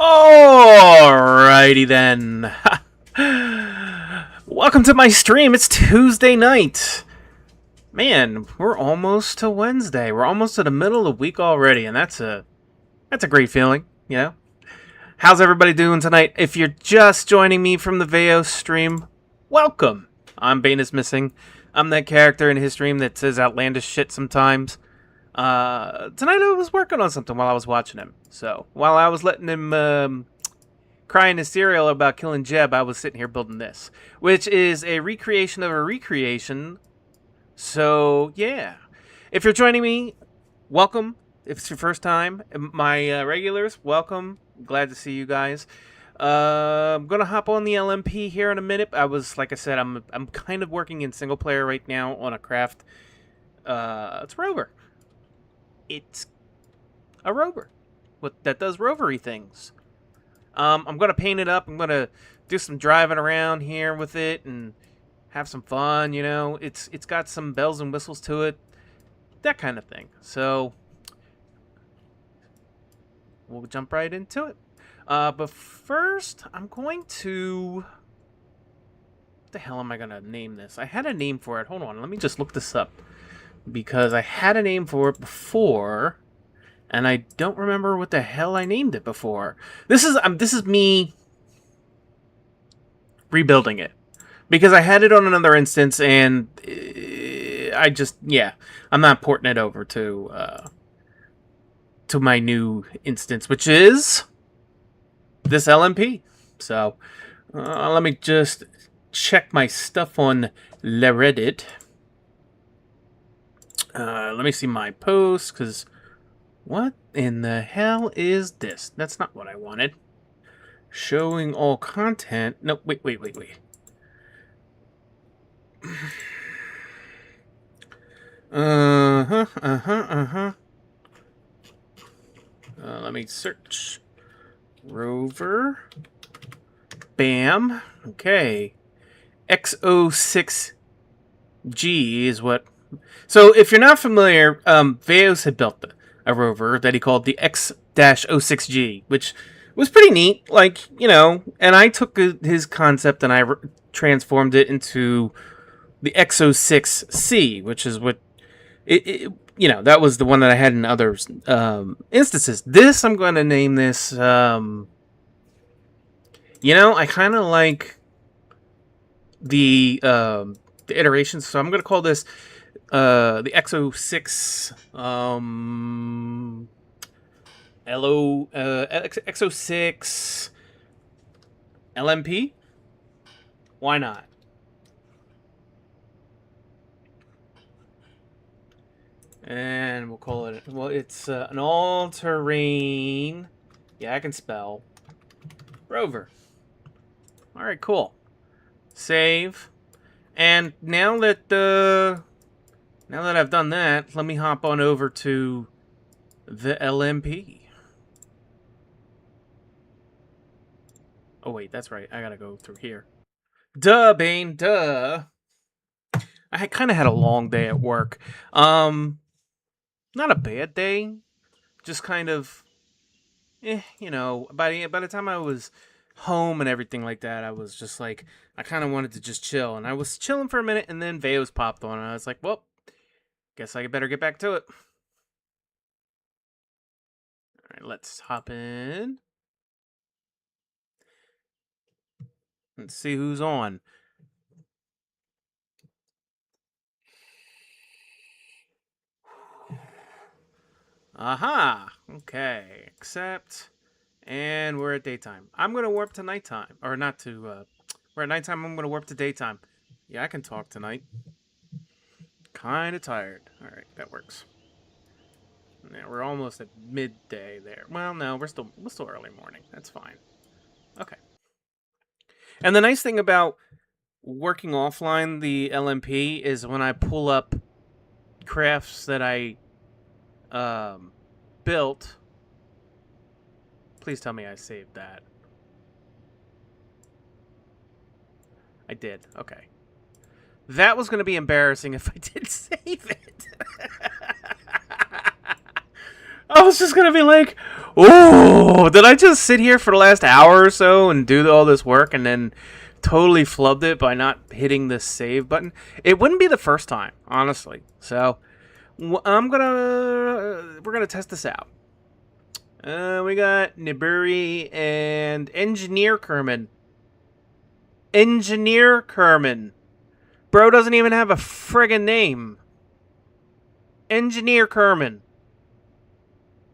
Alrighty then. Welcome to my stream. It's Tuesday night. Man, we're almost to Wednesday. We're almost to the middle of the week already, and that's a great feeling, you know? How's everybody doing tonight? If you're just joining me from the Veo stream, welcome. I'm Bane is Missing. I'm that character in his stream that says outlandish shit sometimes. Tonight I was working on something while I was watching him. So, while I was letting him cry in his cereal about killing Jeb, I was sitting here building this, which is a recreation of a recreation. So, yeah. If you're joining me, welcome. If it's your first time, my regulars, welcome. Glad to see you guys. I'm gonna hop on the LMP here in a minute. Like I said, I'm kind of working in single player right now on a craft. It's Rover. It's a rover that does rovery things. I'm gonna paint it up. I'm gonna do some driving around here with it and have some fun. You know, it's got some bells and whistles to it, that kind of thing. So we'll jump right into it. But first, I'm going to... What the hell am I gonna name this? I had a name for it. Hold on, let me just look this up. Because I had a name for it before, and I don't remember what the hell I named it before. This is me rebuilding it, because I had it on another instance, and I'm not porting it over to my new instance, which is this LMP. So let me just check my stuff on Reddit. Let me see my posts, because what in the hell is this? That's not what I wanted. Showing all content. No, wait. Let me search. Rover. Bam. Okay. X06G is what... So, if you're not familiar, Veos had built a rover that he called the X-06G, which was pretty neat. Like, you know, and I took his concept and I transformed it into the X06C, which is what you know, that was the one that I had in other instances. This, I'm going to name this. You know, I kind of like the iterations, so I'm going to call this. The X06 X06 LMP. Why not? And we'll call it, well, it's an all-terrain, yeah, I can spell, rover. Alright, cool. Save. And now that I've done that, let me hop on over to the LMP. Oh, wait, that's right. I gotta go through here. Duh, Bane, duh. I kind of had a long day at work. Not a bad day. Just kind of, you know, by the time I was home and everything like that, I was just like, I kind of wanted to just chill. And I was chilling for a minute, and then Veos popped on, and I was like, well, guess I better get back to it. Alright, let's hop in. Let's see who's on. Aha! Okay, accept. And we're at daytime. I'm going to warp to nighttime. Or not to, we're at nighttime, I'm going to warp to daytime. Yeah, I can talk tonight. Kind of tired. Alright, that works. Yeah, we're almost at midday there. Well, no, we're still early morning. That's fine. Okay. And the nice thing about working offline the LMP is when I pull up crafts that I built. Please tell me I saved that. I did. Okay. That was going to be embarrassing if I did save it. I was just going to be like, Oh, did I just sit here for the last hour or so and do all this work and then totally flubbed it by not hitting the save button? It wouldn't be the first time, honestly. So we're gonna test this out. We got Niburi and Engineer Kerman. Engineer Kerman. Bro doesn't even have a friggin' name. Engineer Kerman.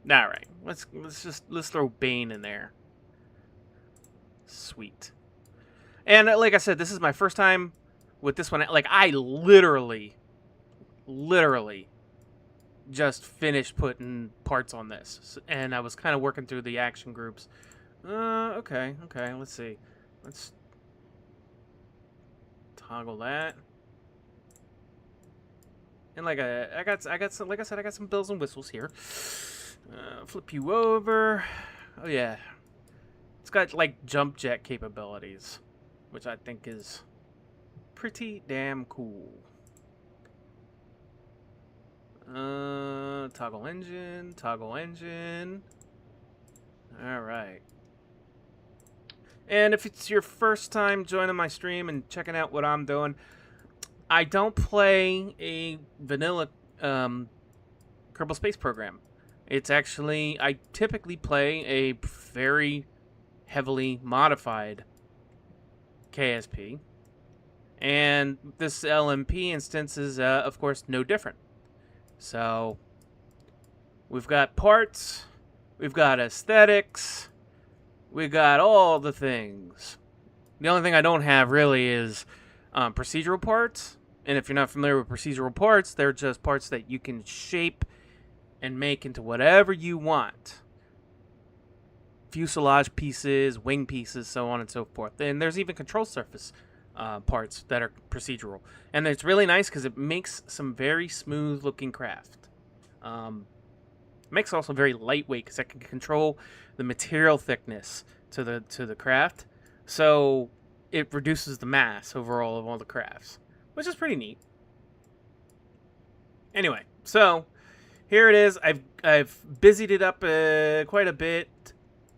All right, let's throw Bane in there. Sweet. And like I said, this is my first time with this one. Like I literally just finished putting parts on this, and I was kind of working through the action groups. Okay. Let's see. Let's toggle that. And like I got some, like I said, I got some bells and whistles here. Flip you over. Oh yeah, it's got like jump jet capabilities, which I think is pretty damn cool. Toggle engine. All right. And if it's your first time joining my stream and checking out what I'm doing, I don't play a vanilla Kerbal Space Program. It's actually, I typically play a very heavily modified KSP. And this LMP instance is, of course, no different. So, we've got parts, we've got aesthetics, we got all the things. The only thing I don't have really is procedural parts. And if you're not familiar with procedural parts, they're just parts that you can shape and make into whatever you want. Fuselage pieces, wing pieces, so on and so forth. And there's even control surface parts that are procedural. And it's really nice because it makes some very smooth looking craft. It makes it also very lightweight because I can control the material thickness to the craft. So it reduces the mass overall of all the crafts, which is pretty neat. Anyway, so here it is. I've busied it up quite a bit,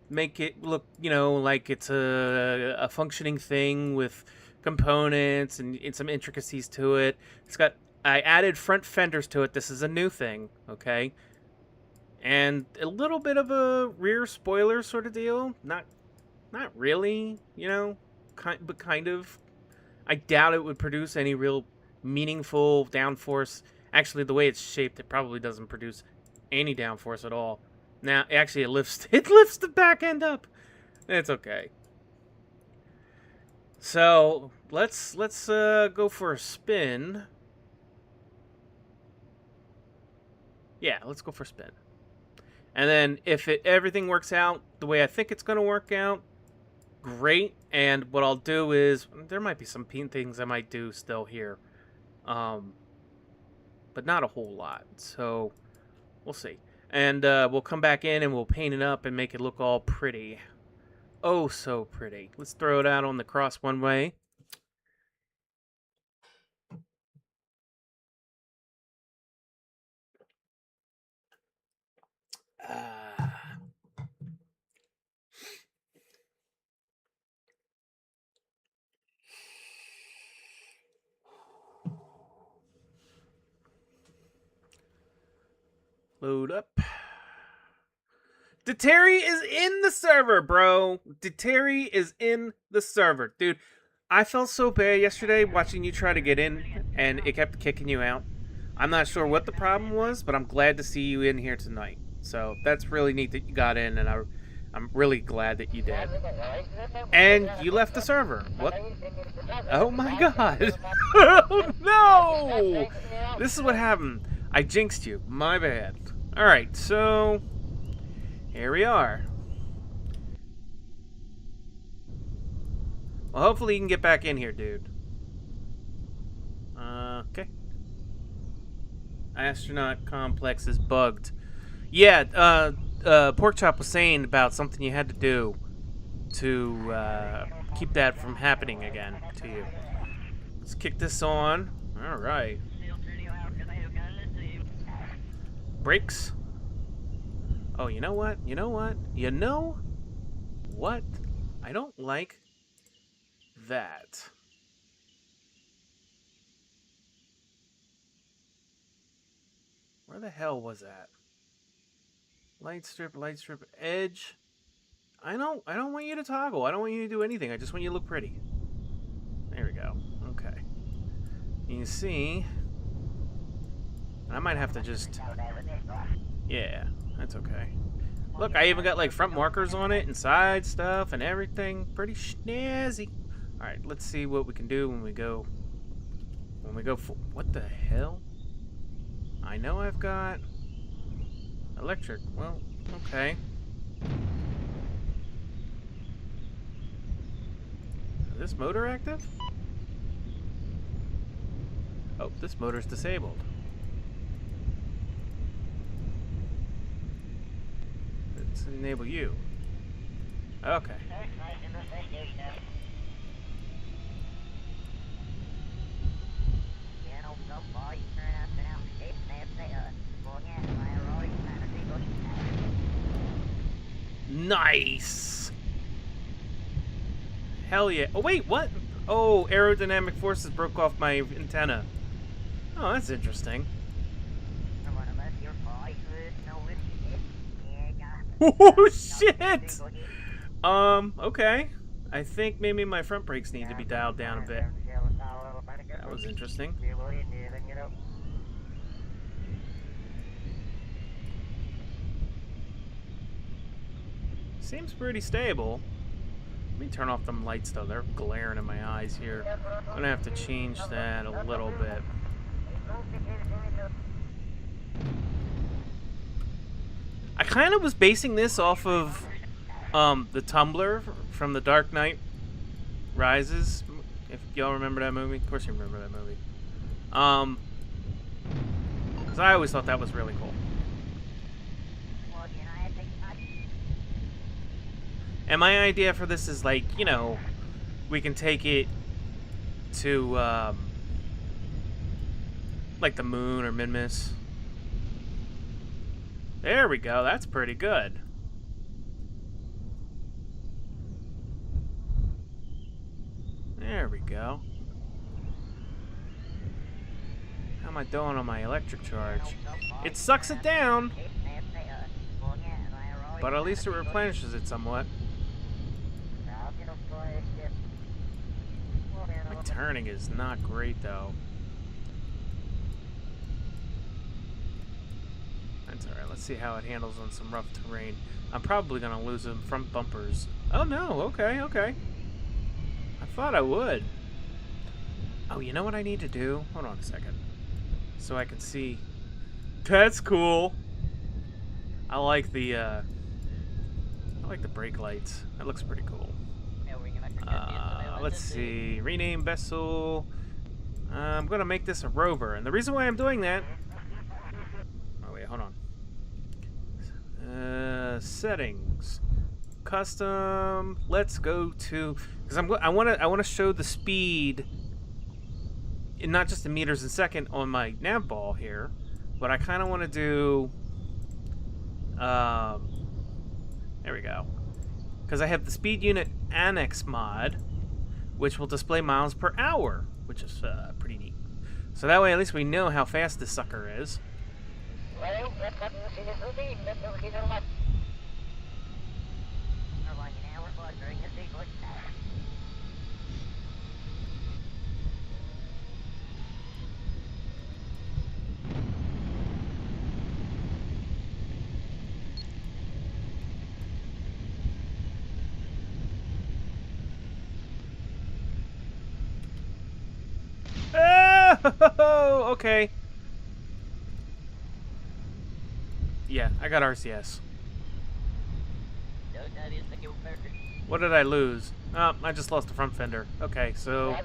make it look, like it's a functioning thing with components and some intricacies to it. I added front fenders to it. This is a new thing, okay? And a little bit of a rear spoiler sort of deal. Not really, but kind of. I doubt it would produce any real meaningful downforce. Actually, the way it's shaped, it probably doesn't produce any downforce at all. Now, actually, it lifts the back end up. It's okay. So let's go for a spin. Yeah, let's go for a spin. And then if everything works out the way I think it's going to work out, great. And what I'll do is, there might be some things I might do still here. But not a whole lot. So we'll see. And we'll come back in and we'll paint it up and make it look all pretty. Oh, so pretty. Let's throw it out on the cross one way. Load up. Deteri is in the server, bro. Deteri is in the server. Dude, I felt so bad yesterday watching you try to get in, and it kept kicking you out. I'm not sure what the problem was, but I'm glad to see you in here tonight. So that's really neat that you got in, and I'm really glad that you did. And you left the server. What? Oh my god. Oh no! This is what happened. I jinxed you. My bad. Alright, so here we are. Well, hopefully you can get back in here, dude. Okay. Astronaut complex is bugged. Yeah, Porkchop was saying about something you had to do to keep that from happening again to you. Let's kick this on. Alright. Brakes. Oh, you know what? You know what? You know what? I don't like that. Where the hell was that? Light strip, edge. I don't want you to toggle. I don't want you to do anything. I just want you to look pretty. There we go. Okay. You see, I might have to just... Yeah, that's okay. Look, I even got like front markers on it and side stuff and everything. Pretty snazzy. All right, let's see what we can do when we go. What the hell? I know I've got electric. Well, okay. Is this motor active? Oh, this motor's disabled. Let's enable you. Okay. Nice! Hell yeah. Oh, wait, what? Oh, aerodynamic forces broke off my antenna. Oh, that's interesting. Oh, shit! Okay. I think maybe my front brakes need to be dialed down a bit. That was interesting. Seems pretty stable. Let me turn off them lights though. They're glaring in my eyes here. I'm gonna have to change that a little bit. I kind of was basing this off of the Tumbler from The Dark Knight Rises. If y'all remember that movie. Of course you remember that movie. Because I always thought that was really cool. And my idea for this is like, you know, we can take it to like the moon or Minmus. There we go. That's pretty good. There we go. How am I doing on my electric charge? It sucks it down, but at least it replenishes it somewhat. My turning is not great though. That's alright. Let's see how it handles on some rough terrain. I'm probably going to lose them front bumpers. Oh no, okay, okay. I thought I would. Oh, you know what I need to do? Hold on a second. So I can see. That's cool. I like the brake lights. That looks pretty cool. Let's see. Rename vessel. I'm going to make this a rover. And the reason why I'm doing that... Oh, wait, hold on. Settings. Custom. Let's go to... Because I want to show the speed... And not just in meters a second on my nav ball here. But I kind of want to do... there we go. Because I have the speed unit annex mod, which will display miles per hour, which is pretty neat. So that way at least we know how fast this sucker is. Oh, okay. Yeah, I got RCS. What did I lose? Oh, I just lost the front fender. Okay, so...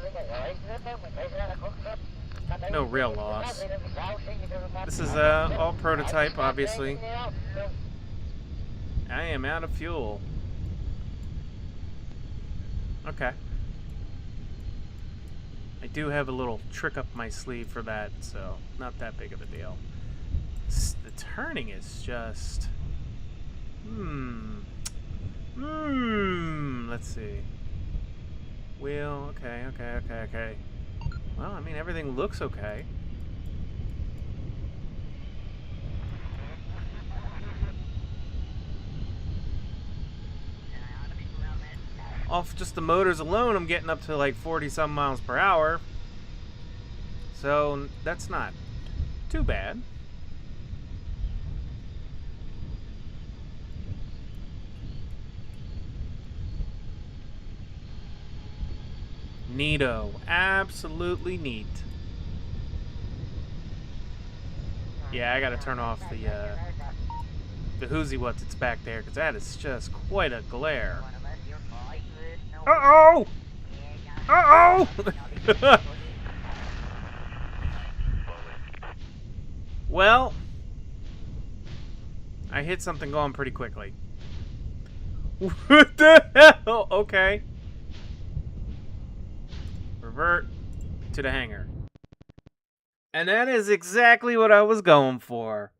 No real loss. This is all prototype, obviously. I am out of fuel. Okay. I do have a little trick up my sleeve for that, so not that big of a deal. The turning is just... Let's see. Wheel. Okay. Well, I mean, everything looks okay. Off just the motors alone, I'm getting up to like 40-some miles per hour. So that's not too bad. Neato. Absolutely neat. Yeah, I gotta turn off the whoozy what's it's back there, because that is just quite a glare. Uh-oh! Uh-oh! Well, I hit something going pretty quickly. What the hell? Okay. Revert to the hangar. And that is exactly what I was going for.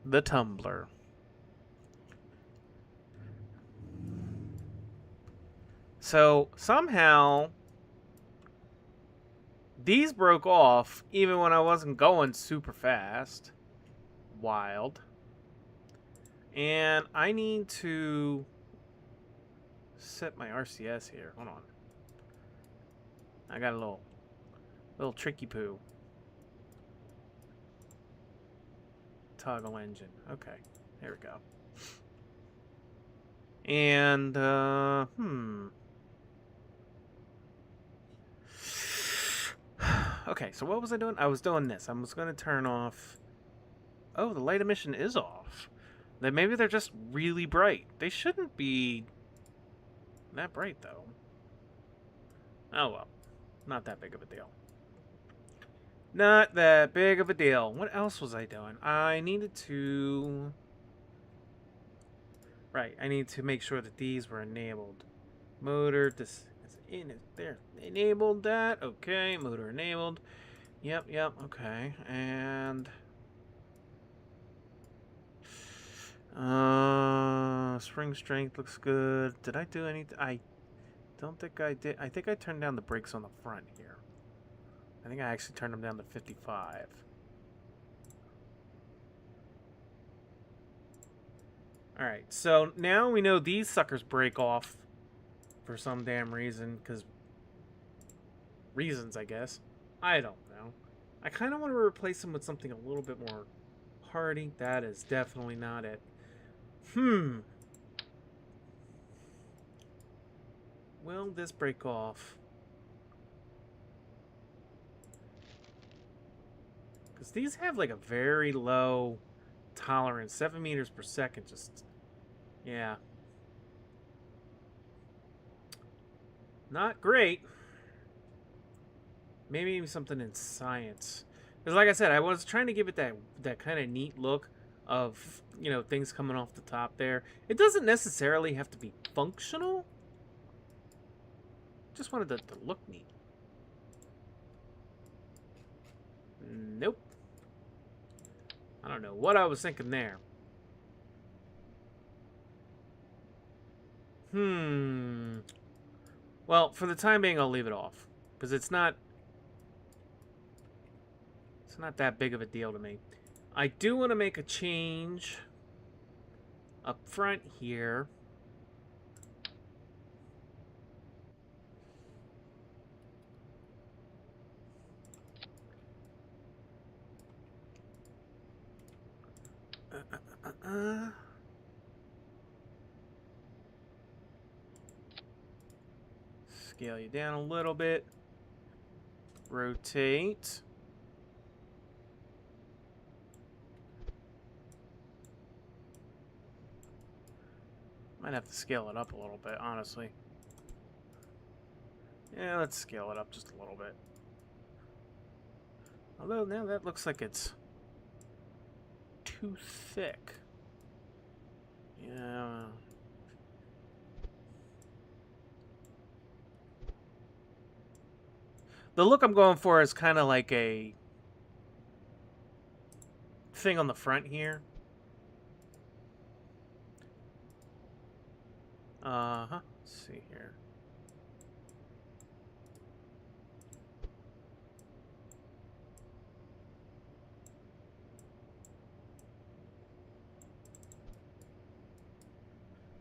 The tumbler. So, somehow, these broke off even when I wasn't going super fast. Wild. And I need to set my RCS here. Hold on. I got a little tricky poo. Toggle engine. Okay. There we go. And, Okay, so what was I doing? I was doing this. I was going to turn off... Oh, the light emission is off. Then maybe they're just really bright. They shouldn't be that bright, though. Oh, well. Not that big of a deal. Not that big of a deal. What else was I doing? I needed to... Right, I need to make sure that these were enabled. Motor, this is in it. There. Enabled that. Okay, motor enabled. Yep, okay. And... spring strength looks good. Did I do anything? I don't think I did. I think I turned down the brakes on the front here. I think I actually turned them down to 55. Alright, so now we know these suckers break off for some damn reason, because... Reasons, I guess. I don't know. I kind of want to replace them with something a little bit more hardy. That is definitely not it. Will this break off? Because these have like a very low tolerance. 7 meters per second. Just, yeah. Not great. Maybe something in science. Because like I said, I was trying to give it that kind of neat look of, you know, things coming off the top there. It doesn't necessarily have to be functional. Just wanted it to look neat. Nope. I don't know what I was thinking there. Well, for the time being, I'll leave it off. Because it's not that big of a deal to me. I do want to make a change up front here. Scale you down a little bit. Rotate. Might have to scale it up a little bit, honestly. Yeah, let's scale it up just a little bit. Although now that looks like it's too thick. Yeah. The look I'm going for is kind of like a thing on the front here. Uh-huh. Let's see here.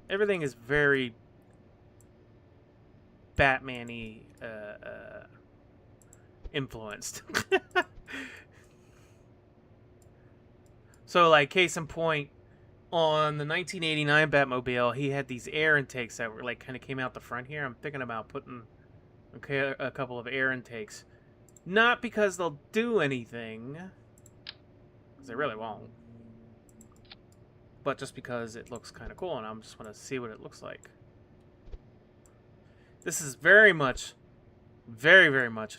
Everything is very Batman-y influenced. So, like, case in point, on the 1989 Batmobile, he had these air intakes that were, like, kind of came out the front here. I'm thinking about putting a couple of air intakes. Not because they'll do anything, because they really won't, but just because it looks kind of cool, and I just want to see what it looks like. This is very much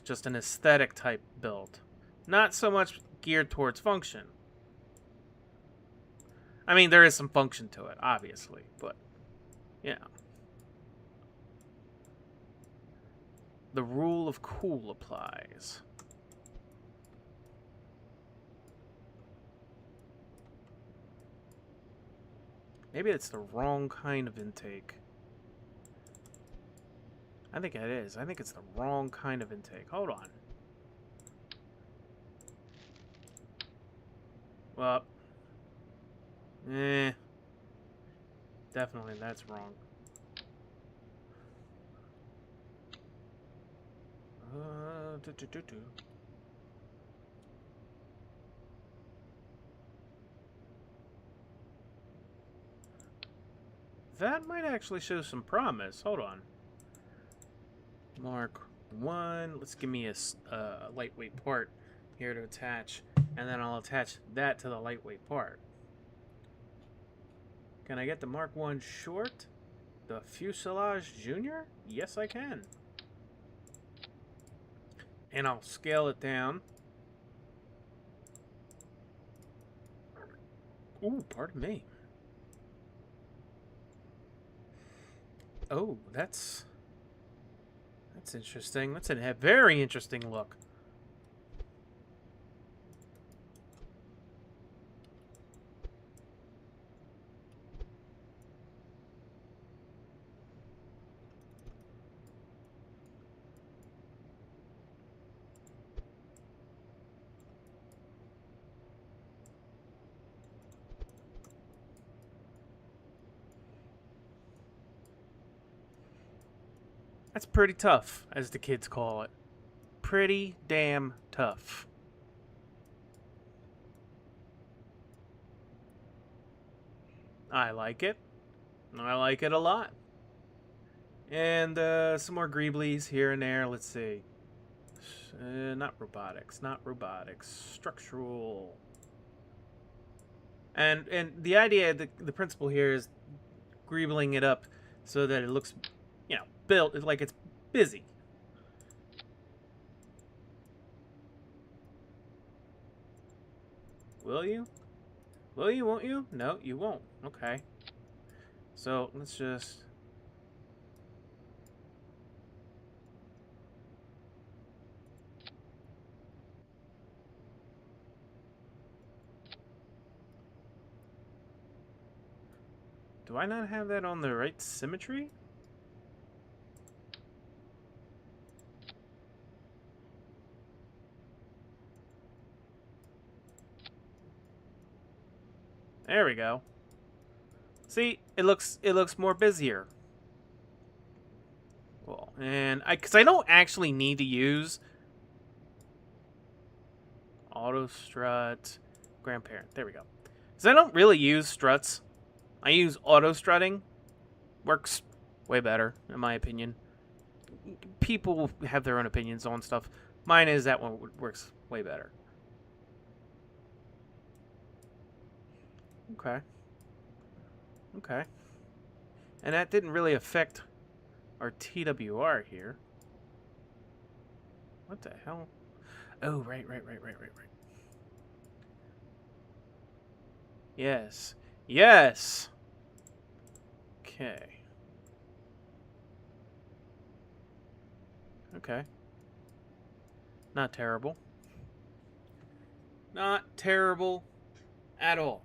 just an aesthetic type build. Not so much geared towards function. I mean, there is some function to it, obviously, but, you know. The rule of cool applies. Maybe it's the wrong kind of intake. I think it is. I think it's the wrong kind of intake. Hold on. Well, definitely that's wrong. That might actually show some promise. Hold on. Mark 1. Let's give me a lightweight part here to attach, and then I'll attach that to the lightweight part. Can I get the Mark 1 short? The Fuselage Junior? Yes, I can. And I'll scale it down. Ooh, pardon me. Oh, that's interesting. That's a very interesting look. That's pretty tough, as the kids call it. Pretty damn tough. I like it. I like it a lot. And some more greeblies here and there. Let's see. Not robotics. Not robotics. Structural. And the idea, the principle here is greebling it up so that it looks, you know, built like it's busy. Will you? Will you? Won't you? No, you won't. Okay. So let's just. Do I not have that on the right symmetry? There we go. See, it looks more busier. Cool. And because I don't actually need to use auto strut grandparent. There we go. Because I don't really use struts. I use auto strutting. Works way better, in my opinion. People have their own opinions on stuff. Mine is that one works way better. Okay. Okay. And that didn't really affect our TWR here. What the hell? Oh, right. Yes. Yes! Okay. Okay. Not terrible. Not terrible at all.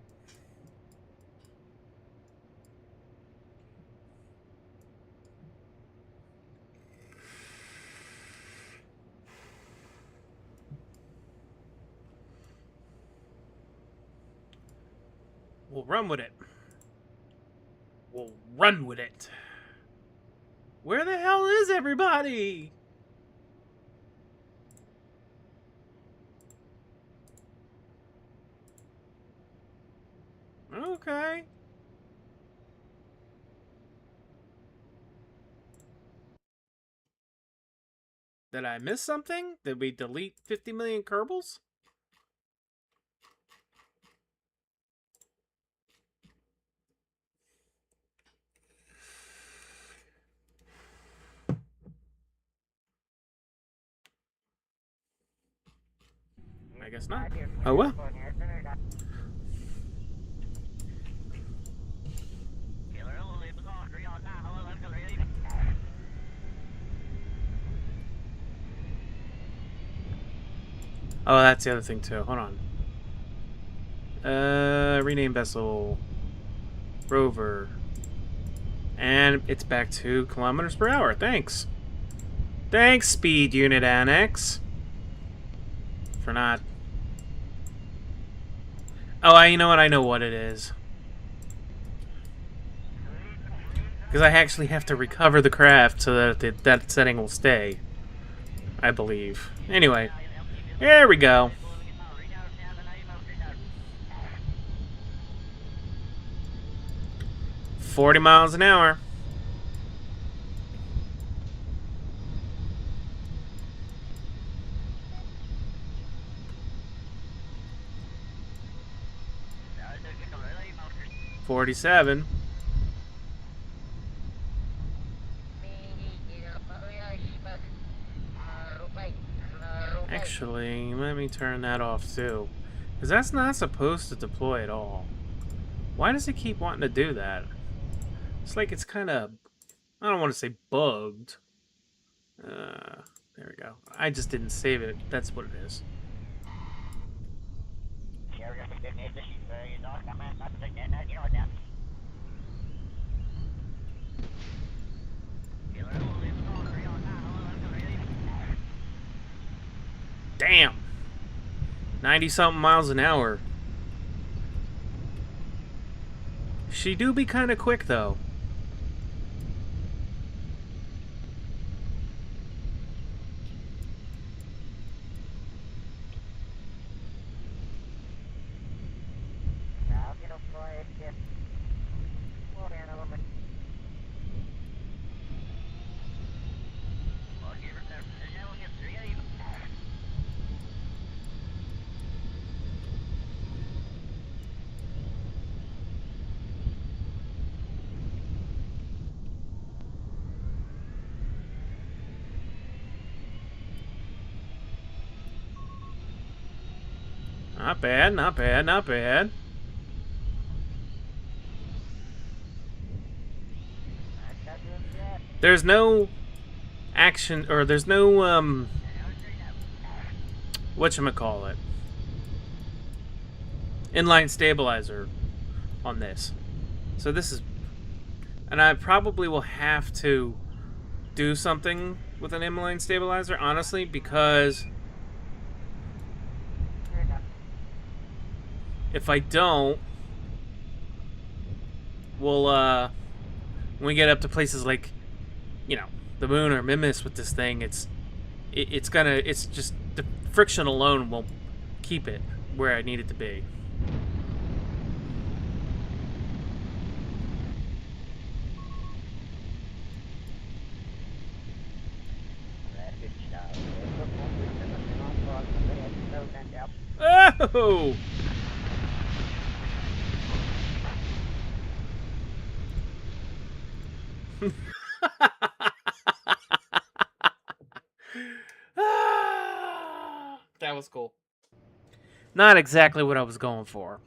We'll run with it. We'll run with it. Where the hell is everybody? Okay. Did I miss something? Did we delete 50 million Kerbals? I guess not. Oh well. Oh, that's the other thing too. Hold on. Rename vessel. Rover. And it's back to kilometers per hour. Thanks. Thanks, Speed Unit Annex. For not... Oh, you know what? I know what it is. Because I actually have to recover the craft so that that setting will stay. I believe. Anyway. There we go. $40 miles an hour. $47. Actually, let me turn that off too. Because that's not supposed to deploy at all. Why does it keep wanting to do that? It's like it's kind of... I don't want to say bugged. There we go. I just didn't save it. That's what it is. Damn! 90-something miles an hour. She do be kind of quick, though. Not bad, not bad, not bad. There's no action, or there's no, whatchamacallit, inline stabilizer on this. So this is, and I probably will have to do something with an inline stabilizer, honestly, because if I don't, we'll, when we get up to places like, you know, the moon or Mimis with this thing, it's just, the friction alone won't keep it where I need it to be. Oh! That was cool. Not exactly what I was going for.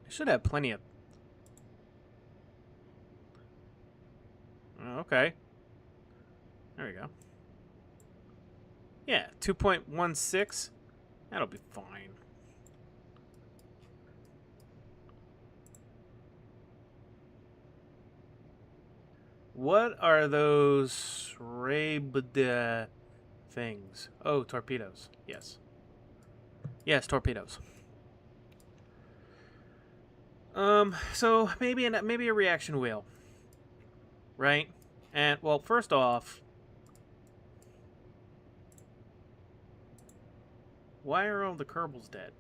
I should have plenty of... Okay. There we go. Yeah, 2.16. That'll be fine. What are those Raybda things? Oh, torpedoes. Yes. Yes, torpedoes. So maybe a reaction wheel, right? And well, first off, why are all the Kerbals dead?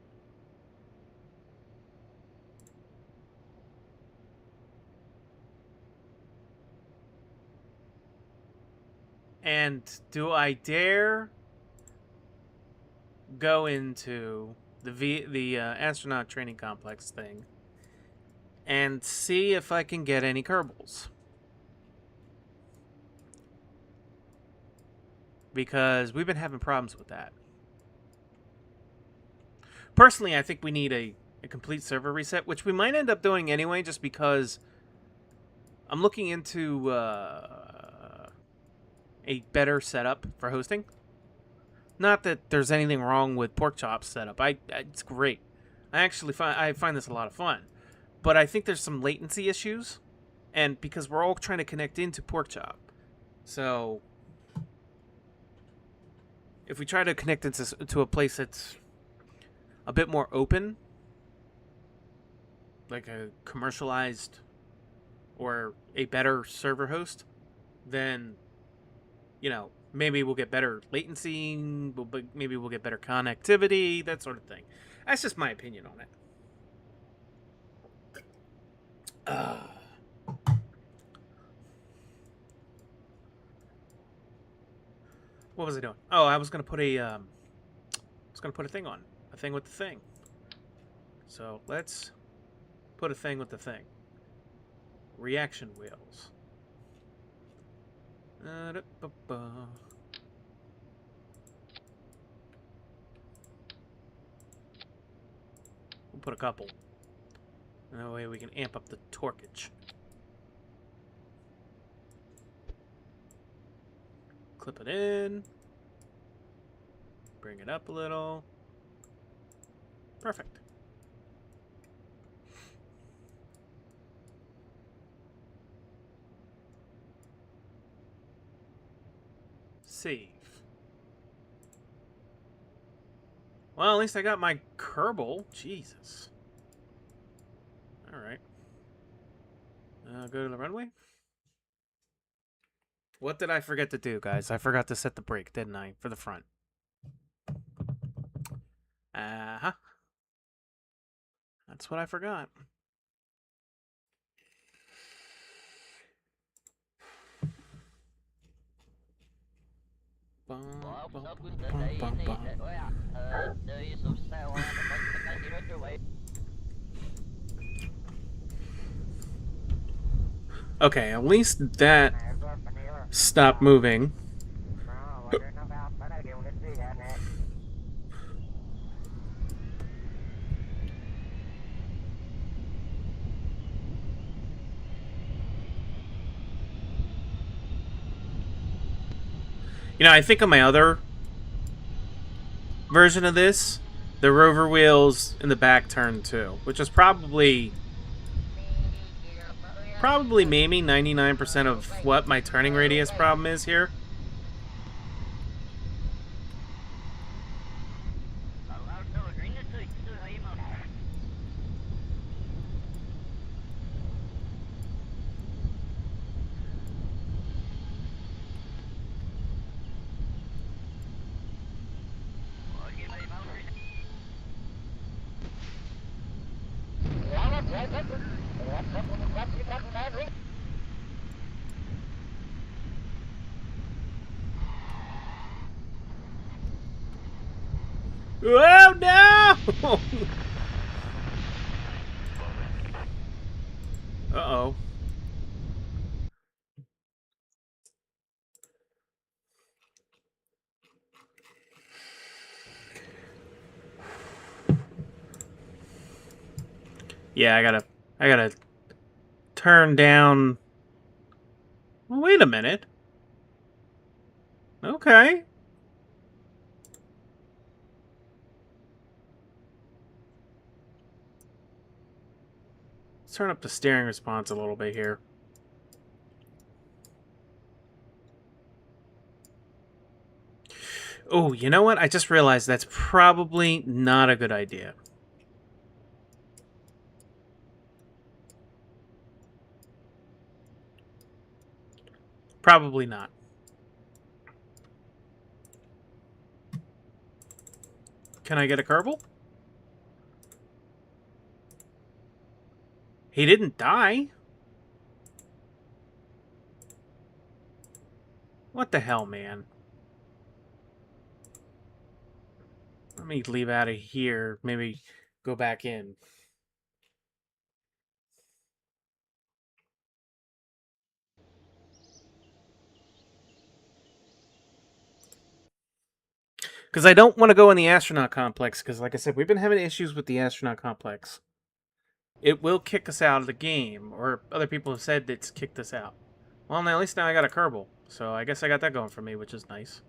And do I dare go into the astronaut training complex thing and see if I can get any Kerbals? Because we've been having problems with that. Personally, I think we need a complete server reset, which we might end up doing anyway, just because I'm looking into a better setup for hosting. Not that there's anything wrong with Porkchop's setup. It's great. I find this a lot of fun, but I think there's some latency issues, and because we're all trying to connect into Porkchop, so if we try to connect into a place that's a bit more open, like a commercialized or a better server host, then, you know, maybe we'll get better latency, maybe we'll get better connectivity, that sort of thing. That's just my opinion on it. What was I doing? Oh, I was gonna put a thing on. A thing with the thing. So let's put a thing with the thing. Reaction wheels. We'll put a couple. That way we can amp up the torquage. Clip it in. Bring it up a little. Perfect. Save. Well, at least I got my Kerbal. Jesus. Alright. Go to the runway. What did I forget to do, guys? I forgot to set the brake, didn't I? For the front. Uh-huh. That's what I forgot. Okay, at least that stopped moving. You know, I think on my other version of this, the rover wheels in the back turn too, which is probably maybe 99% of what my turning radius problem is here. Oh no! Uh-oh. Yeah, I gotta turn down. Wait a minute. Okay. Let's turn up the steering response a little bit here. Oh, you know what? I just realized that's probably not a good idea. Probably not. Can I get a Kerbal? He didn't die. What the hell, man? Let me leave out of here. Maybe go back in. Because I don't want to go in the astronaut complex. Because, like I said, we've been having issues with the astronaut complex. It will kick us out of the game. Or other people have said it's kicked us out. Well, now, at least now I got a Kerbal. So I guess I got that going for me, which is nice.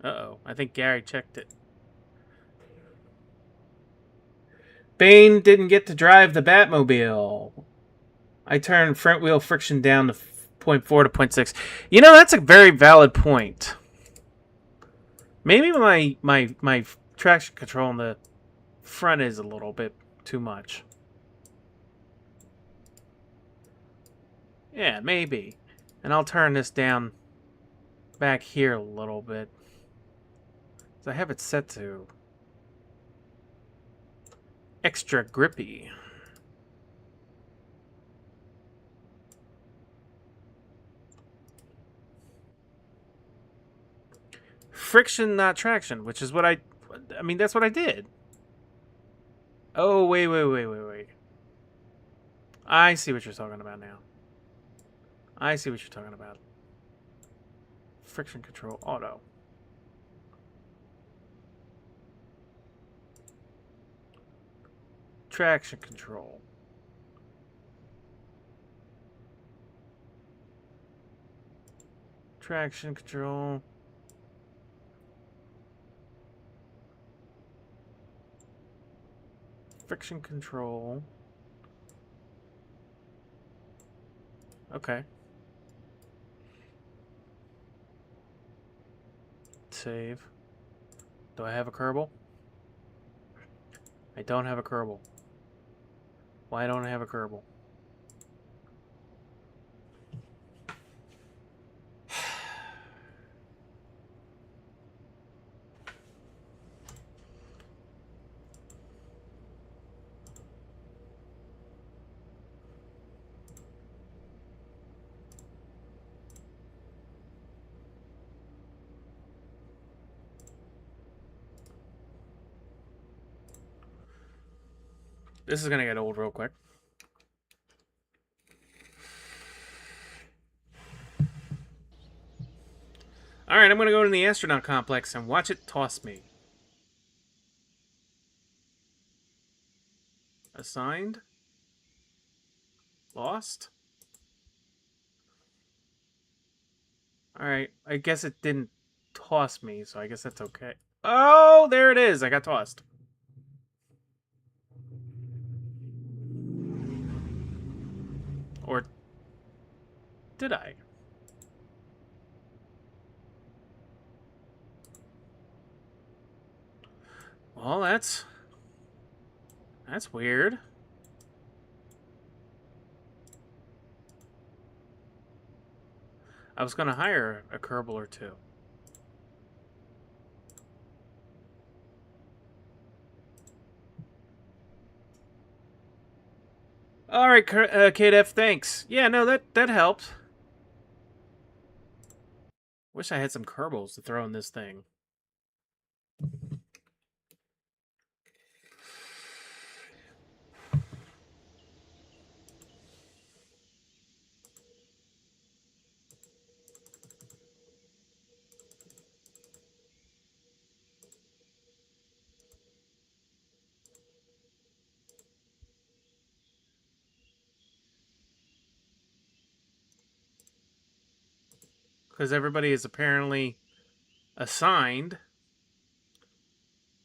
Uh-oh. I think Gary checked it. Bane didn't get to drive the Batmobile. I turned front wheel friction down to 0.4 to 0.6. You know, that's a very valid point. Maybe my traction control on the front is a little bit too much. Yeah, maybe. And I'll turn this down back here a little bit. So I have it set to extra grippy. Friction, not traction, which is what I mean, that's what I did. Oh, wait. I see what you're talking about now. I see what you're talking about. Friction control auto. Traction control. Traction control. Friction control. Okay. Save. Do I have a Kerbal? I don't have a Kerbal. Why don't I have a Kerbal? This is gonna get old real quick. Alright, I'm gonna go to the astronaut complex and watch it toss me. Assigned? Lost? Alright, I guess it didn't toss me, so I guess that's okay. Oh, there it is! I got tossed. Or did I? Well, that's weird. I was gonna hire a Kerbal or two. Alright, KDF, thanks. Yeah, no, that helped. Wish I had some Kerbals to throw in this thing. Because everybody is apparently assigned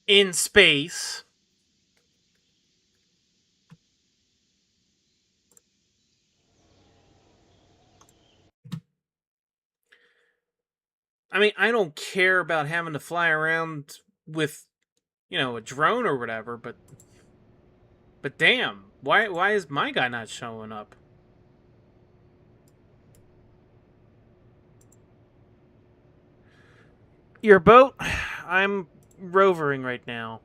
in space. I mean, I don't care about having to fly around with, you know, a drone or whatever, but damn, why is my guy not showing up? Your boat? I'm rovering right now.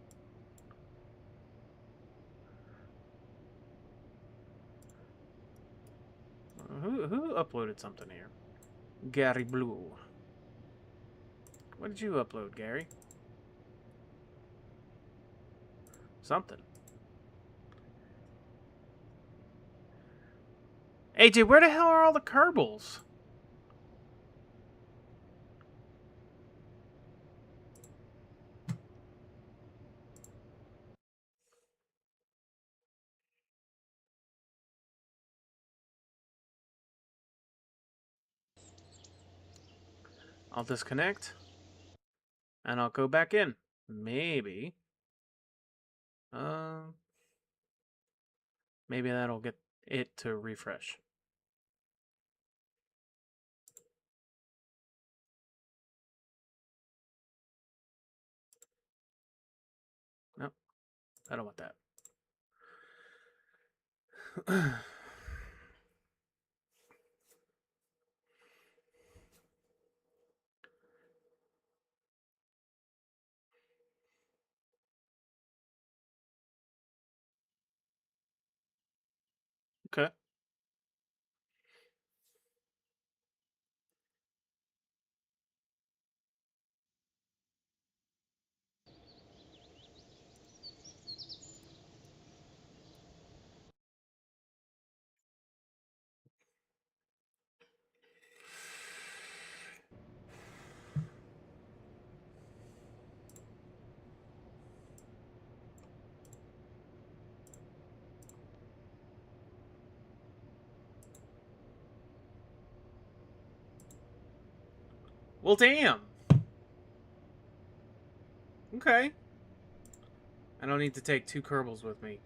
Who uploaded something here? Gary Blue. What did you upload, Gary? Something. AJ, where the hell are all the Kerbals? I'll disconnect. And I'll go back in. Maybe. Maybe that'll get it to refresh. Nope. I don't want that. Okay. Well, damn. Okay. I don't need to take 2 Kerbals with me.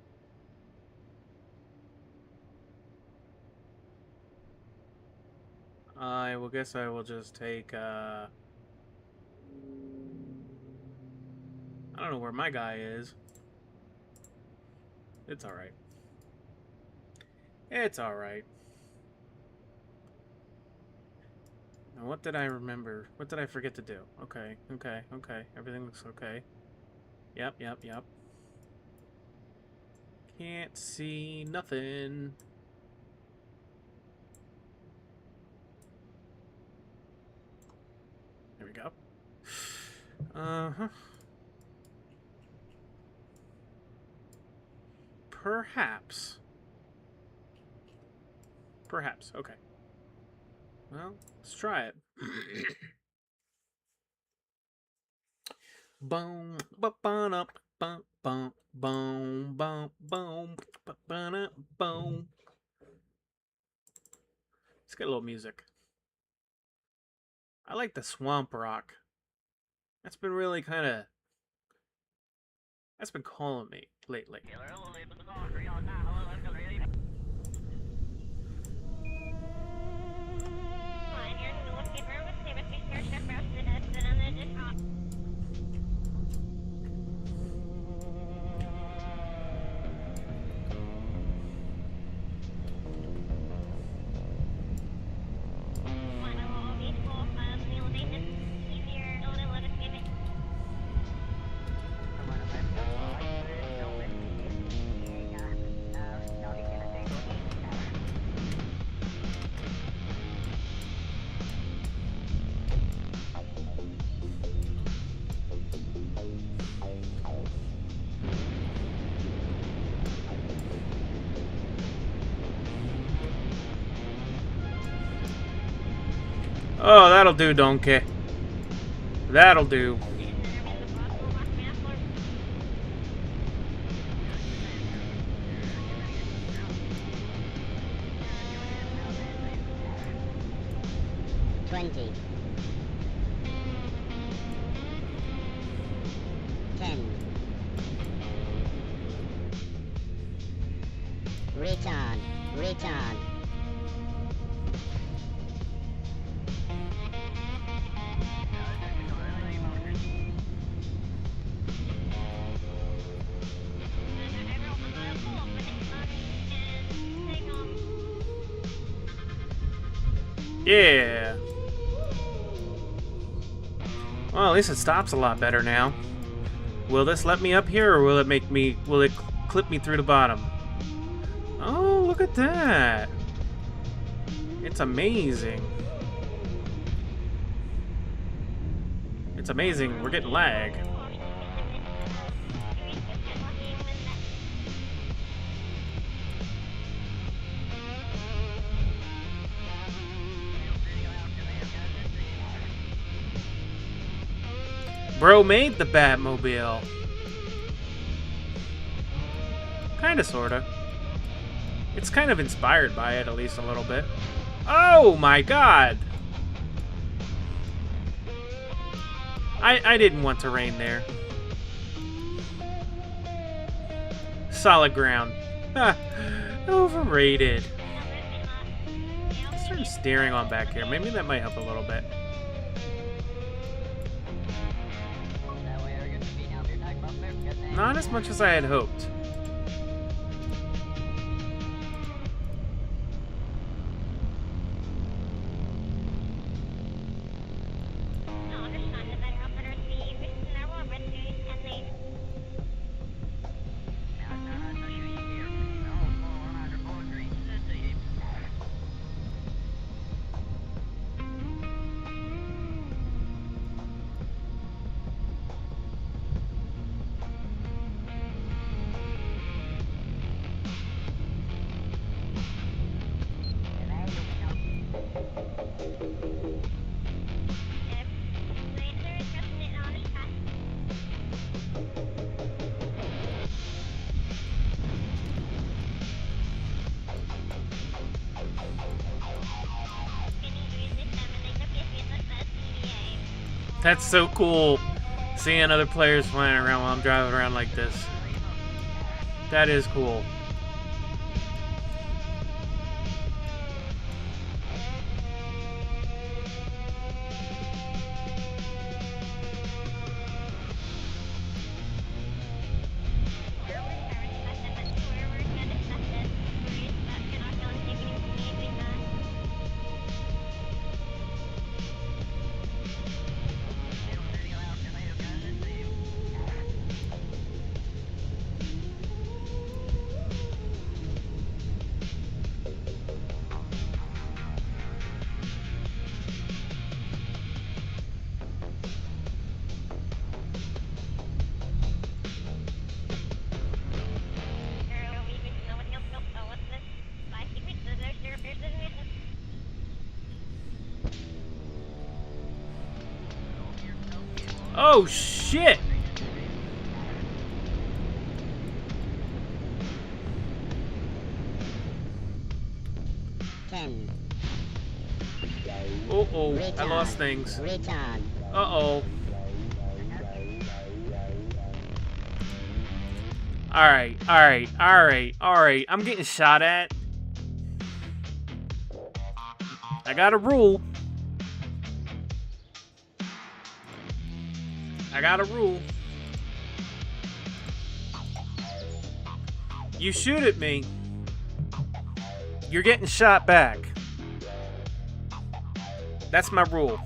I will guess I will just take, I don't know where my guy is. It's alright. It's alright. Now, what did I remember? What did I forget to do? Okay. Everything looks okay. Yep. Can't see nothing. There we go. Uh-huh. Perhaps. Okay. Well, let's try it. Boom, boom, up, boom, boom, boom, boom, boom, boom. Let's get a little music. I like the swamp rock. That's been really kind of. That's been calling me lately. Oh, that'll do, donkey. That'll do. Return. Yeah. Well, at least it stops a lot better now. Will this let me up here, or will it clip me through the bottom? Oh, look at that. It's amazing. It's amazing. We're getting lag. Bro made the Batmobile. Kinda, sorta. It's kind of inspired by it, at least a little bit. Oh my god! I didn't want to rain there. Solid ground. Overrated. Starting steering on back here. Maybe that might help a little bit. Not as much as I had hoped. That's so cool, seeing other players flying around while I'm driving around like this. That is cool. Oh shit! Uh-oh, I lost things. Uh-oh. Alright. I'm getting shot at. I got a rule. You shoot at me, you're getting shot back. That's my rule.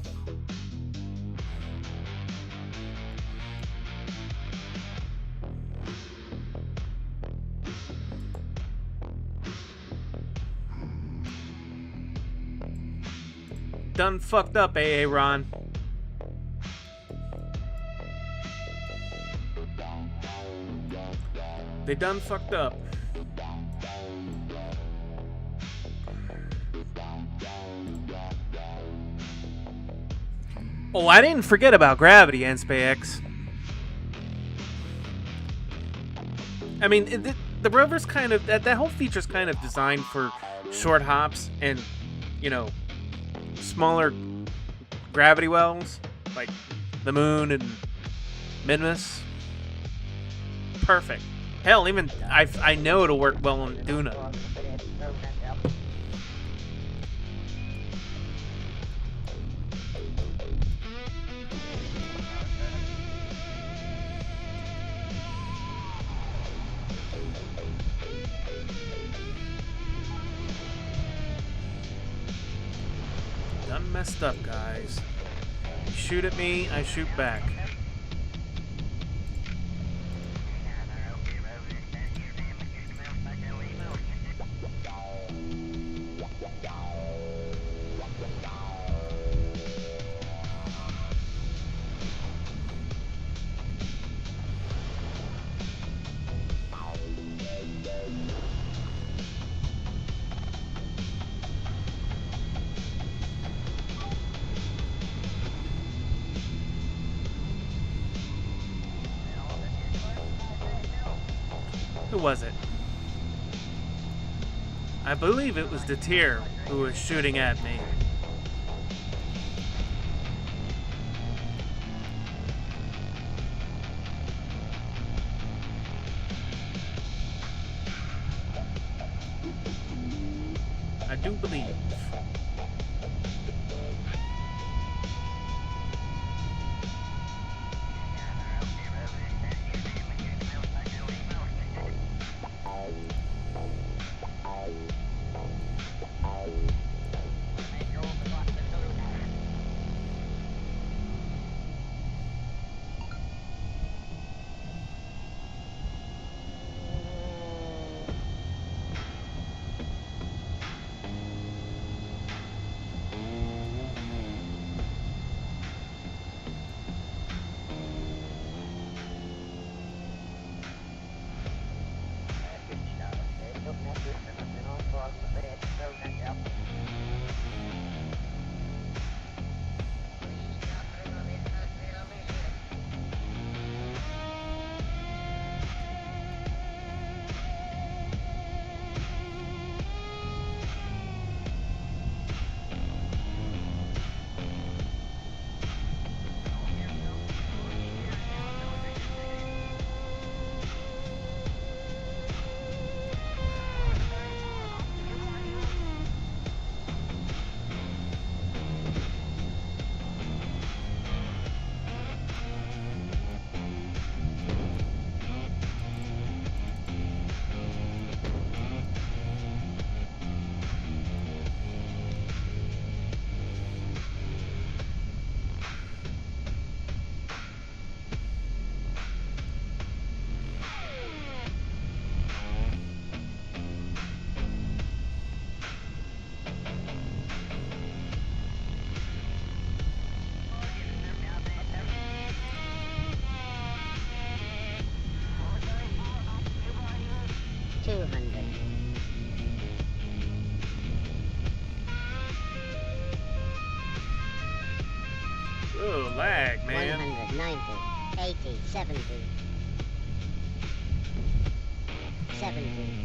Done fucked up, Ron. They done fucked up. Oh, I didn't forget about gravity, NSPX. I mean, the rover's kind of... That whole feature's kind of designed for short hops and, you know, smaller gravity wells, like the moon and Minmus. Perfect. Hell, even I know it'll work well on Duna. messed up, guys. You shoot at me, I shoot back. Who was it? I believe it was the Detir who was shooting at me. I do believe. Ooh, lag, man. 190, 80, 70, 70.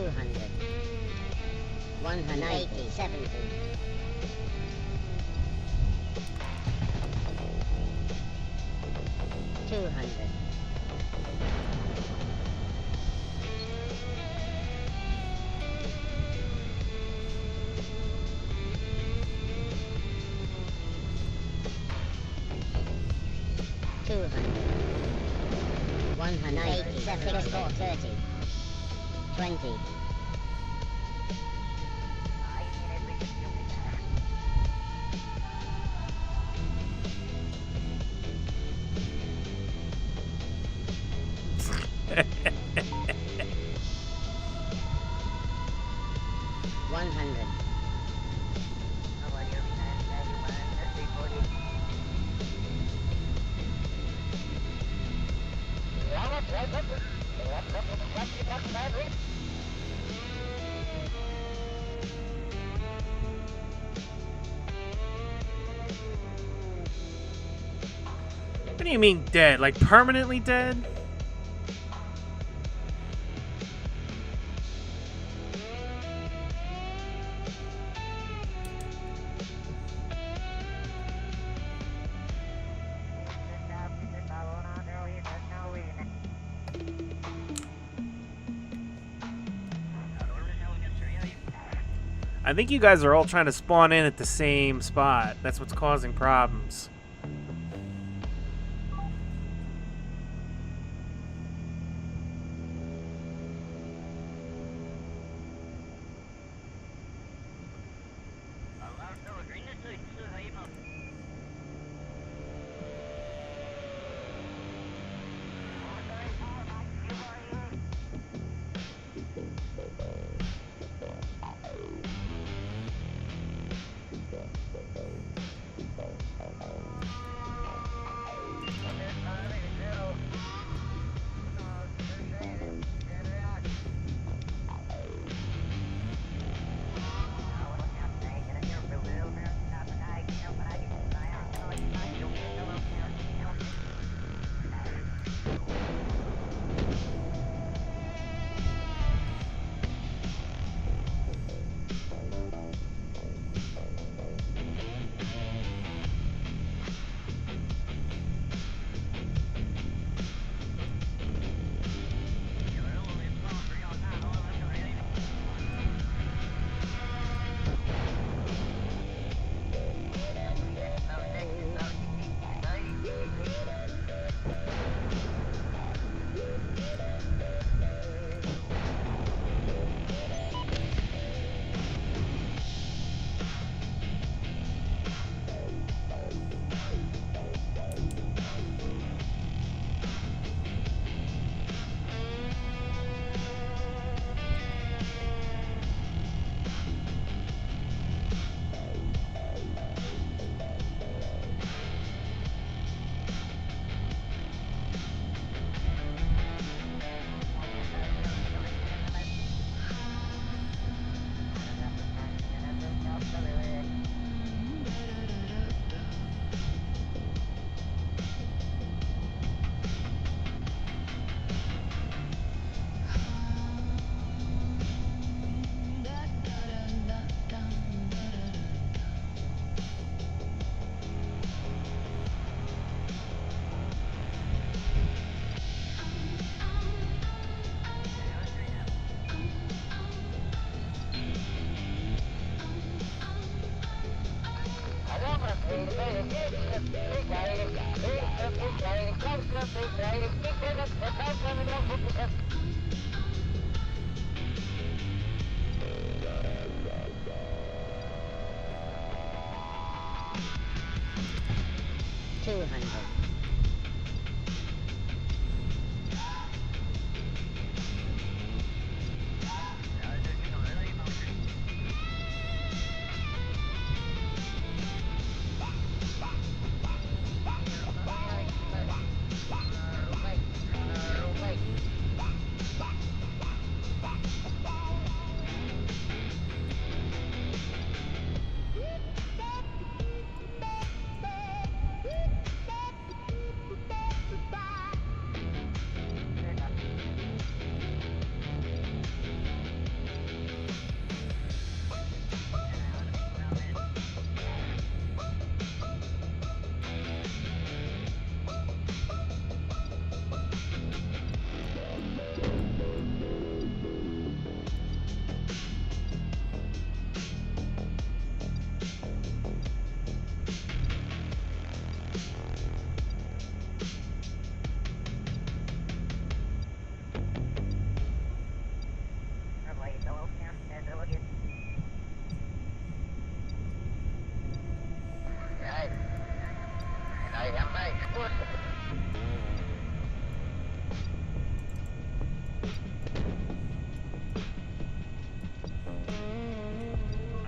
200. 180, 70. 200. 180, 30. 20. What do you mean dead? Like permanently dead? I think you guys are all trying to spawn in at the same spot. That's what's causing problems.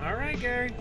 All right, Gary.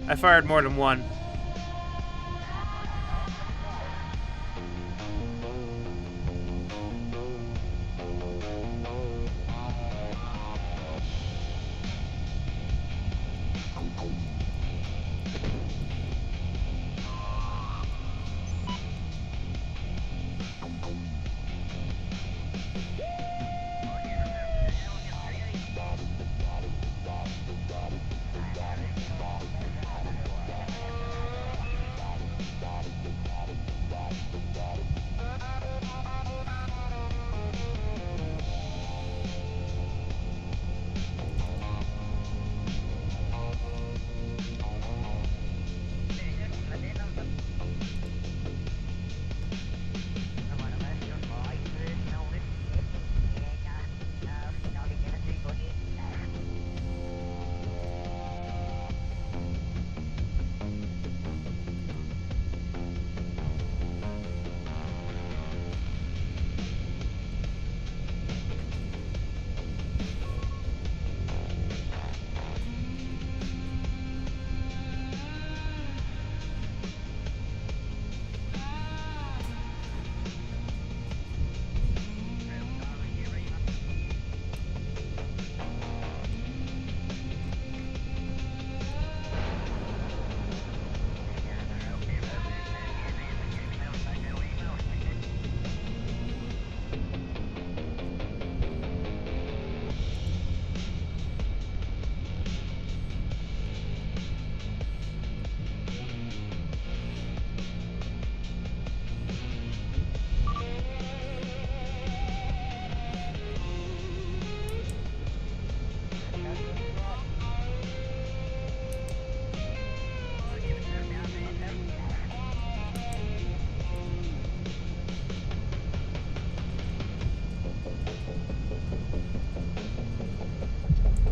I fired more than one.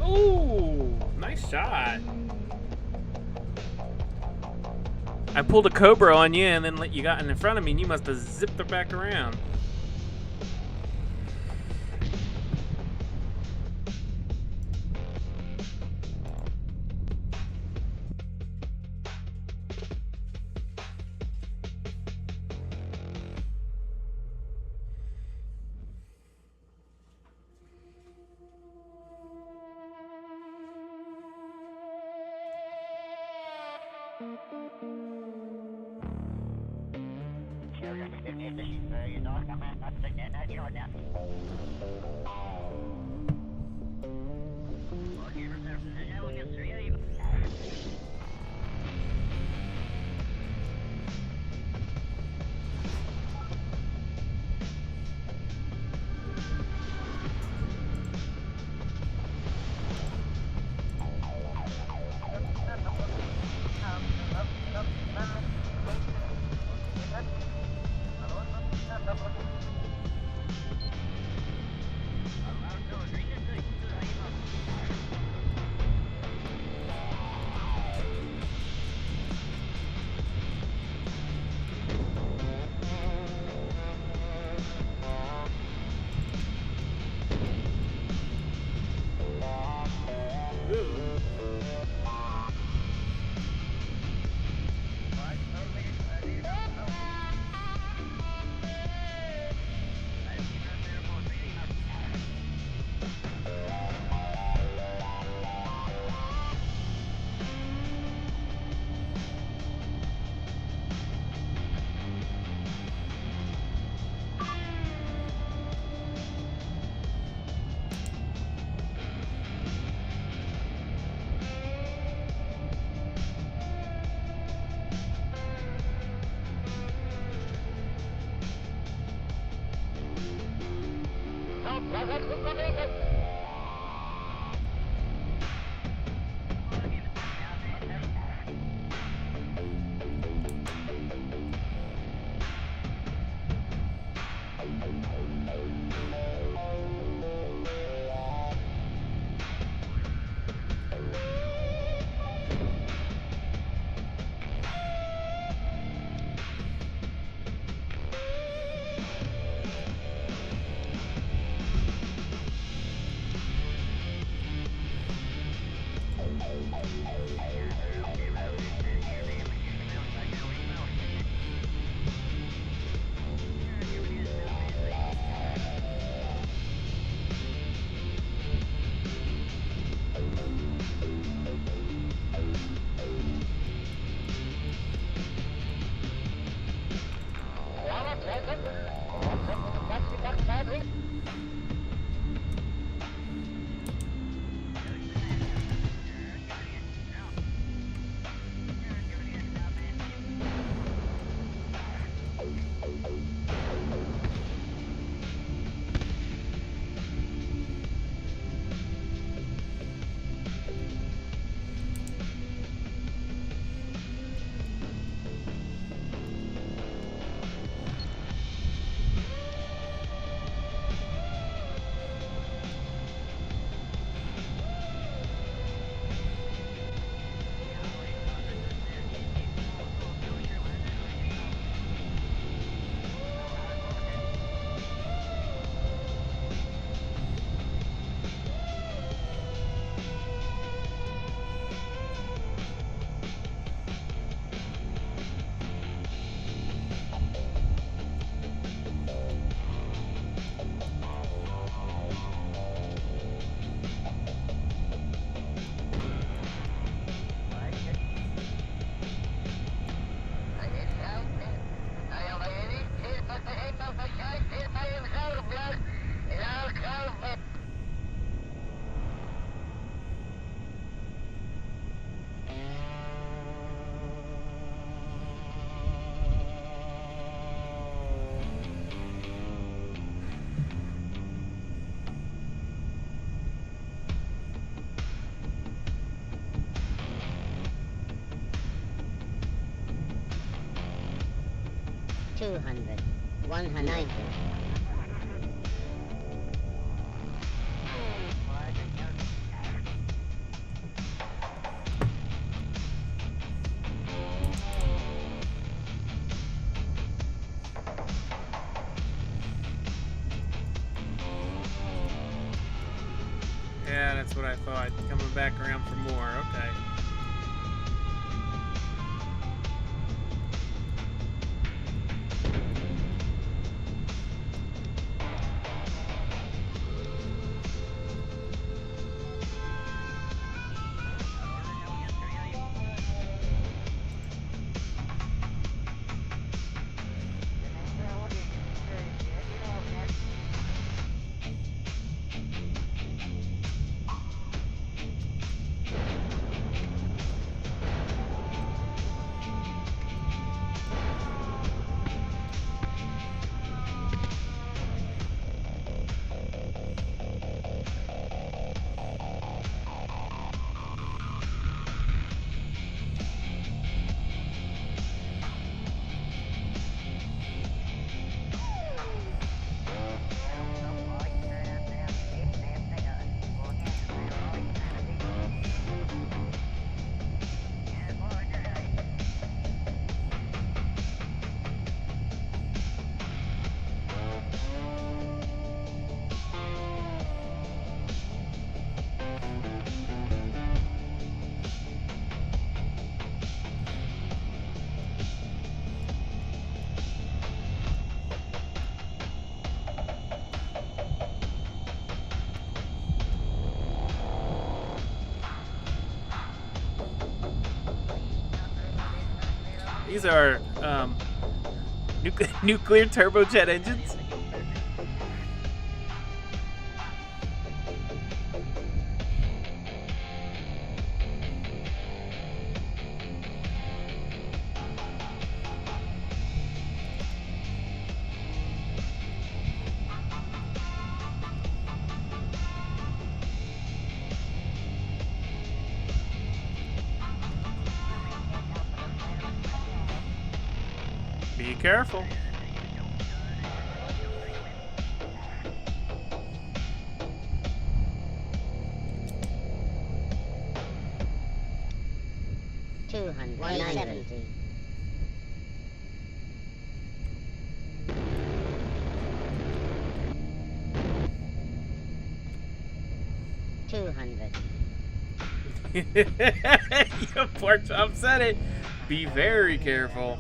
Ooh, nice shot. I pulled a Cobra on you and then you got in front of me and you must have zipped her back around. 200, 190. Yeah, that's what I thought. Coming back around for more. Okay. These are nuclear turbojet engines. Be careful. $270. $200. Your pork chop said it. Be very careful.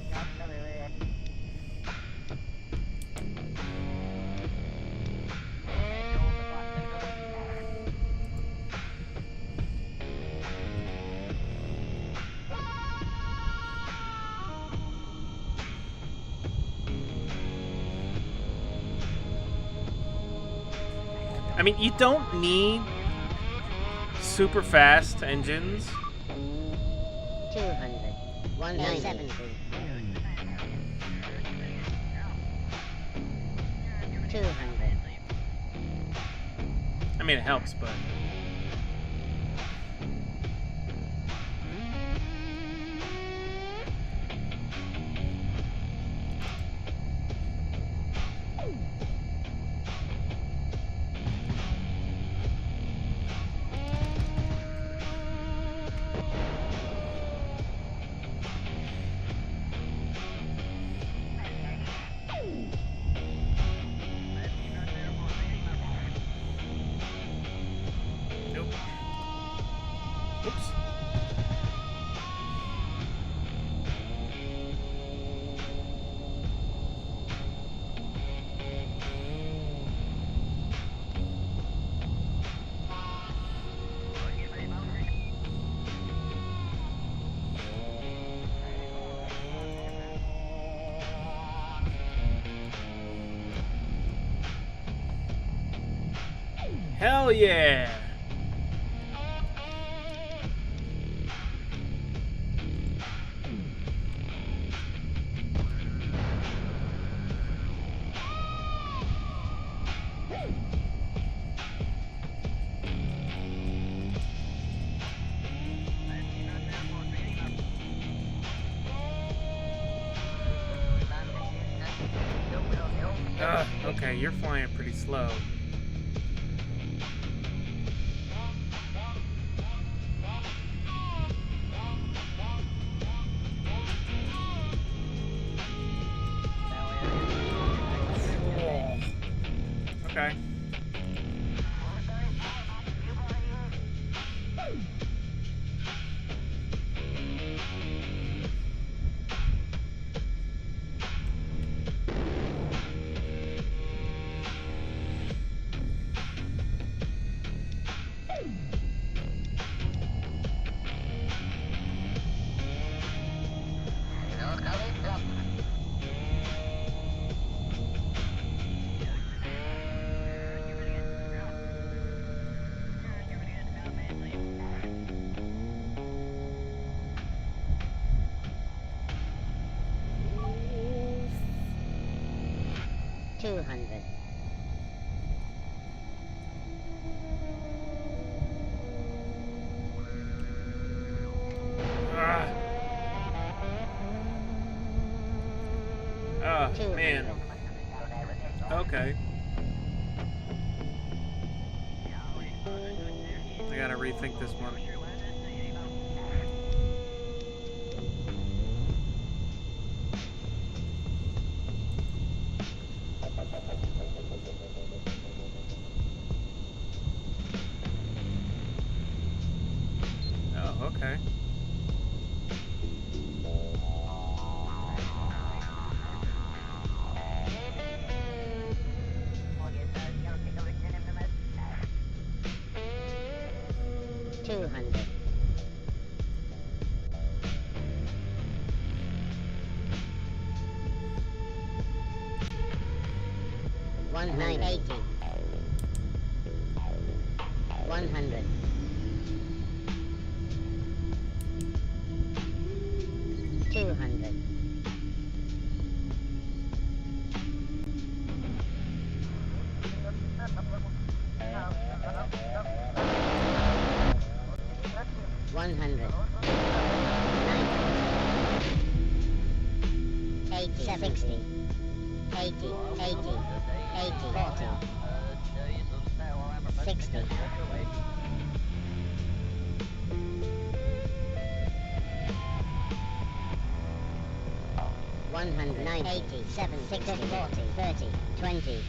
I mean, you don't need super fast engines. 200. 170. 200. I mean, it helps, but... Oops. Hell yeah! Okay, you're flying pretty slow. Okay. $200. Oh, man. Okay. I gotta rethink this one. Oh, okay. 100. 200. 100. 90. 80. 60. 80. 80. 80. 40. 60. 190. 80. 7. 60. 40. 30. 20.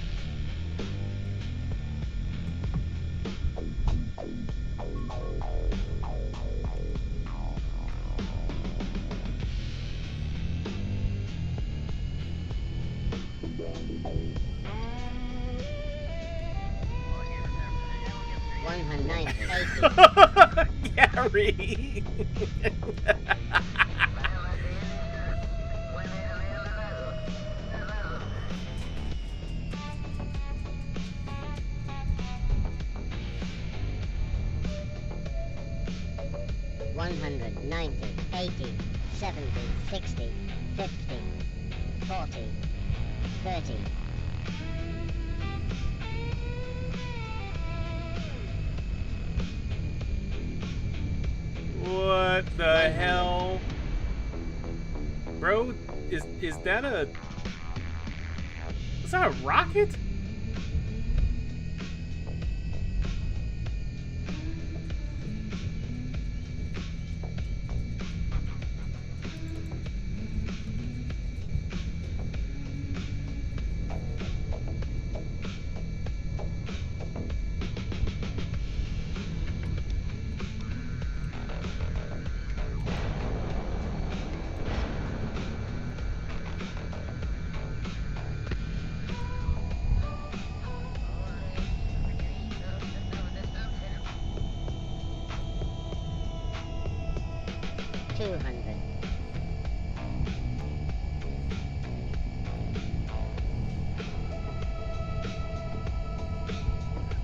190. 80. Gary. 190, 80, 70, 60, 50, 40, 30. What the hell? Bro, is that a... Is that a rocket?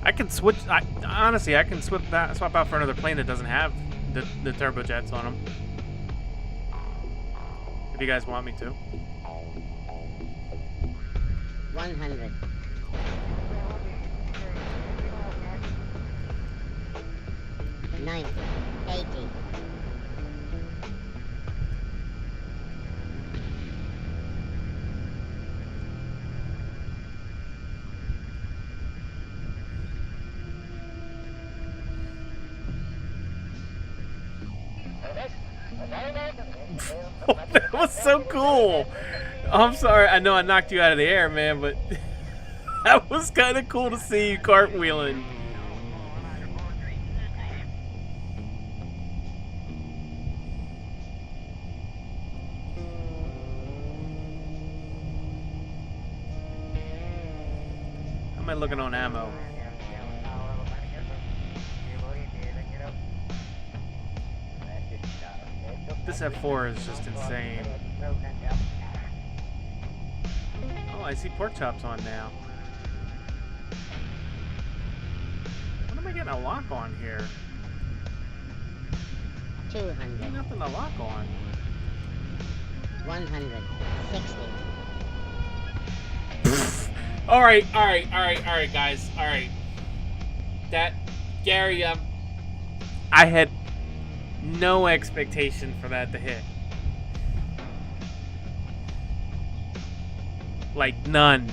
I can switch. Honestly, I can swap out for another plane that doesn't have the turbojets on them. If you guys want me to. 100. 90, 80. 'That was so cool. I'm sorry. I know I knocked you out of the air, man, but that was kind of cool to see you cartwheeling. How am I looking on ammo? This F4 is just insane. Oh, I see pork chops on now. What am I getting a lock on here? 200. Nothing to lock on. 160. All right, guys. All right. That, Gary, I had no expectation for that to hit. Like, none.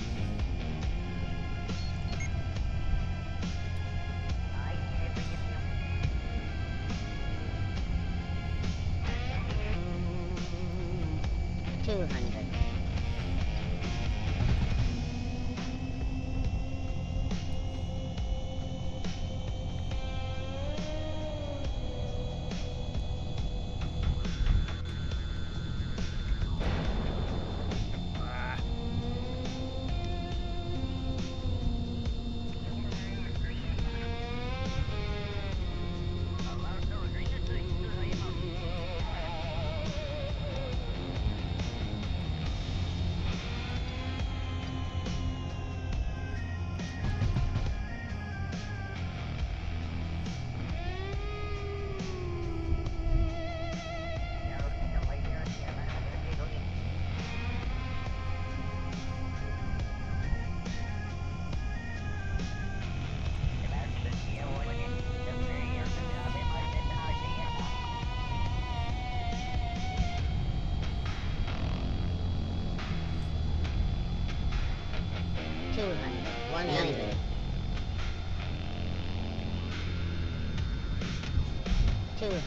200.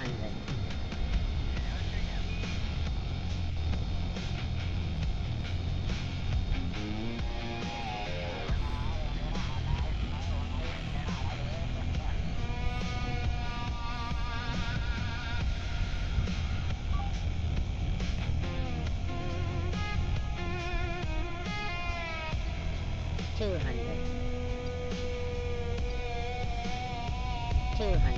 200. 200.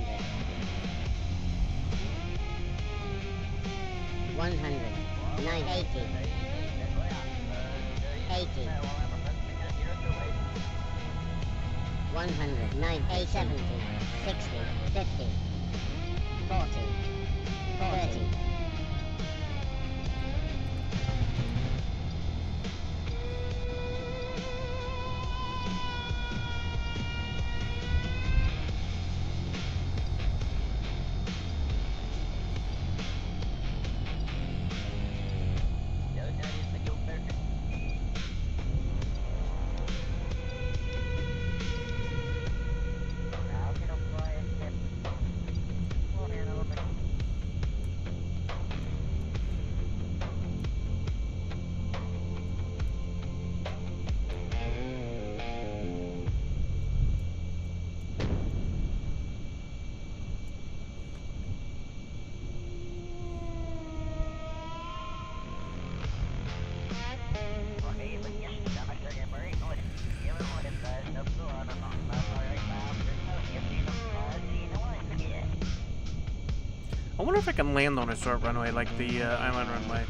100. 980. 80. 100. 980. 70. 60. 50. 40. 30. I wonder if I can land on a short runway like the island runway.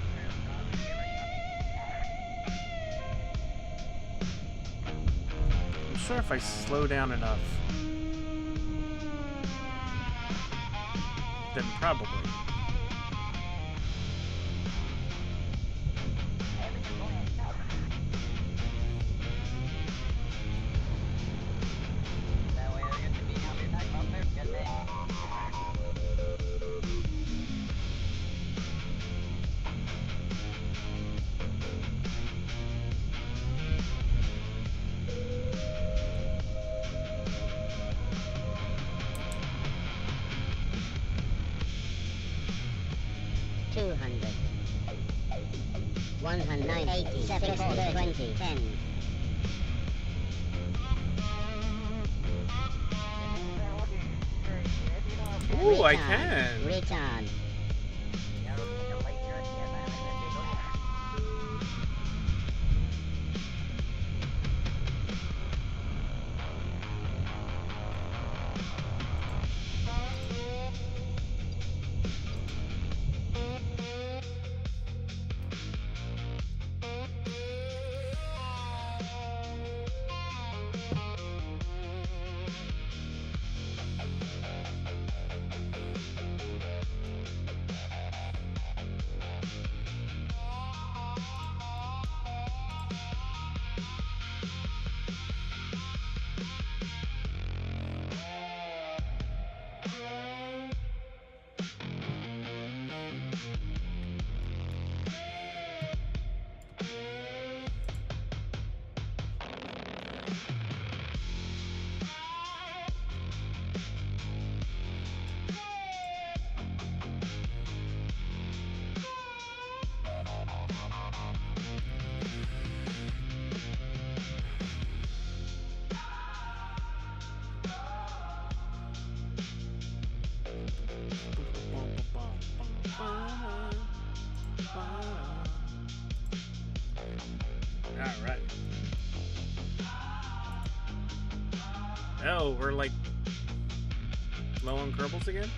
I'm sure if I slow down enough, then probably. Ooh, I can. Return. Alright. Oh, we're like low on Kerbals again?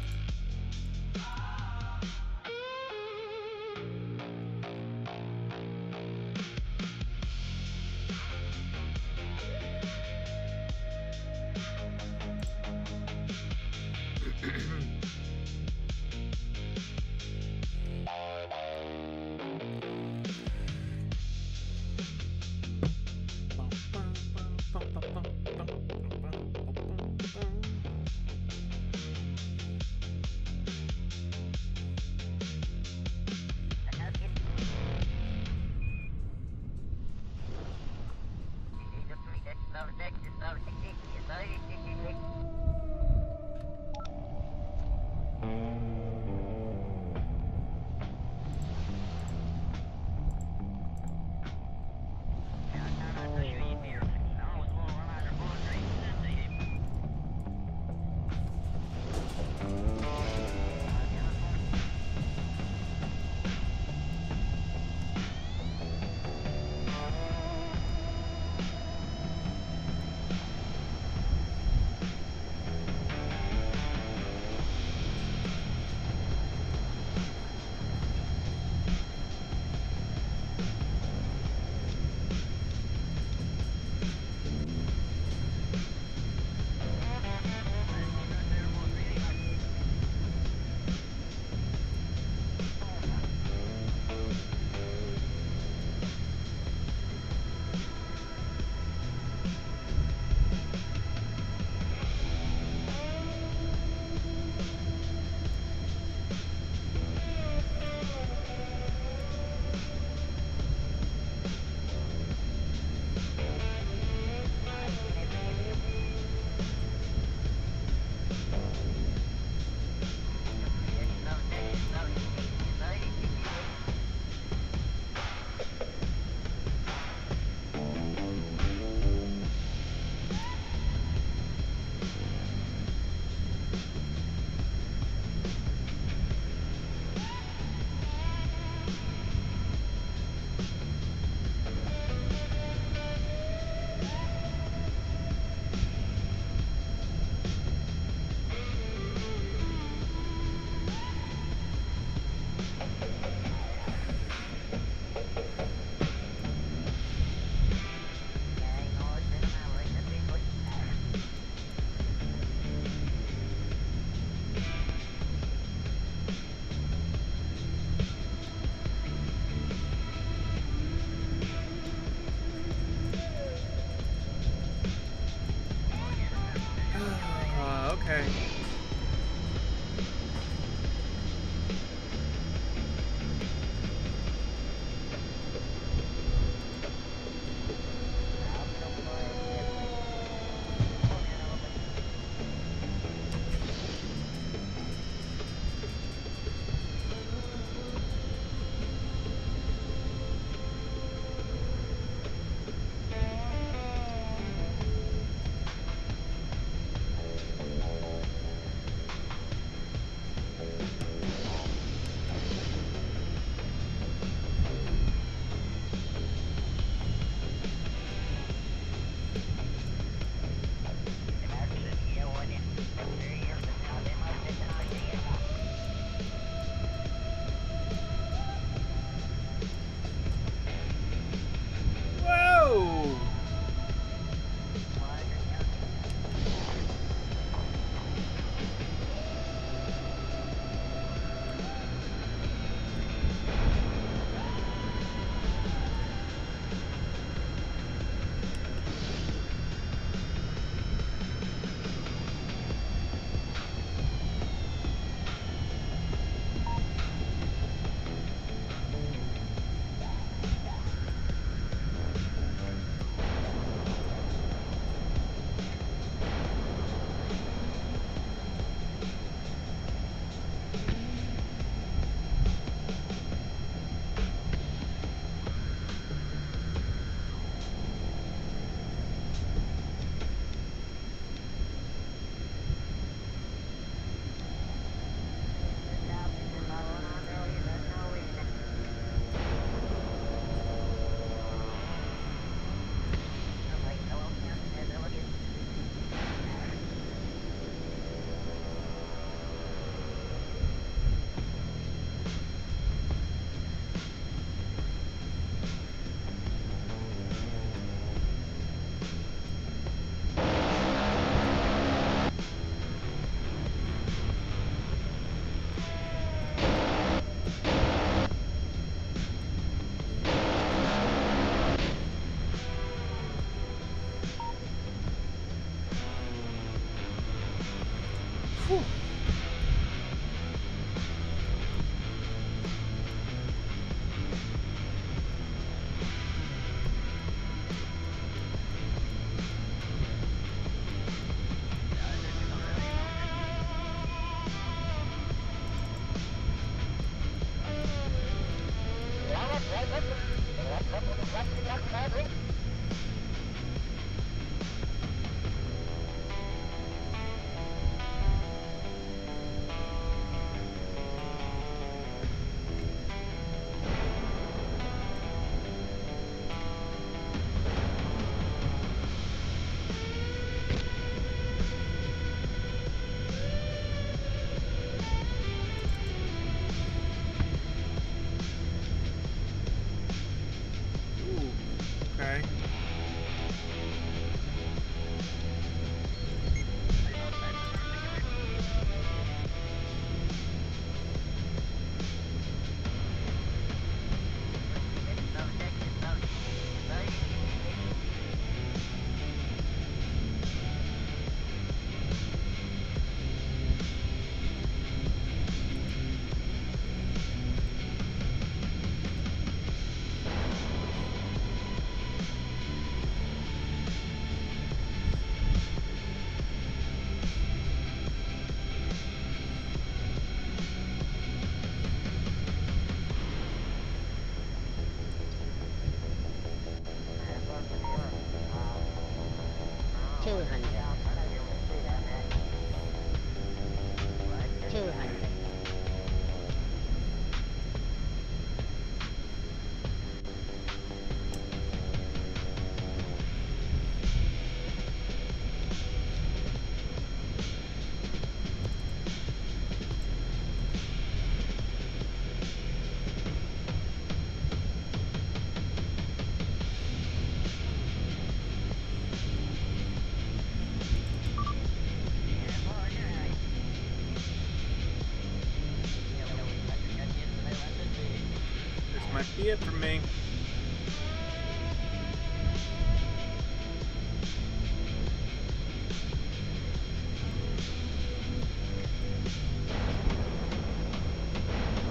be it for me.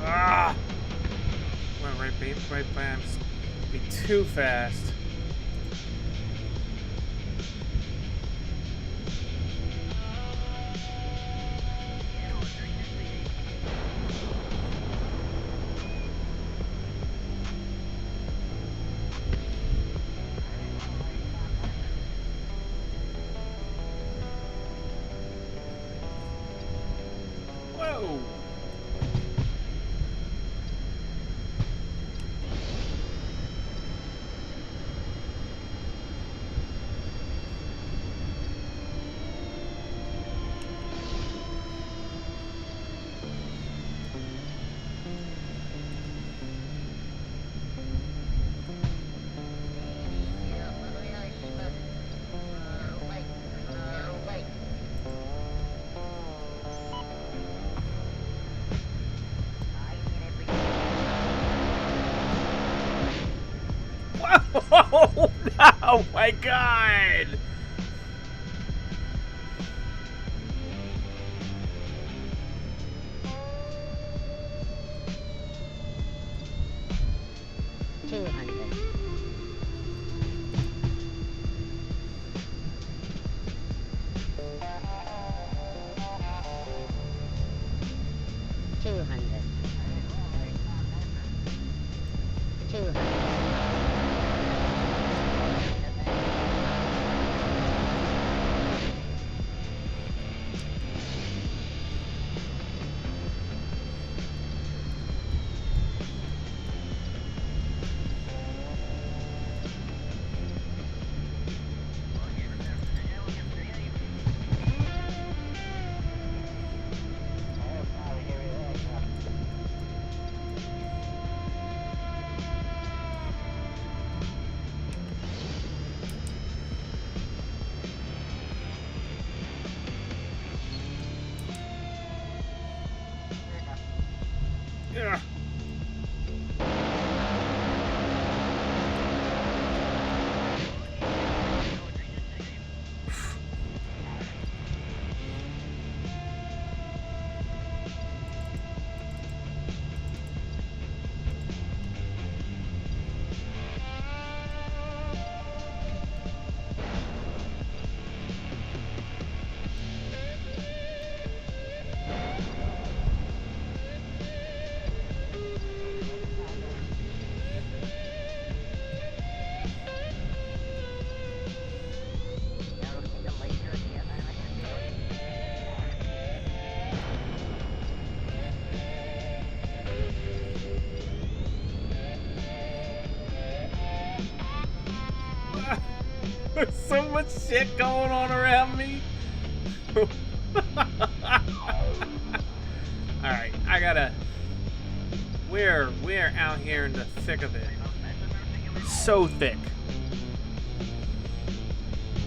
Ah! Went right by him. Be too fast. Whoa! Whoa! Oh my god! Yeah. There's so much shit going on around me. Alright, I gotta... We're out here in the thick of it. So thick.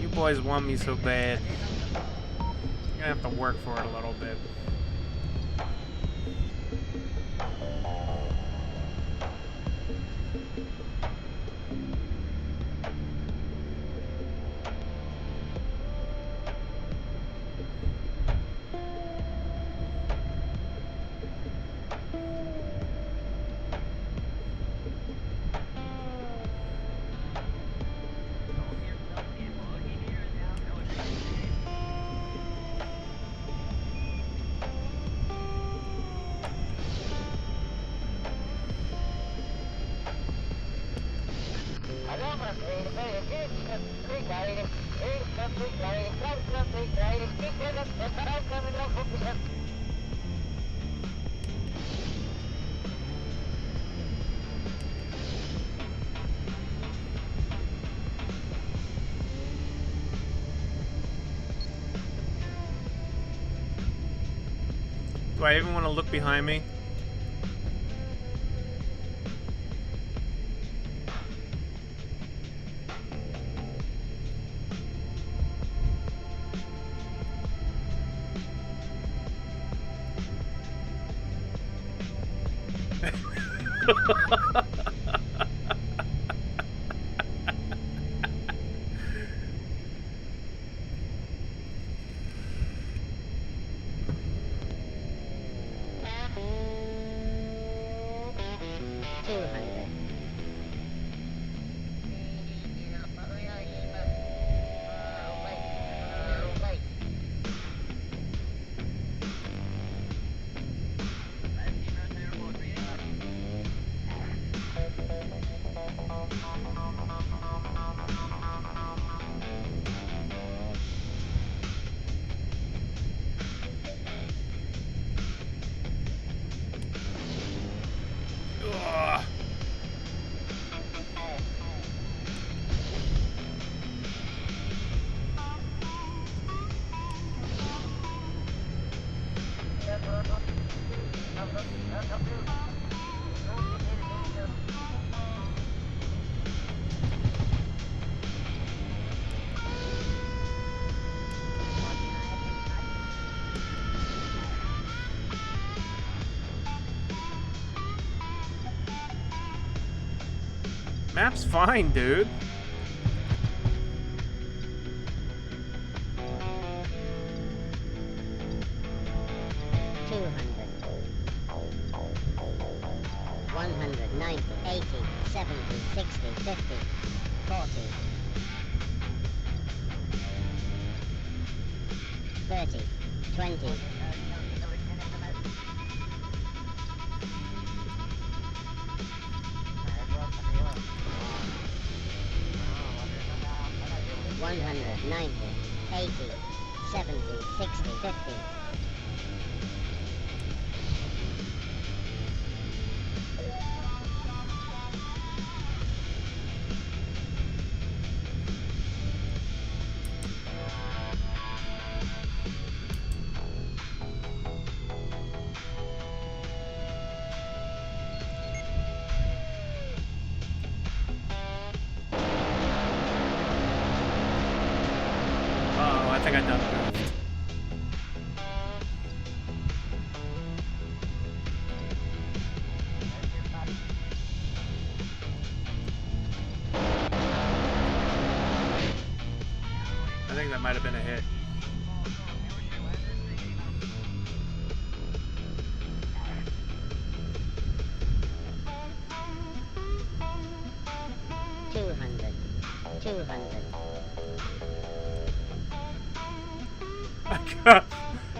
You boys want me so bad. I'm gonna have to work for it a little bit. Do I even want to look behind me? 200. Ugh. Map's fine, dude. $200, 190, 80, 70, 60, 50, 40, 30, 20, 190, 80, 70, 60, 50. Uh-oh, I think I done goofed. I think that might have been a hit.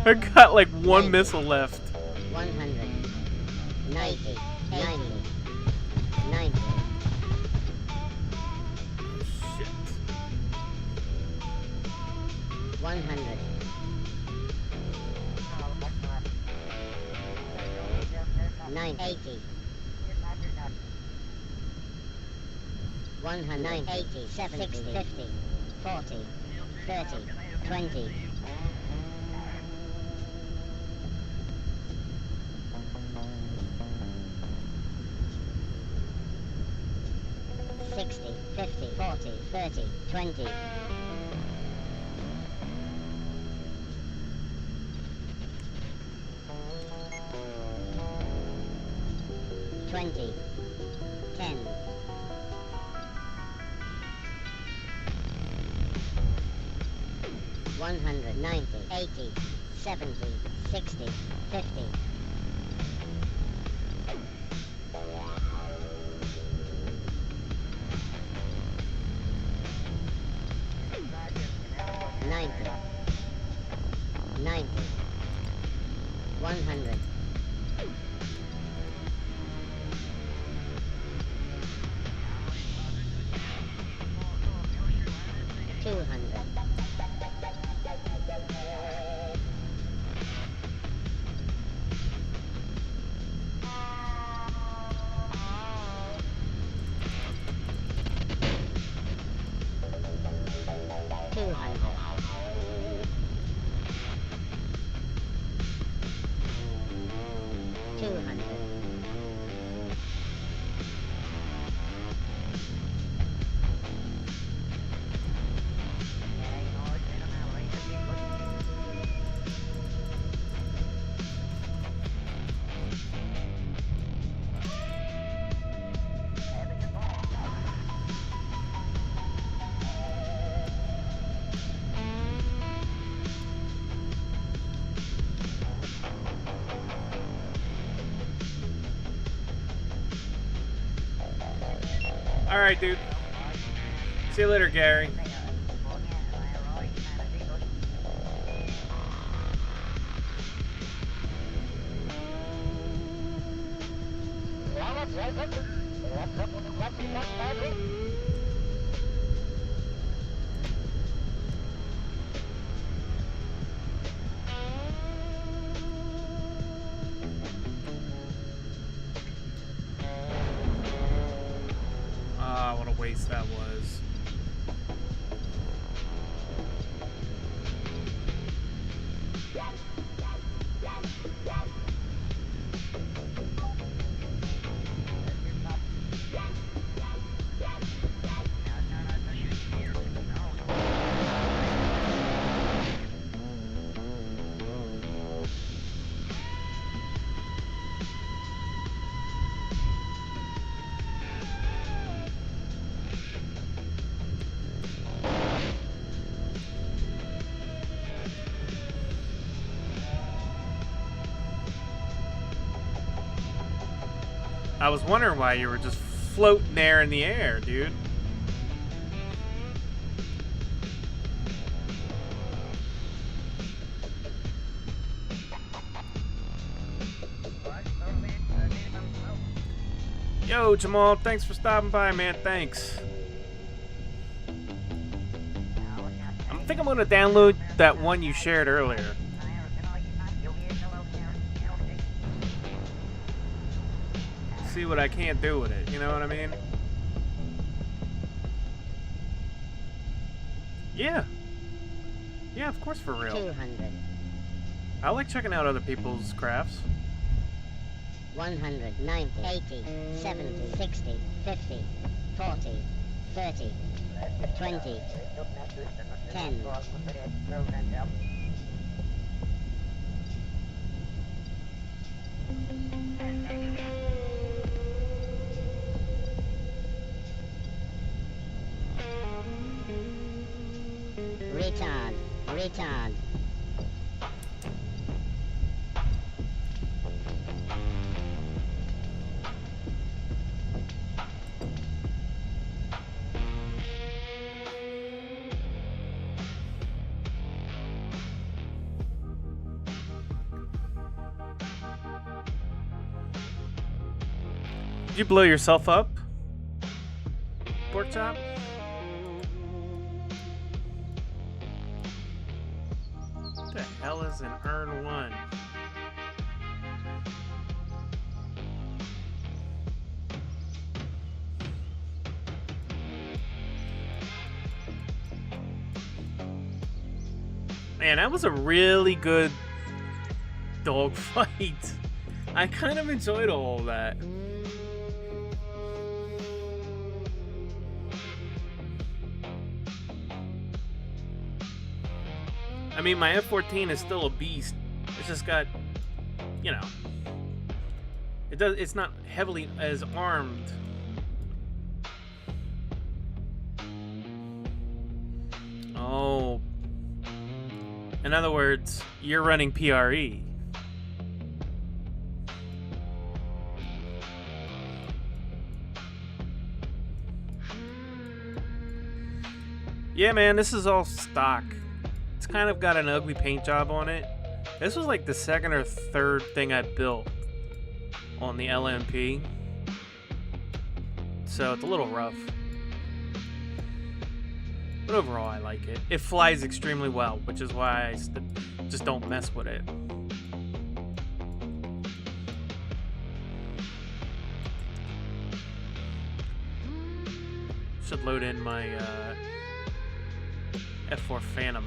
I got like one missile left. 100, 90, 90, 90, Shit. 100, 90, 80, 100, 80, 70, 50, 40, 30, 20, 60, 50, 40, 30, 20. 20, 10, 190, 80, 70, 60, 50. 90, 90, 100, 200, 200, 200. 200, Alright, dude. See you later, Gary. Ah, what a waste that was. I was wondering why you were just floating there in the air, dude. Yo, Jamal, thanks for stopping by, man. Thanks. I think I'm gonna download that one you shared earlier. See what I can't do with it, you know what I mean? Yeah. Yeah, of course, for real. 200. I like checking out other people's crafts. 100, 90, 80, 70, 60, 50, 40, 30, 20, 10. Retard, retard. Did you blow yourself up? Pork chop? What the hell is an earn one? Man, that was a really good dogfight. I kind of enjoyed all of that. I mean, my F-14 is still a beast. It's just got, you know, it's not heavily as armed. Oh. In other words, you're running PRE. Yeah, man, this is all stock. It's kind of got an ugly paint job on it. This was like the second or third thing I built on the LMP. So it's a little rough. But overall, I like it. It flies extremely well, which is why I just don't mess with it. Should load in my F4 Phantom.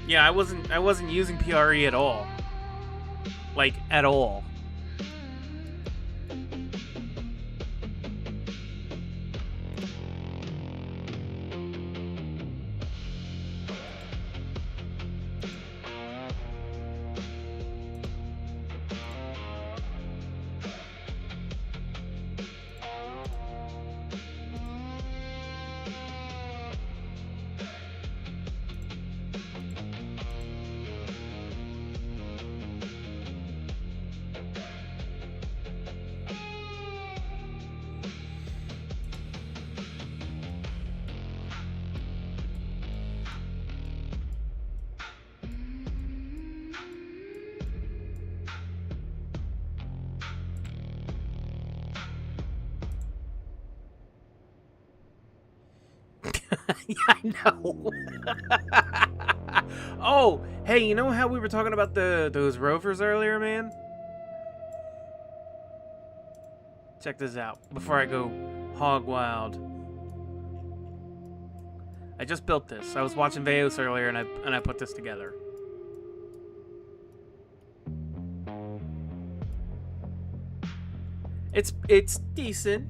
Yeah, I wasn't using PRE at all. Like, at all. Yeah, I know. Oh, hey, you know how we were talking about those rovers earlier, man? Check this out before I go hog wild. I just built this. I was watching Veos earlier, and I put this together. It's decent.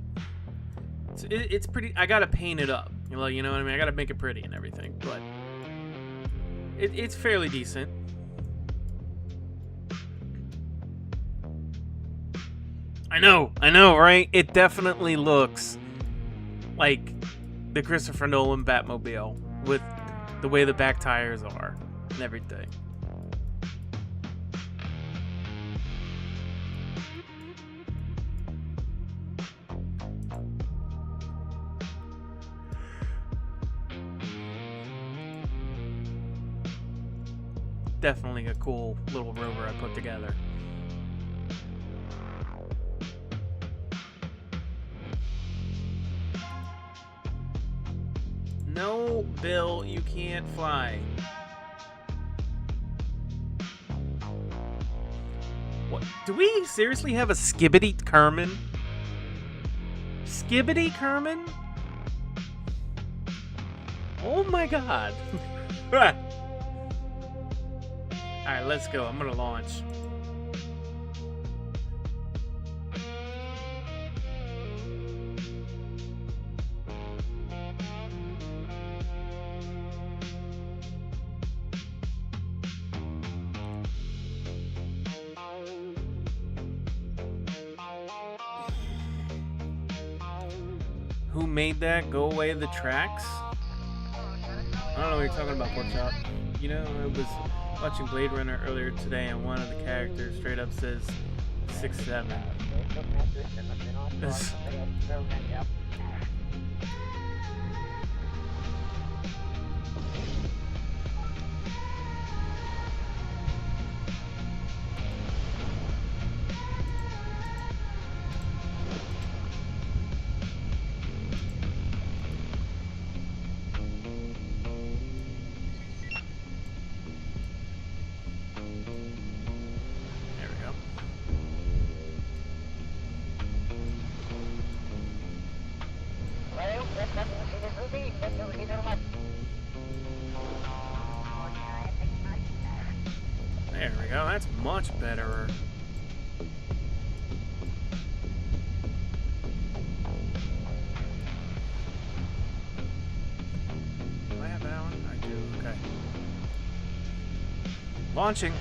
It's pretty. I gotta paint it up. You know what I mean? I gotta make it pretty and everything, but it's fairly decent. I know, right? It definitely looks like the Christopher Nolan Batmobile with the way the back tires are and everything. Definitely a cool little rover I put together. No, Bill, you can't fly. What? Do we seriously have a Skibbity Kerman? Skibbity Kerman? Oh my god. Alright, let's go. I'm gonna launch. Who made that? Go away the tracks? I don't know what you're talking about, Porkchop. You know, I was watching Blade Runner earlier today, and one of the characters straight up says 6'7". There we go, that's much better. Do I have that one? I do, okay. Launching.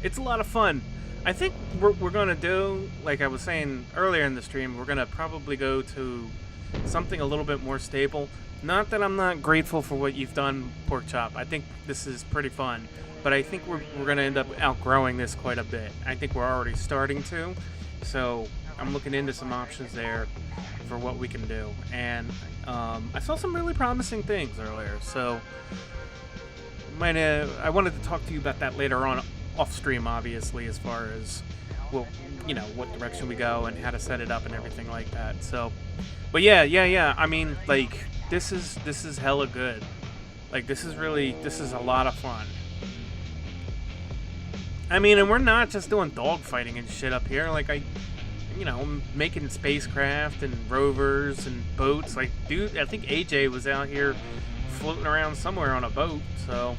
It's a lot of fun. I think we're gonna do, like I was saying earlier in the stream, we're gonna probably go to something a little bit more stable. Not that I'm not grateful for what you've done, Porkchop. I think this is pretty fun, but I think we're gonna end up outgrowing this quite a bit. I think we're already starting to, so I'm looking into some options there for what we can do. And I saw some really promising things earlier, so I wanted to talk to you about that later on off stream, obviously, as far as, well, you know, what direction we go and how to set it up and everything like that. So, but yeah. I mean, like, this is hella good. Like, this is a lot of fun. I mean, and we're not just doing dogfighting and shit up here. Like, you know, I'm making spacecraft and rovers and boats. Like, dude, I think AJ was out here floating around somewhere on a boat, so.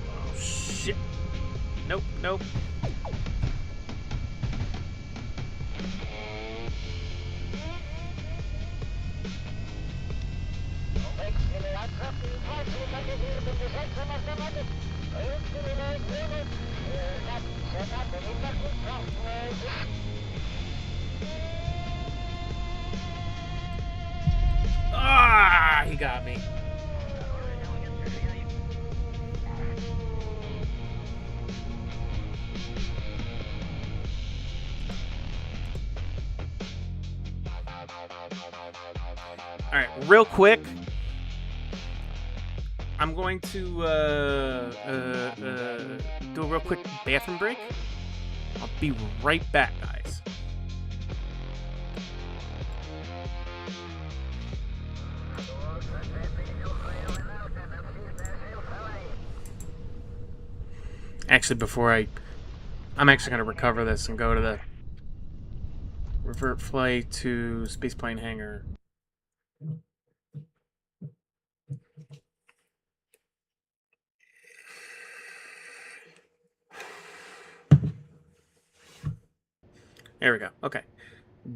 Oh, shit. Nope. Ah, he got me. All right, real quick. I'm going to do a real quick bathroom break. I'll be right back, guys. Actually, I'm actually going to recover this and go to the revert flight to spaceplane hangar. There we go. Okay.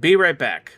Be right back.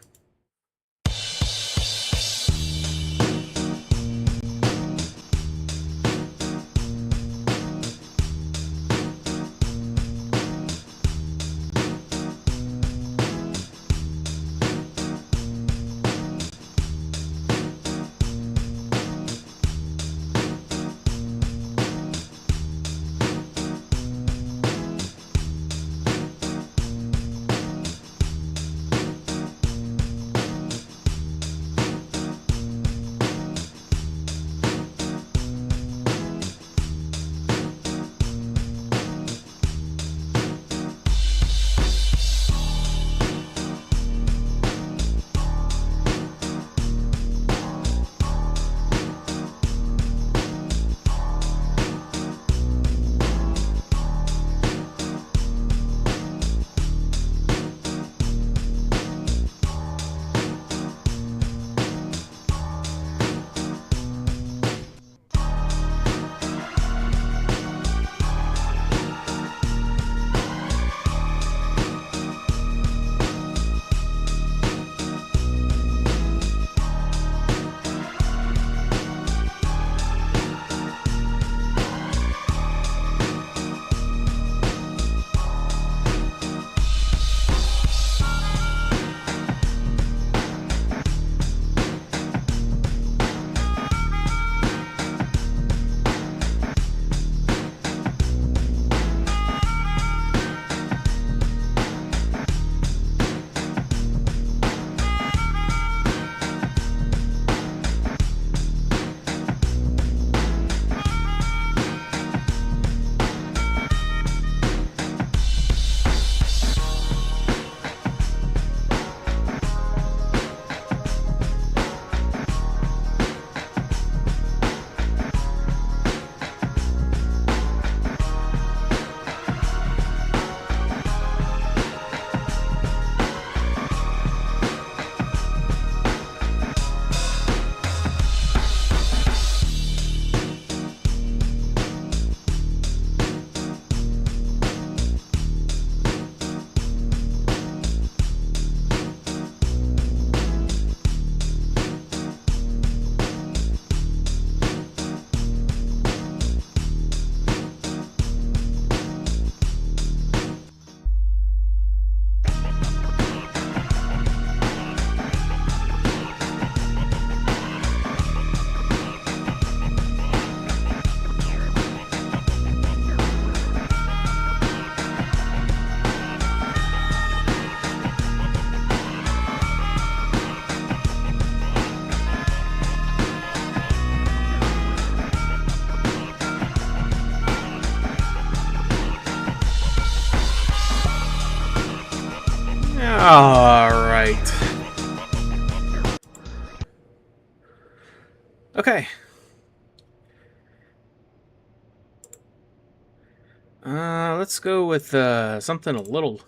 All right. Okay. Let's go with something a little.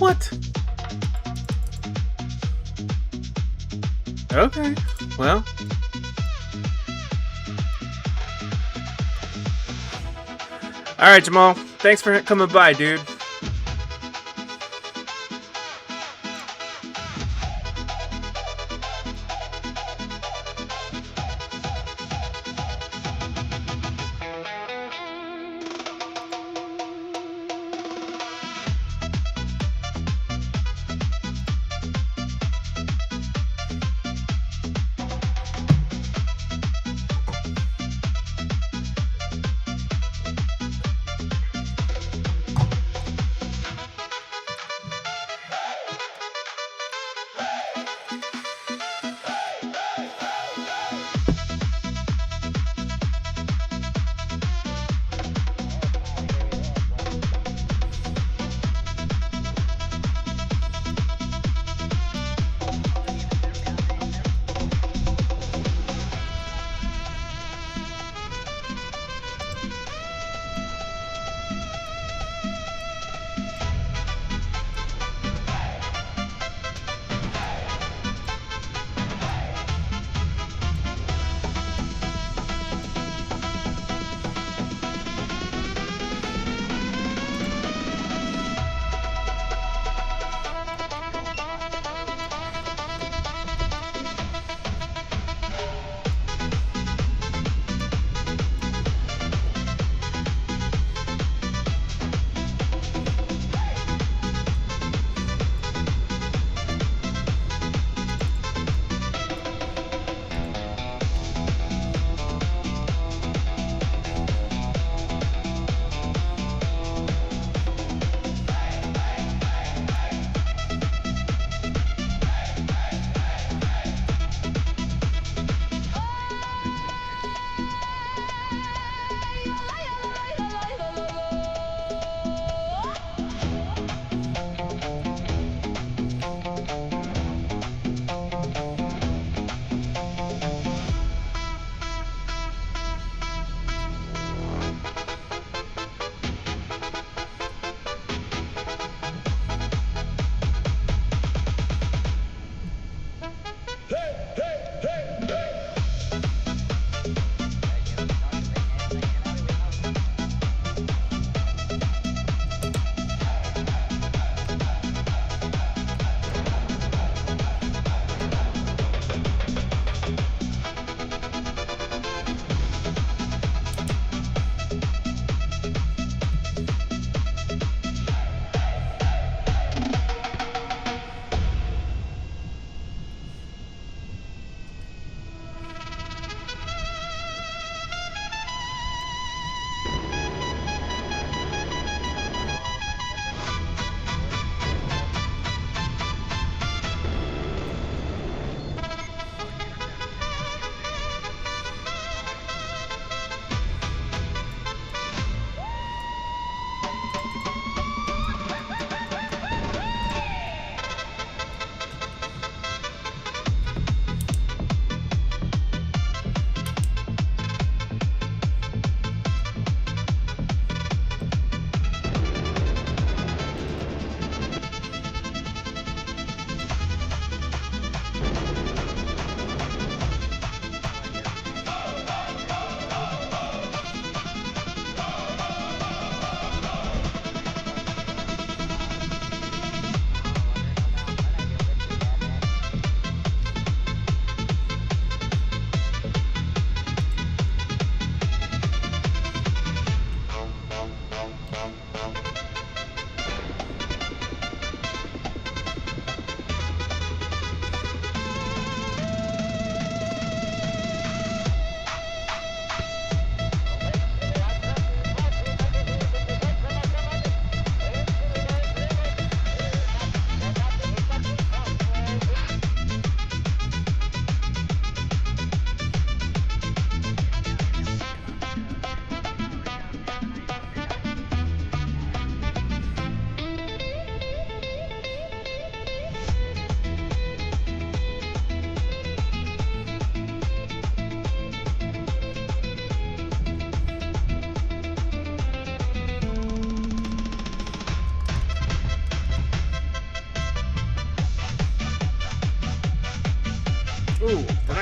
What? Okay, well. Alright, Jamal. Thanks for coming by, dude.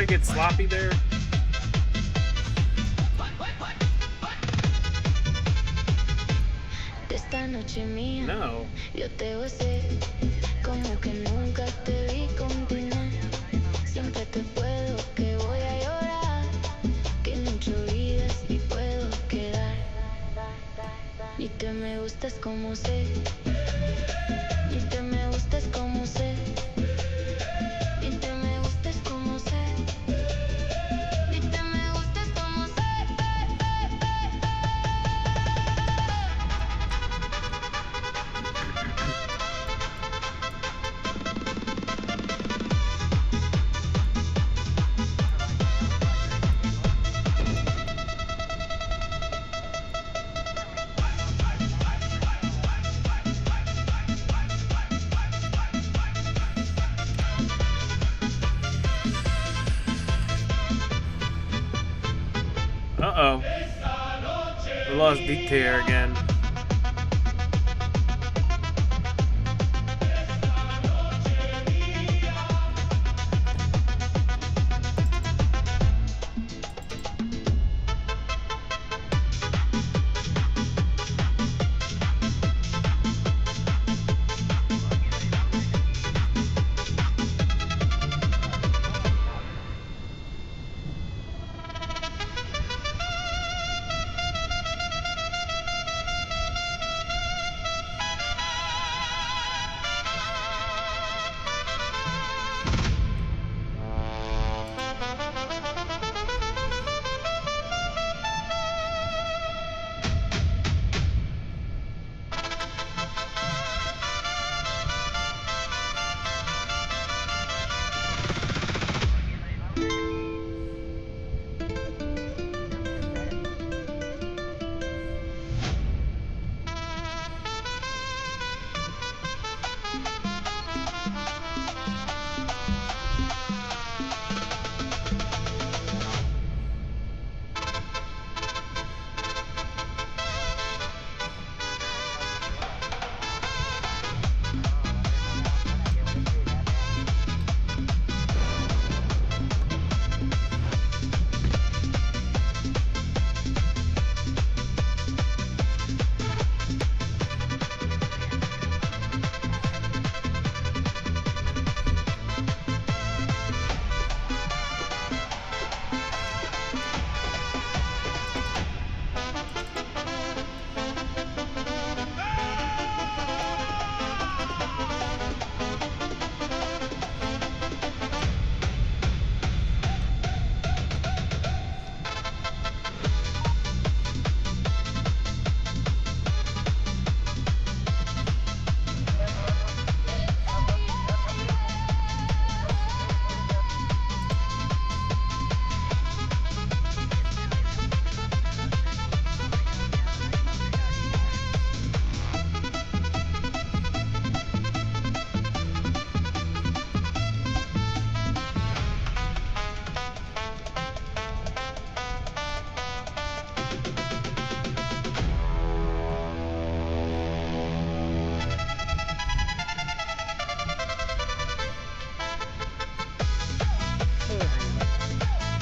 I get sloppy there? Esta noche mía, No. yo te besé, como que nunca te vi continuar. Siempre te puedo, que voy a llorar, que mucho olvidas y puedo quedar. Ni te me gustas como sé, ni te me gustas como sé, ni te me gustas como sé, ni te me gustas como sé. Uh-oh. We lost detail again.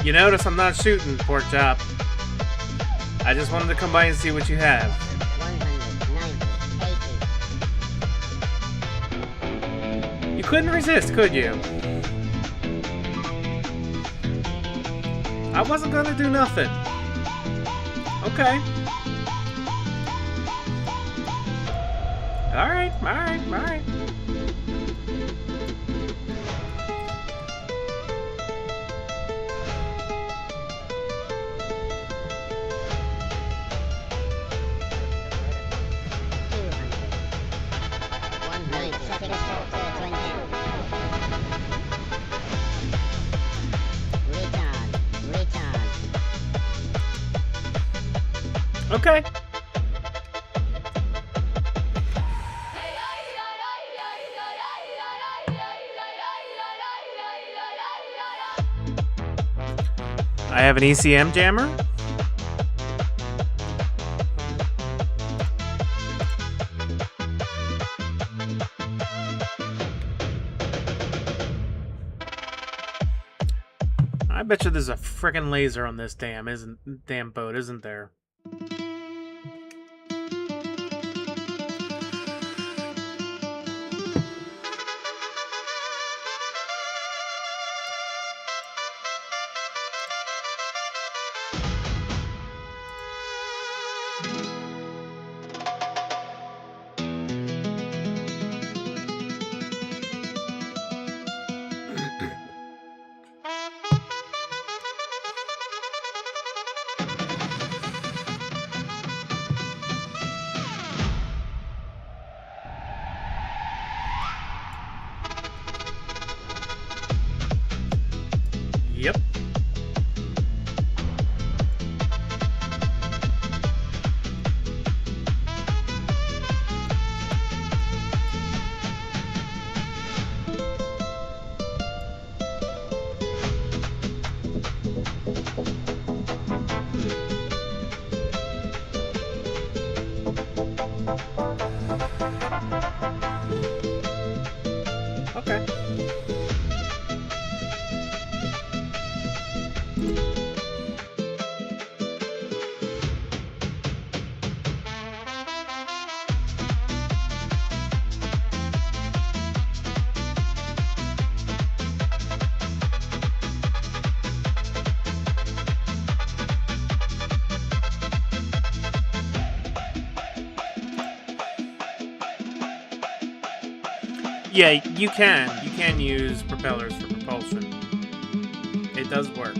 You notice I'm not shooting, pork chop. I just wanted to come by and see what you have. 190, 80. You couldn't resist, could you? I wasn't gonna do nothing. Okay. Alright, alright, alright. Okay. I have an ECM jammer. bet you there's a frickin' laser on this damn boat, isn't there? Yep. Okay. Yeah, you can. You can use propellers for propulsion. It does work.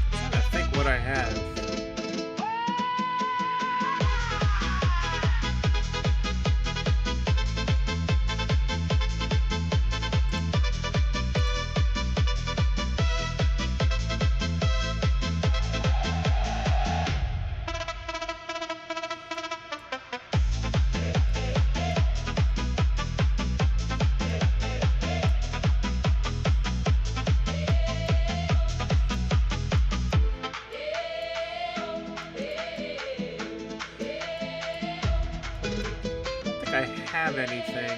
I'm trying to think what I have. I have anything.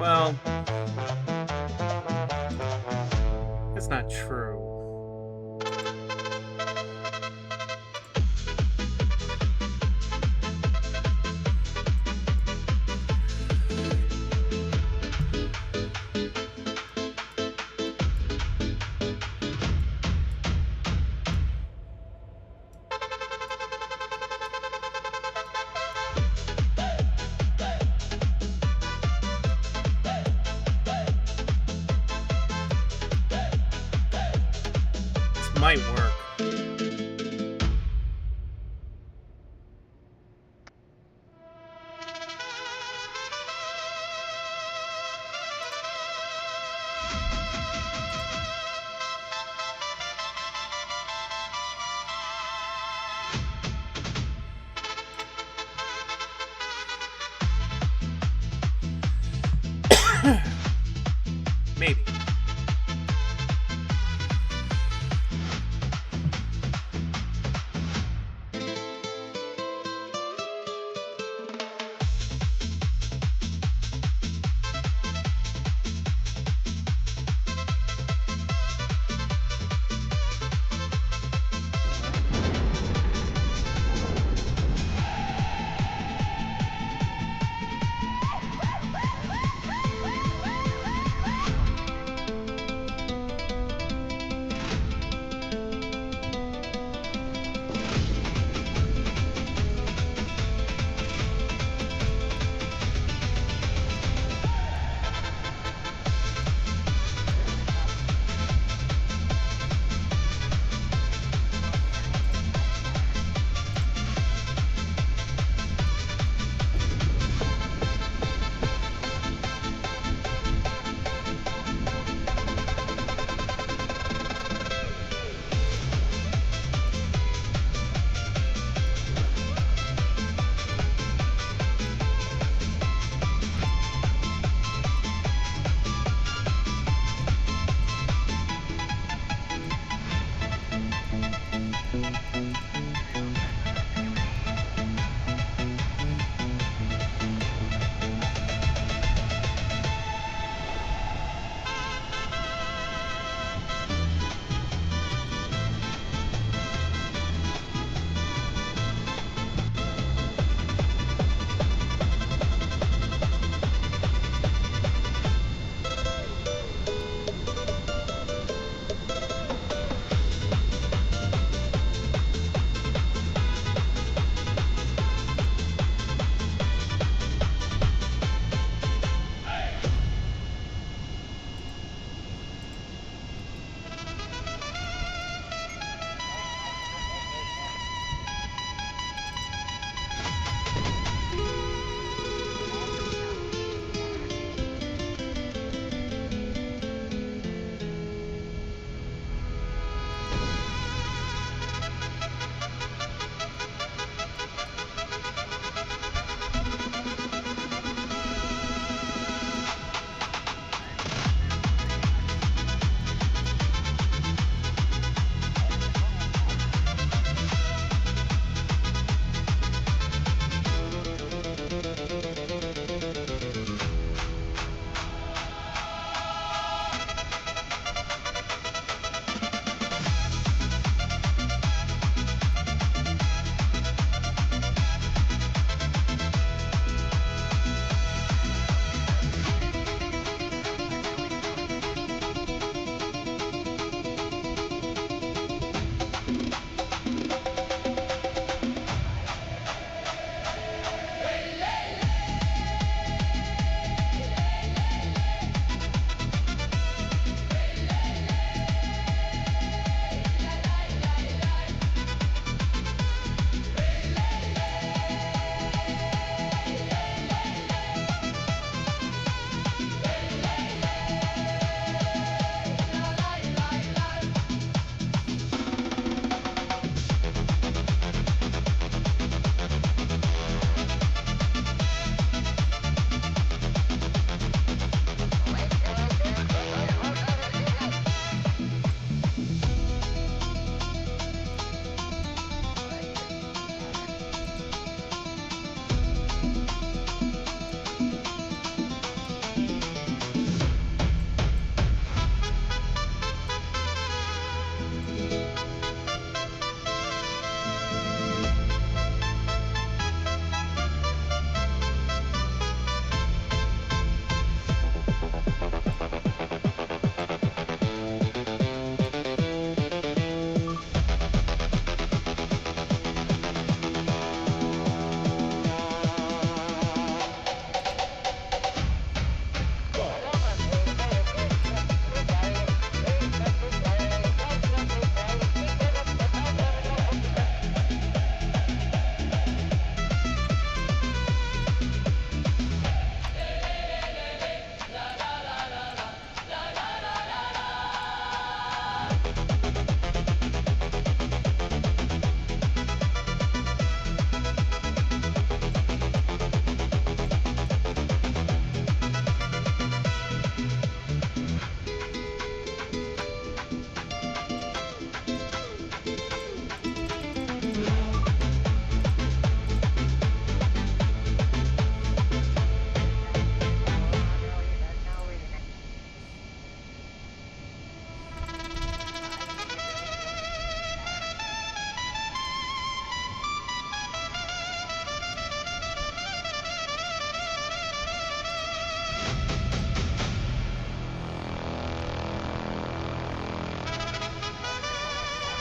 Well, that's not true. Might work. Maybe.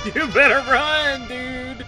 You better run, dude!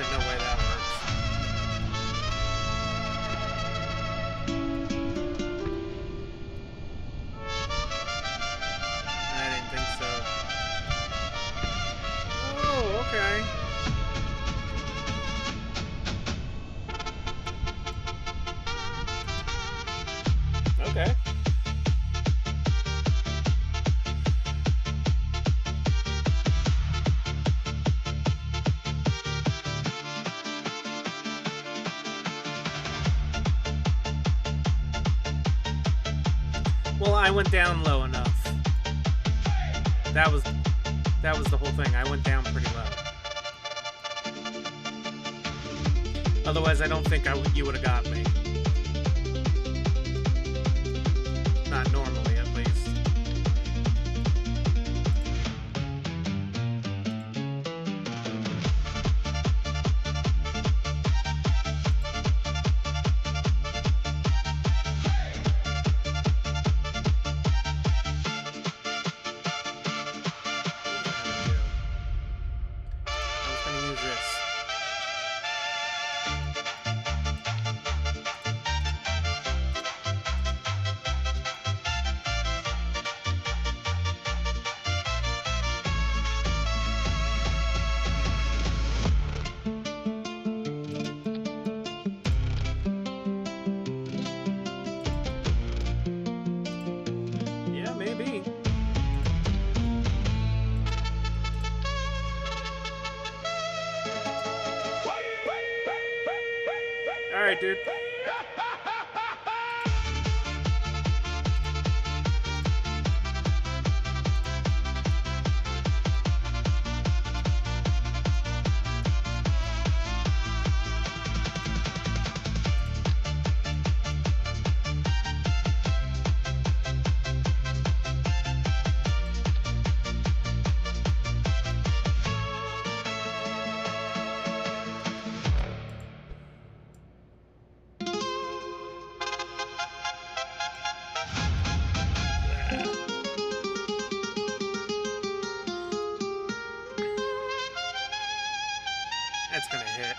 There's no way that works. I didn't think so. Oh, okay. Okay. Well, I went down low enough. That was the whole thing. I went down pretty low. Otherwise, I don't think you would have got me. Not normally, at least. Alright, dude. That's gonna hit.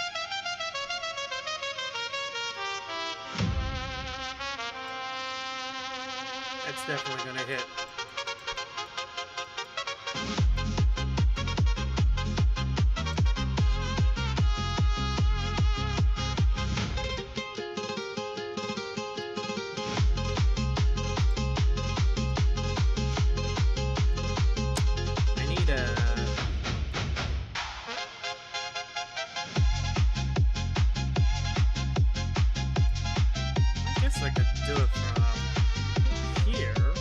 That's definitely gonna hit. I need a... I could do it from here.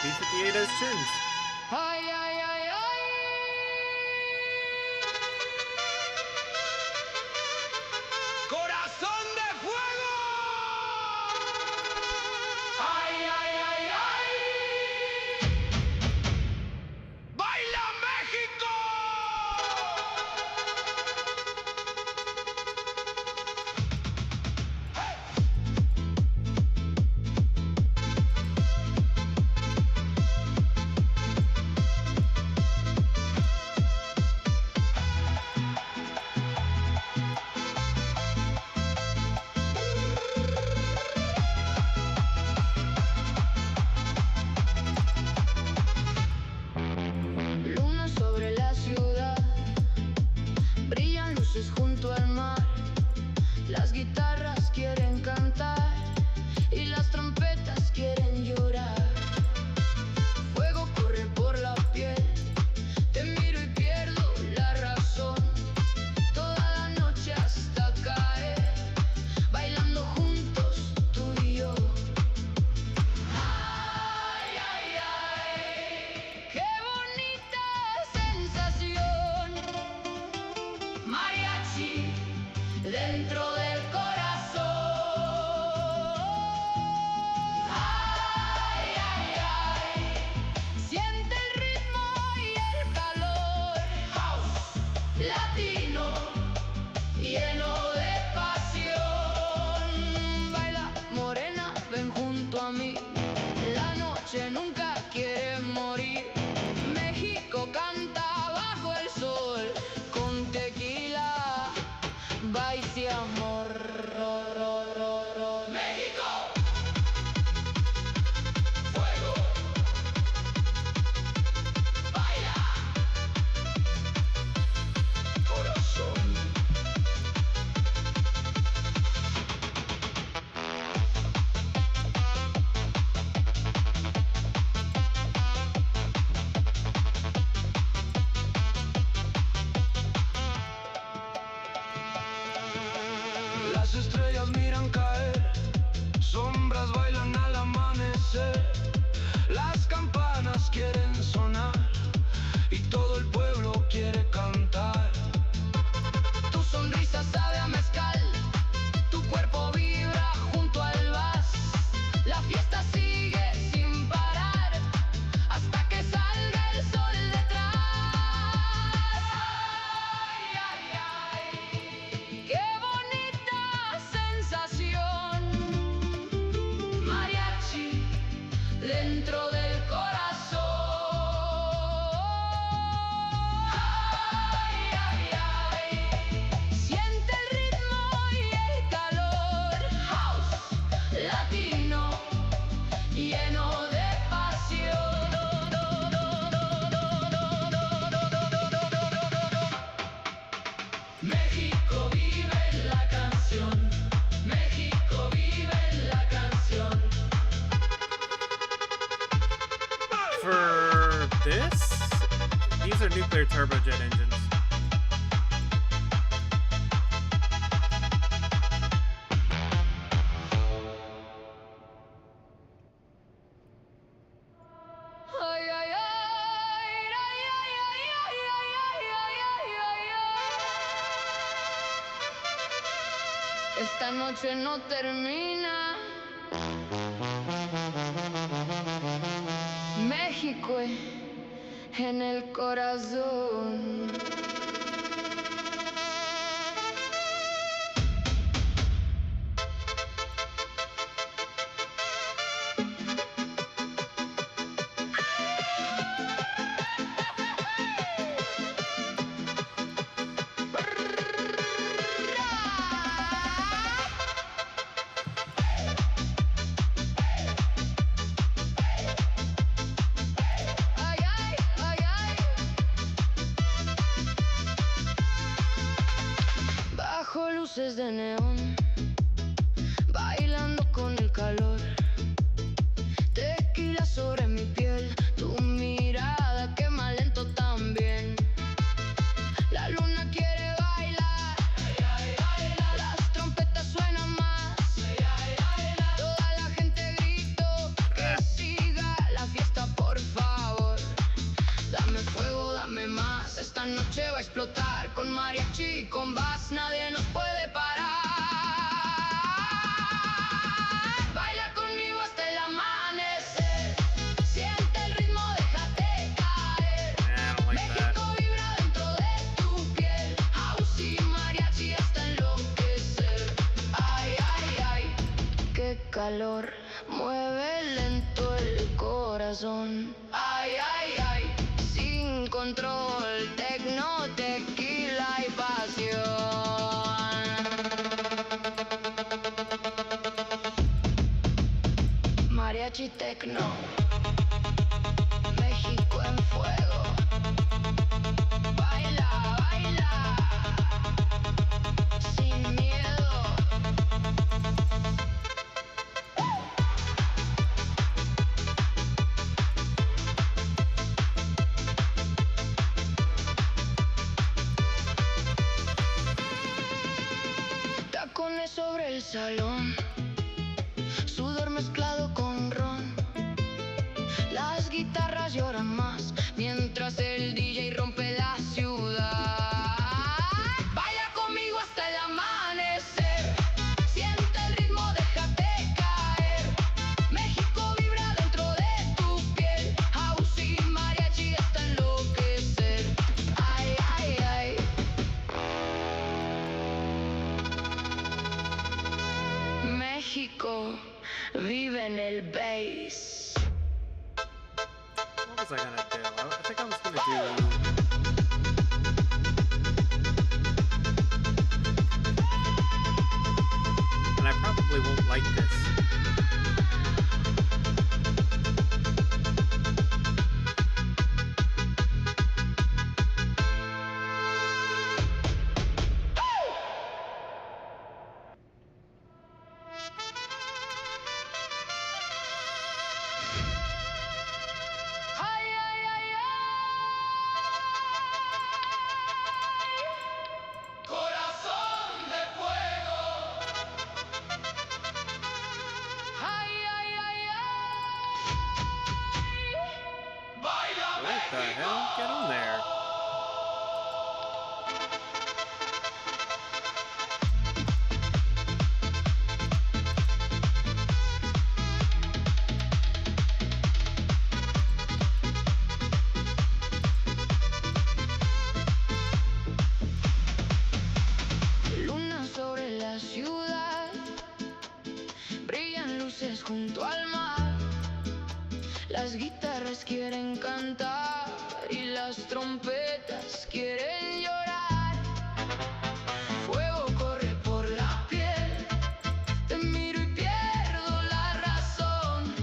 B58 has chins. Ay, ay, ay, ay. ¡Corazón de fuego! ¡Ay, ay, ay, ay! ¡Baila México! Luna sobre la ciudad, brillan luces junto al mar. Las guitarras quieren cantar y las trompetas quieren llorar. Fuego corre por la piel, te miro y pierdo la razón. Toda la noche hasta caer, bailando juntos tú y yo. Ay, ay, ay, qué bonita sensación. Mariachi dentro del corazón. Ay, ay, ay, siente el ritmo y el calor. House latino lleno de pasión. Baila morena, ven junto a mí. La noche nunca quiere morir. México canta bajo el sol con tequila, vice y amor. ¡México! ¡Fuego! ¡Baila! ¡Corazón! Las estrellas miran caer, sombras bailan al amanecer. Las campanas quieren sonar y todo el pueblo quiere cantar. Tu sonrisa sabe a mezcal, tu cuerpo vibra junto al vals. La fiesta sigue sin parar hasta que salga el sol detrás. Ay, ay, ay, qué bonita sensación. Mariachi dentro del corazón. Ay, ay, ay, siente el ritmo y el calor. House latino lleno de pasión. México vive en la canción. México vive en la canción. For this, these are nuclear turbojet engines. Ay, ay, ay, ay, ay, ay, ay, ay, ay, ay, ay, ay. Esta noche no termina. México en el corazón. Ay, ay, ay, ay. Bajo luces de neón, bailando con el calor. Tequila sobre mi piel, tu mirada quema lento también. La luna quiere bailar, las trompetas suenan más. Toda la gente gritó que siga la fiesta. calor, mueve lento el corazón. Ay, ay, ay, sin control, tecno, tequila y pasión. Mariachi tecno, México en fuego. Baila, baila, sin miedo. Tacones sobre el salón, sudor mezclado con ron. Las guitarras lloran más mientras el DJ rompe la ciudad. Baila conmigo hasta el amanecer, siente el ritmo, déjate caer. México vibra dentro de tu piel, house y mariachi hasta enloquecer. Ay, ay, ay. México vive en el bass. What was I gonna do? I think I was gonna do... And I probably won't like this. Ay, ay, ay, Corazón de fuego. ay, ay, ay, Baila What the hell? Get on there. Luna sobre la ciudad, brillan luces junto al mar. Las guitarras quieren cantar y las trompetas quieren llorar. Fuego corre por la piel, te miro y pierdo la razón.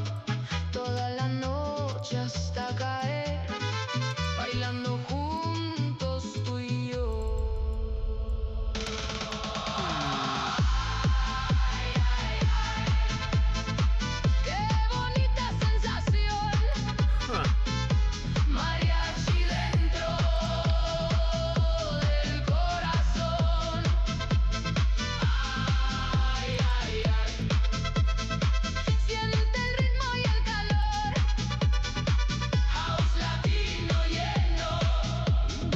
Toda la noche hasta caer, bailando juntos tú y yo. Qué bonita sensación, Huh. mariachi dentro del corazón. Ay, ay, ay. Siente el ritmo y el calor, house latino lleno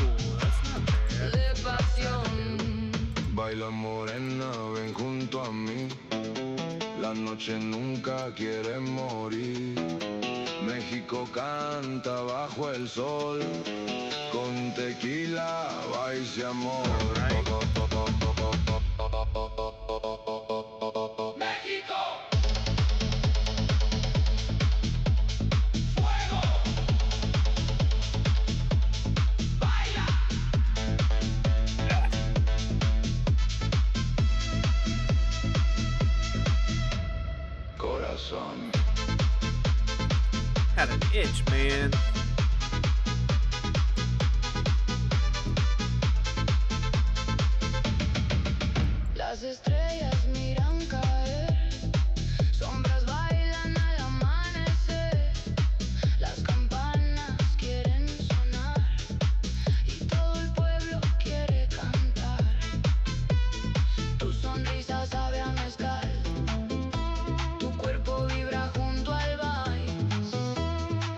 Ooh, that's not bad. de pasión. Baila morena, ven junto a mí. La noche nunca quiere morir. México canta bajo el sol. Con tequila, vice amor. México. Fuego. Baila. Corazón. Had an itch, man. Las estrellas miran caer, sombras bailan al amanecer. Las campanas quieren sonar y todo el pueblo quiere cantar. Tu sonrisa sabe a mezcal, tu cuerpo vibra junto al vals.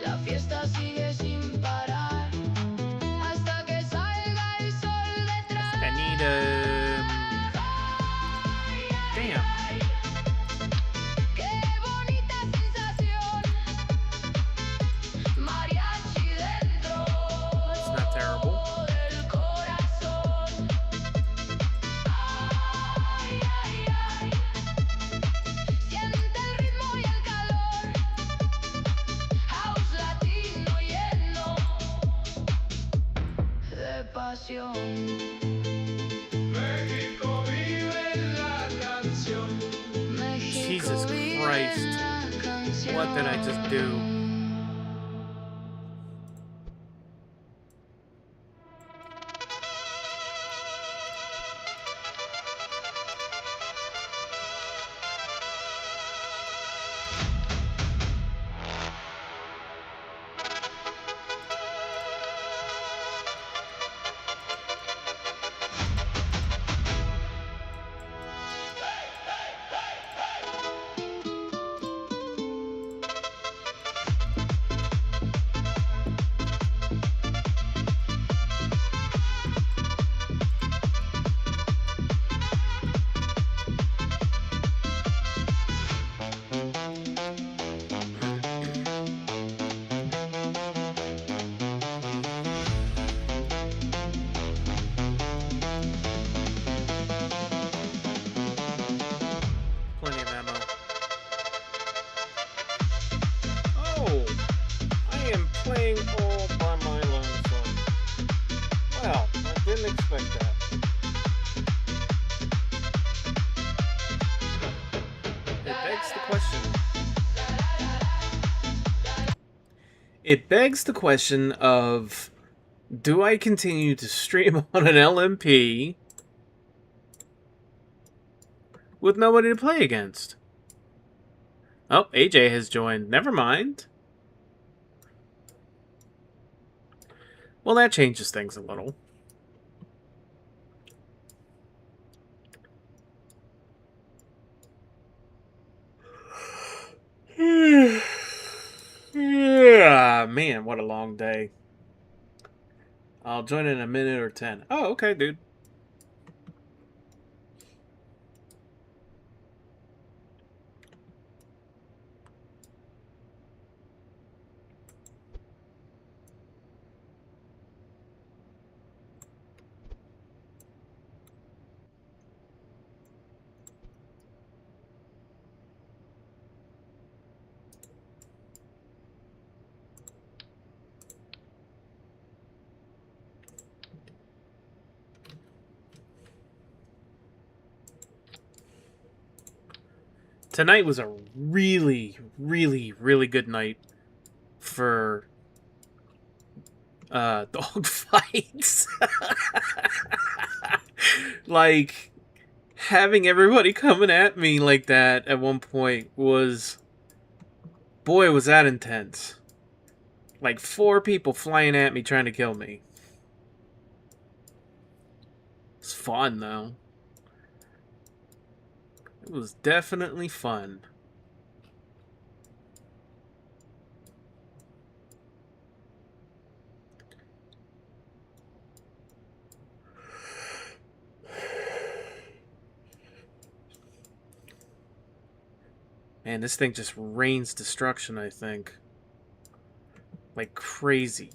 La fiesta sigue sin parar hasta que salga el sol detrás. I need a... Damn. pasión. México vive la canción. México Jesus vive Christ. la canción. What did I just do? Plenty of ammo. Oh! I am playing all by my lonesome. Well, I didn't expect that. It begs the question. It begs the question of, do I continue to stream on an LMP with nobody to play against? Oh, AJ has joined. Never mind. Well, that changes things a little. Yeah, man, what a long day. I'll join in a minute or 10. Oh, okay, dude. Tonight was a really, really, really good night for dog fights. Like, having everybody coming at me like that at one point was, boy, was that intense. Like 4 people flying at me trying to kill me. It's fun though. It was definitely fun. Man, this thing just rains destruction, I think. Like crazy.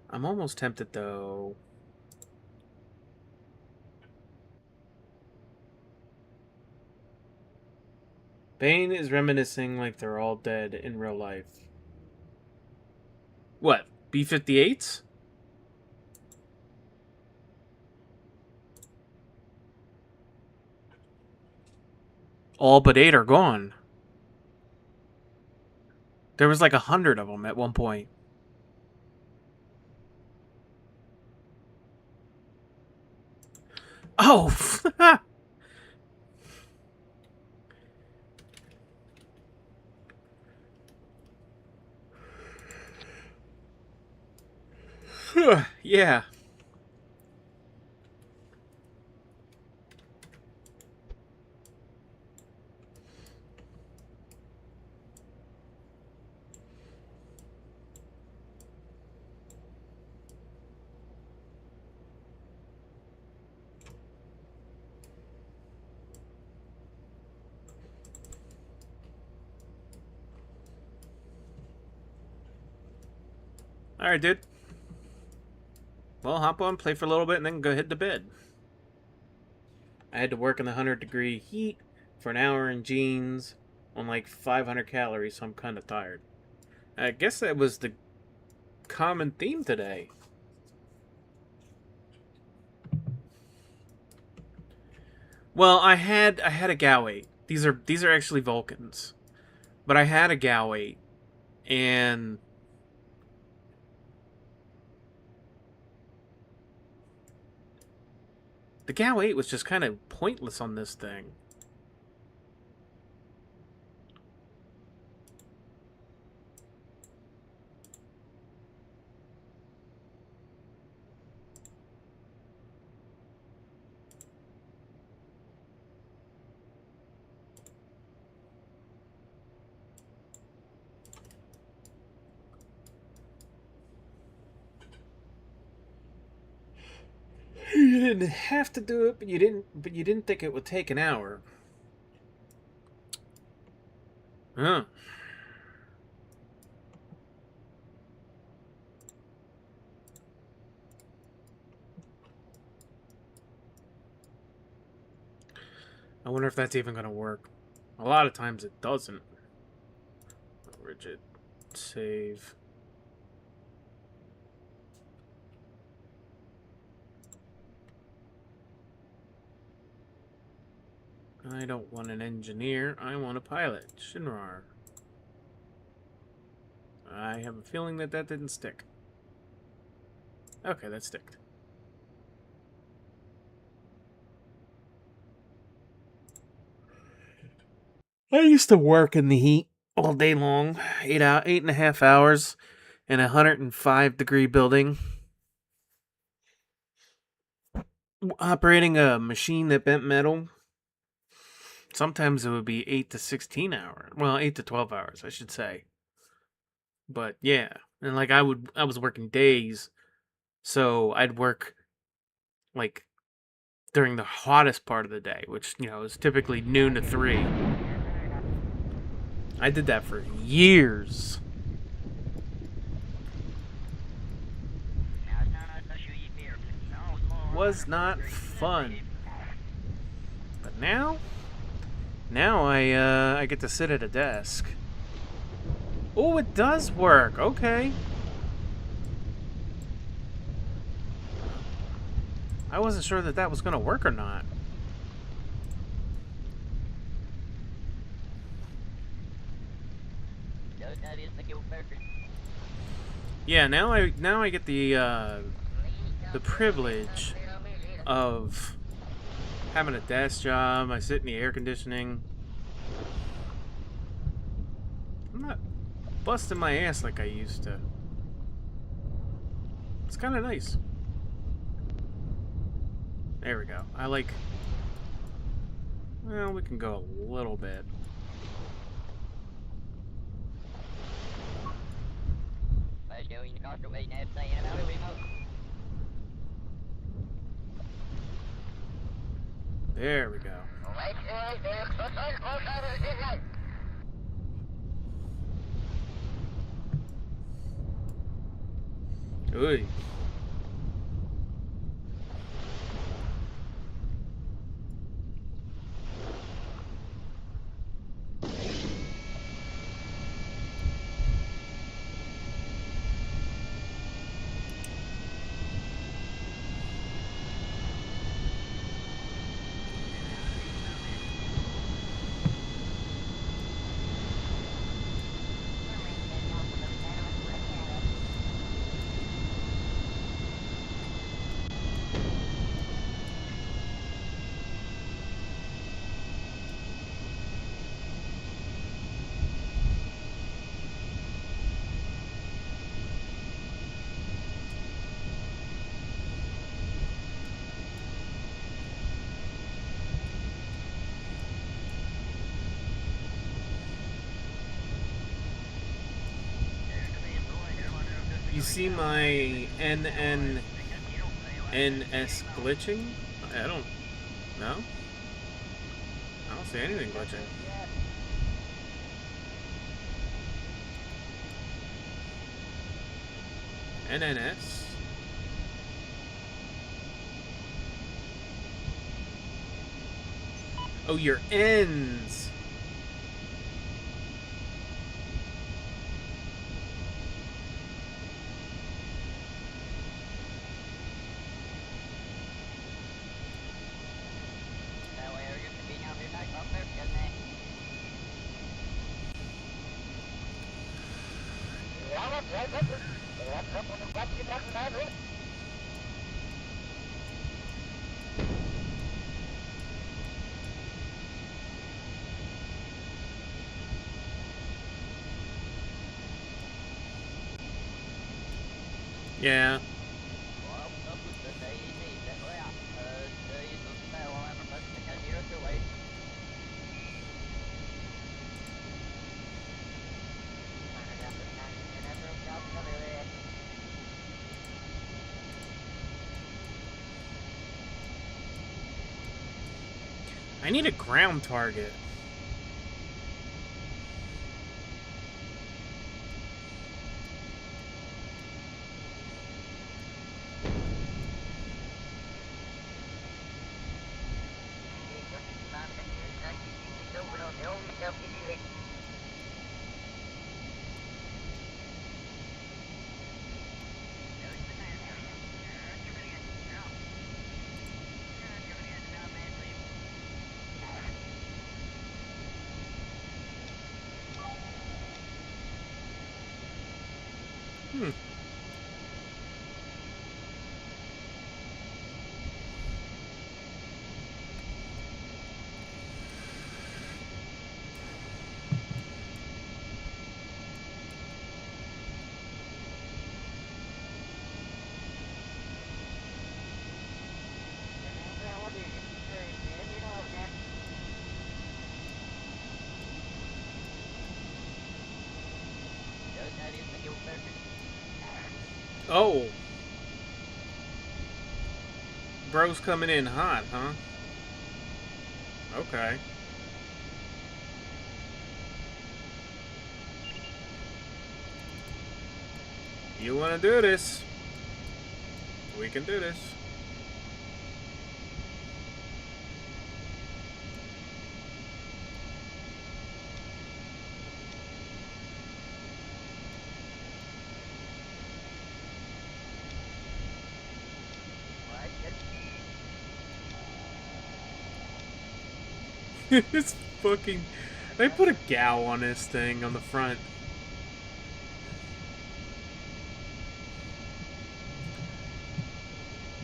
I'm almost tempted, though. Bane is reminiscing like they're all dead in real life. What? B-58s? All but 8 are gone. There was like 100 of them at one point. Oh! Yeah. Alright, dude. Well, hop on, play for a little bit, and then go head to bed. I had to work in the 100-degree heat for an hour in jeans on like 500 calories, so I'm kind of tired. I guess that was the common theme today. Well, I had a GAU 8. These are actually Vulcans, but I had a GAU 8, and the GAU 8 was just kind of pointless on this thing. You didn't have to do it, but you didn't think it would take an hour. Huh. I wonder if that's even going to work. A lot of times it doesn't. Rigid save. I don't want an engineer, I want a pilot. Shinrar. I have a feeling that didn't stick. Okay, that sticked. I used to work in the heat all day long, 8.5 hours in a 105-degree building, operating a machine that bent metal. Sometimes it would be 8 to 16 hours. Well, 8 to 12 hours, I should say. But yeah, and like I was working days, so I'd work like during the hottest part of the day, which, you know, is typically noon to 3. I did that for years. Was not fun. But now I get to sit at a desk. Oh, it does work. Okay. I wasn't sure that was going to work or not. Yeah, now I get the privilege of having a desk job. I sit in the air conditioning. I'm not busting my ass like I used to. It's kind of nice. There we go. Well, we can go a little bit. There we go. Ooh. You see my NNNS glitching? I don't know. I don't see anything glitching. NNS? Oh, your ends. Yeah. I need a ground target. Hmm. Oh. Bro's coming in hot, huh? Okay. You wanna do this? We can do this. It's fucking... They put a gal on this thing on the front.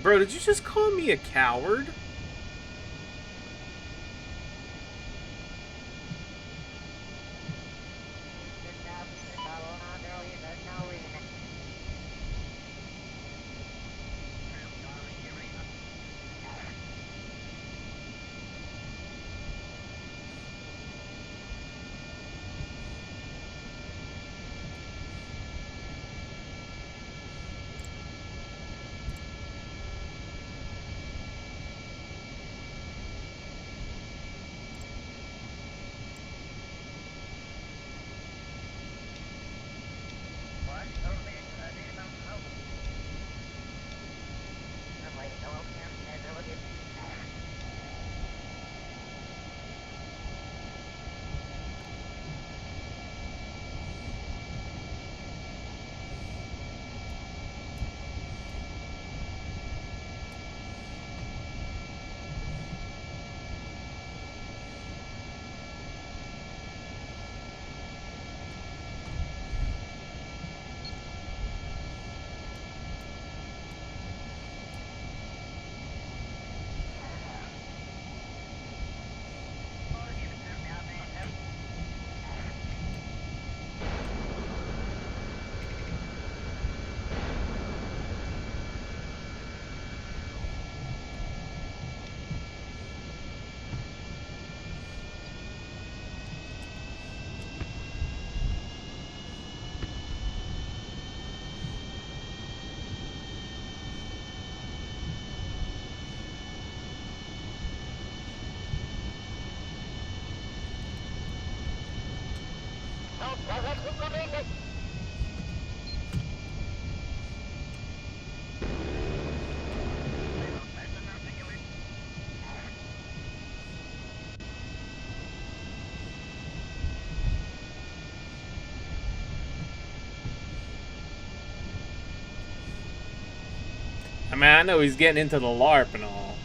Bro, did you just call me a coward? Man, I know he's getting into the LARP and all.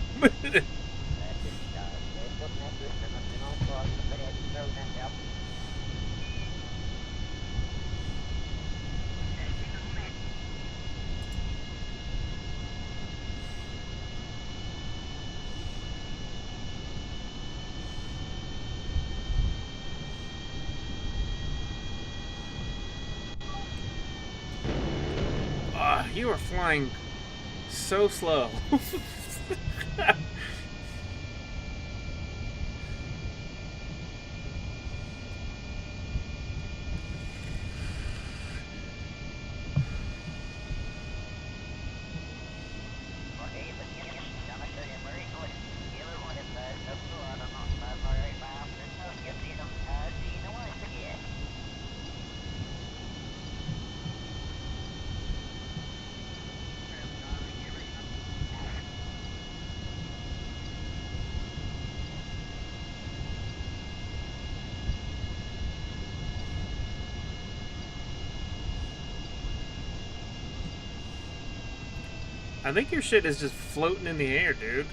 You are flying so slow. I think your shit is just floating in the air, dude.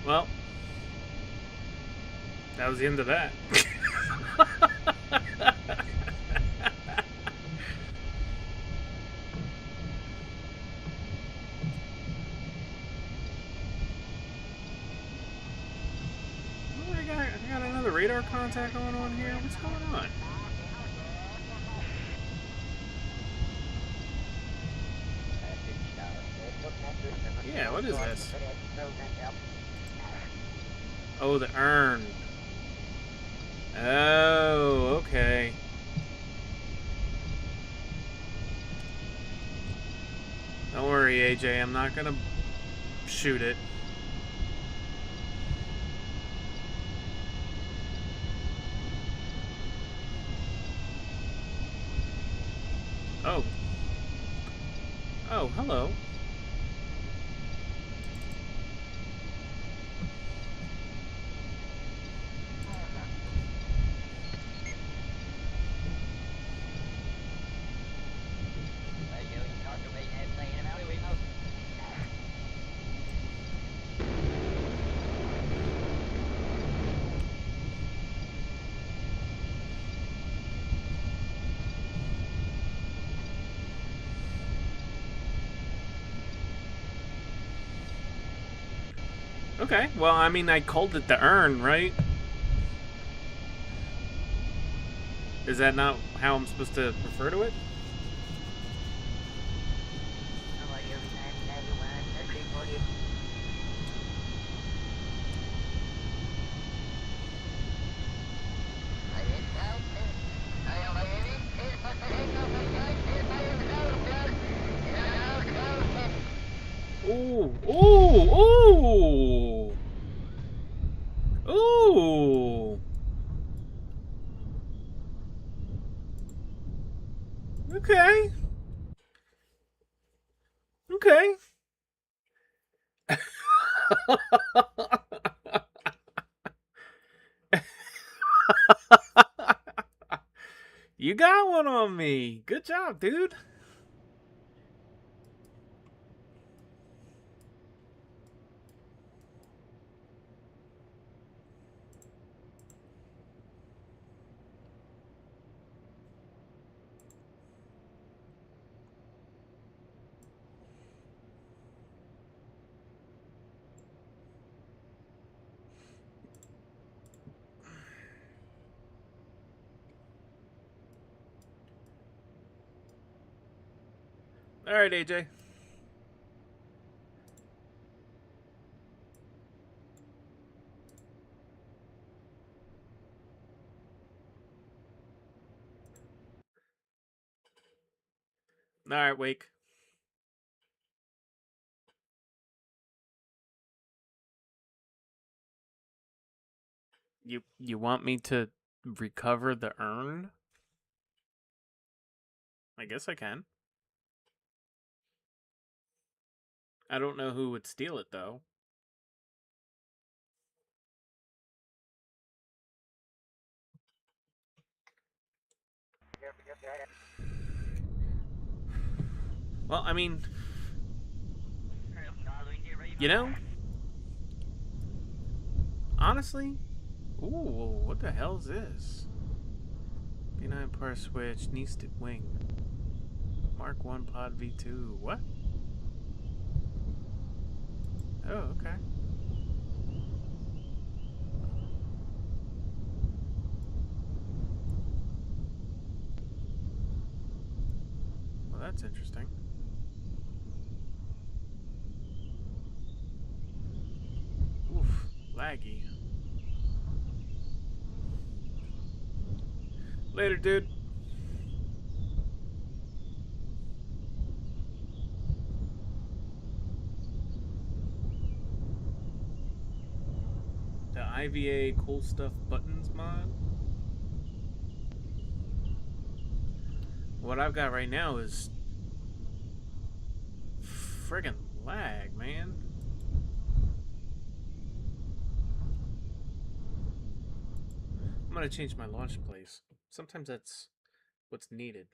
Well, that was the end of that. Oh, I got another radar contact going on here. What's going on? Yeah, what is this? Oh, the urn. Oh, okay. Don't worry, AJ. I'm not gonna shoot it. Oh. Oh, hello. Okay, well, I mean, I called it the urn, right? Is that not how I'm supposed to refer to it? Ooh, ooh, ooh, ooh. Okay, okay. You got one on me. Good job, dude. All right, AJ. All right, Wake. You want me to recover the urn? I guess I can. I don't know who would steal it, though. Well, I mean, you know, honestly, ooh, what the hell is this? B9 power switch, needs to wing. Mark 1 pod V2. What? Oh, okay. Well, that's interesting. Oof, laggy. Later, dude. The IVA cool stuff buttons mod. What I've got right now is friggin' lag, man. I'm gonna change my launch place. Sometimes that's what's needed.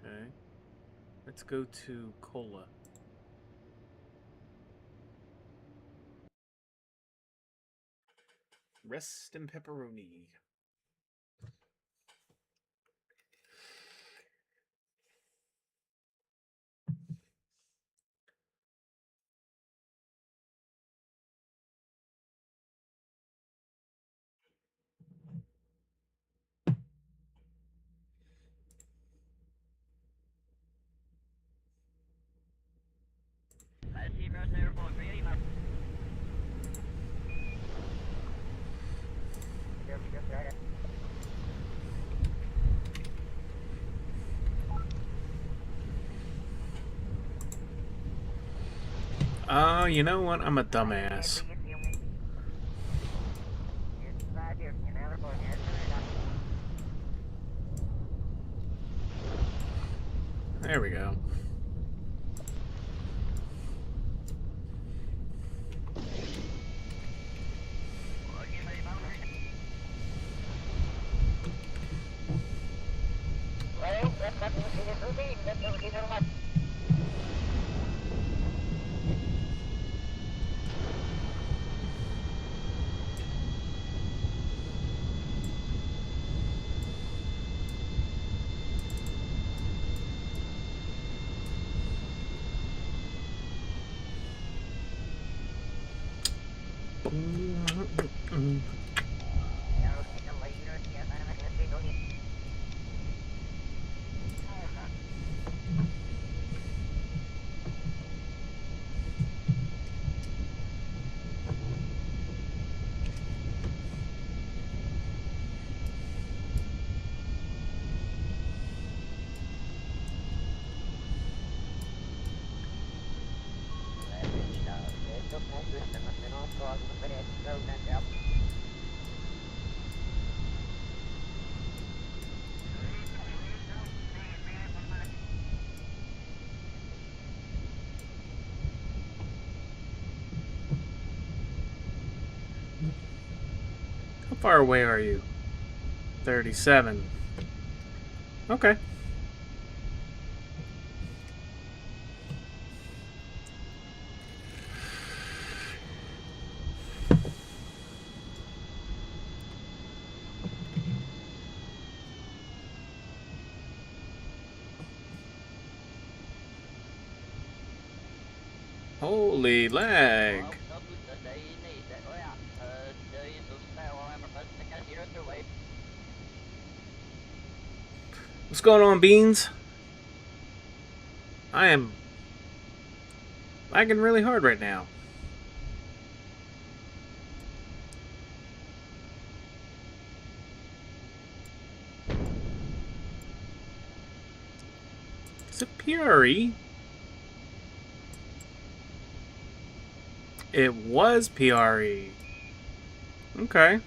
Okay. Let's go to Cola. Rest in pepperoni. You know what? I'm a dumbass. There we go. far away are you? 37. Okay. Holy lag. What's going on, Beans? I am lagging really hard right now. Is it PRE? It was PRE. Okay.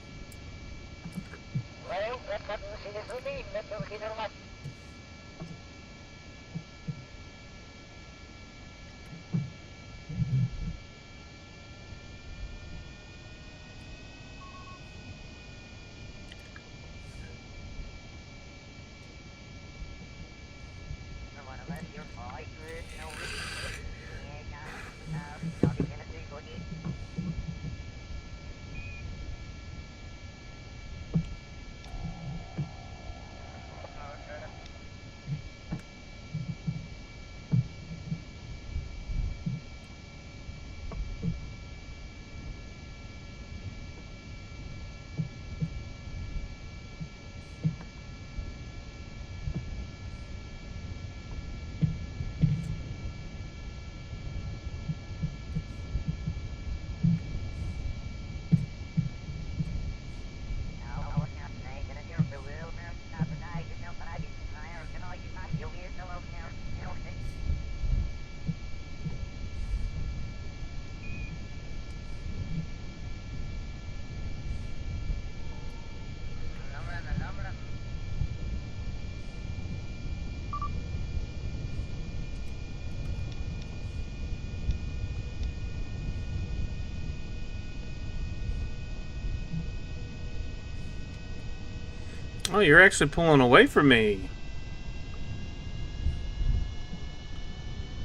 Oh, you're actually pulling away from me.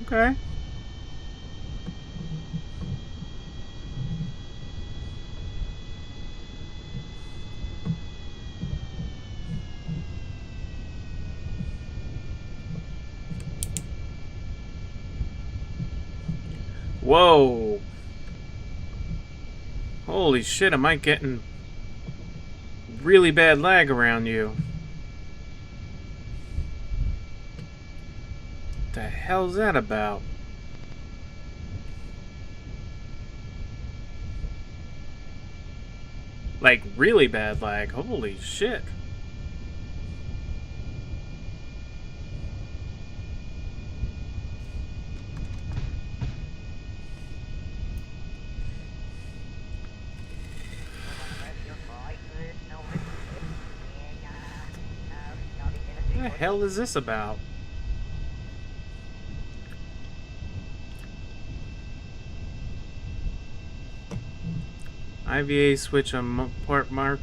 Okay. Whoa. Holy shit, am I getting really bad lag around you? What the hell's that about? Like, really bad lag. Holy shit. What the hell is this about? IVA switch on port mark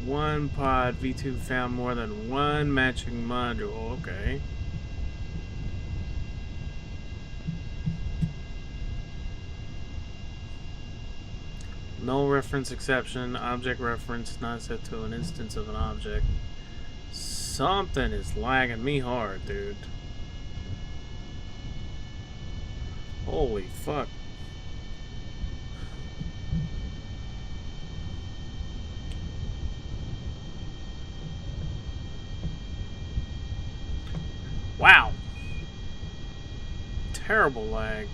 1 pod V2 found more than one matching module. Okay. Null reference exception. Object reference not set to an instance of an object. Something is lagging me hard, dude. Holy fuck. Wow. Terrible lag.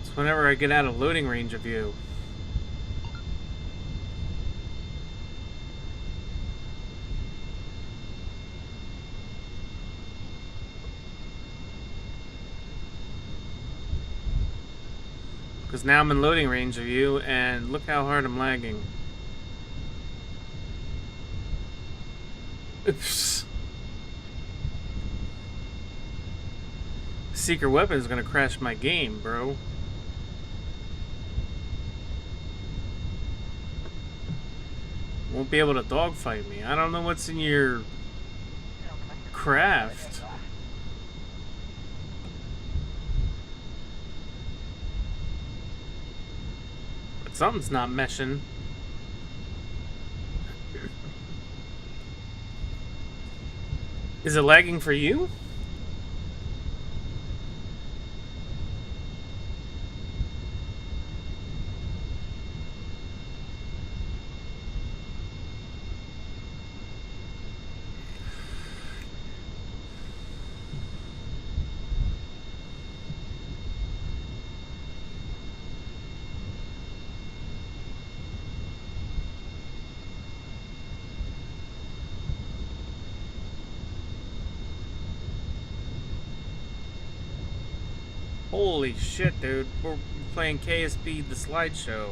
It's whenever I get out of loading range of you. Because now I'm in loading range of you, and look how hard I'm lagging. Oops. Secret weapon is gonna crash my game, bro. Won't be able to dogfight me. I don't know what's in your craft. But something's not meshing. Is it lagging for you? Holy shit, dude. We're playing KSP the slideshow.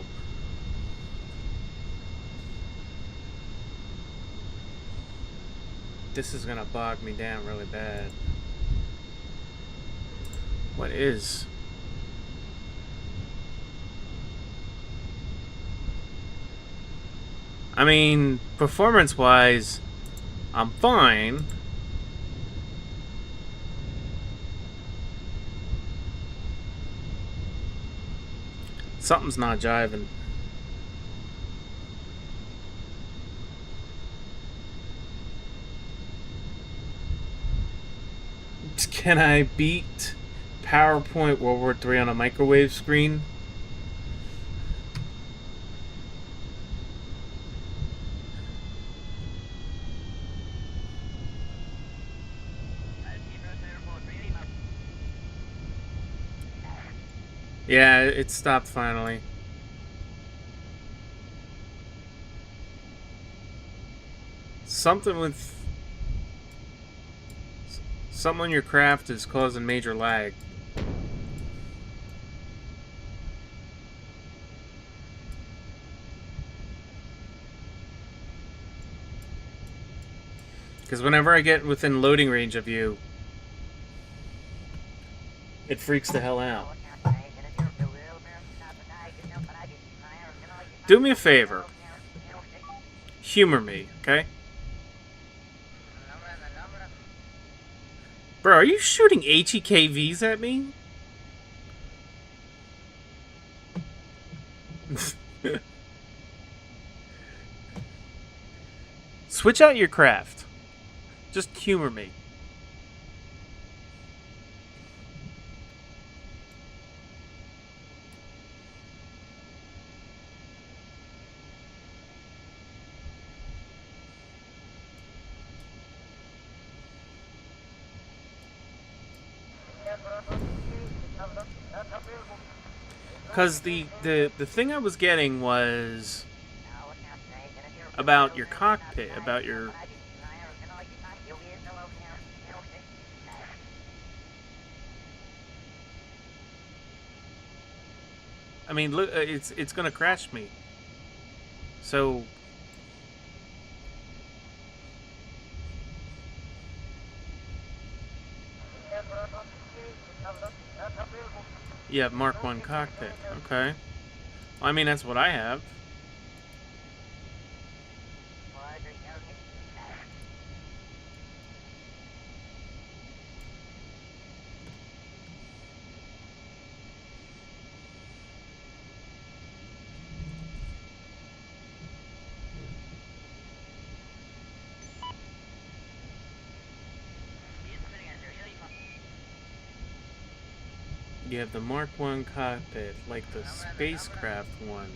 This is gonna bog me down really bad. What is? I mean, performance-wise, I'm fine. Something's not jiving. Can I beat PowerPoint World War III on a microwave screen? Yeah, it stopped finally. Something on your craft is causing major lag. Because whenever I get within loading range of you, it freaks the hell out. Do me a favor. Humor me, okay? Bro, are you shooting HEKVs at me? Switch out your craft. Just humor me. Because the thing I was getting was about your cockpit, about your... I mean, look, it's gonna crash me. So... You have Mark 1 cockpit. Okay. Well, I mean, that's what I have. You have the Mark 1 cockpit, like the spacecraft one.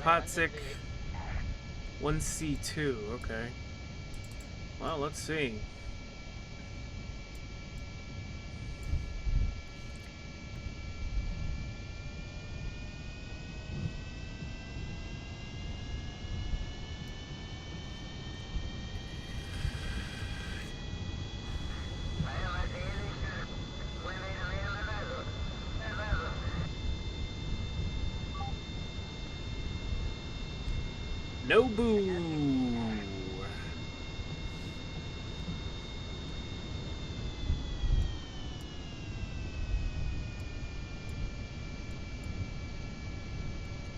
Potzik 1C2. Okay. Well, let's see. Nobu.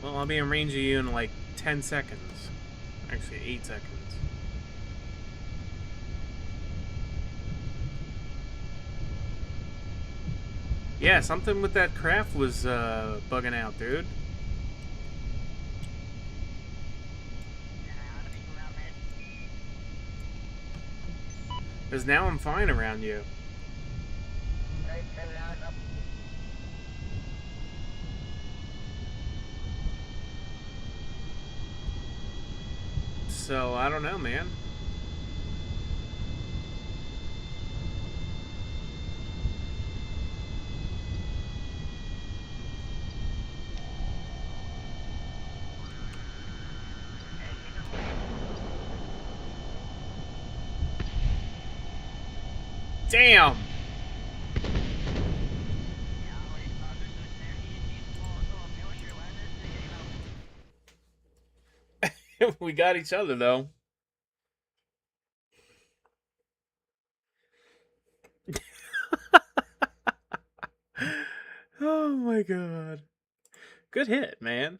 Well, I'll be in range of you in like 10 seconds. Actually, 8 seconds. Yeah, something with that craft was bugging out, dude. Because now I'm fine around you. So, I don't know, man. Damn! We got each other, though. Oh my god. Good hit, man.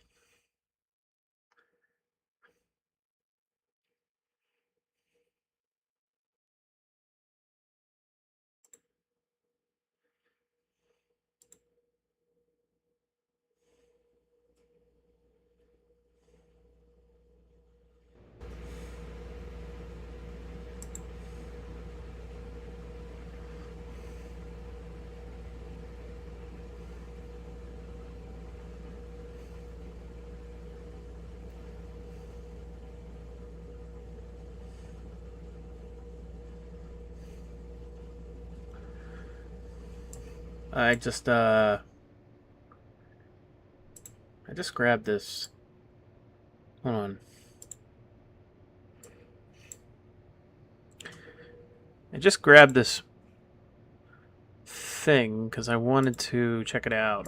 I just grabbed this. Hold on. I just grabbed this thing because I wanted to check it out.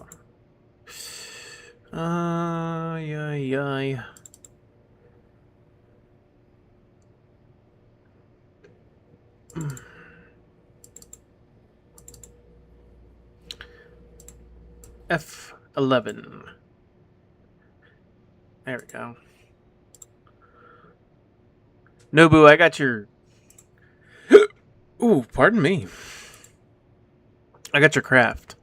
Yeah. F11. There we go. Nobu, I got your... Ooh, pardon me. I got your craft.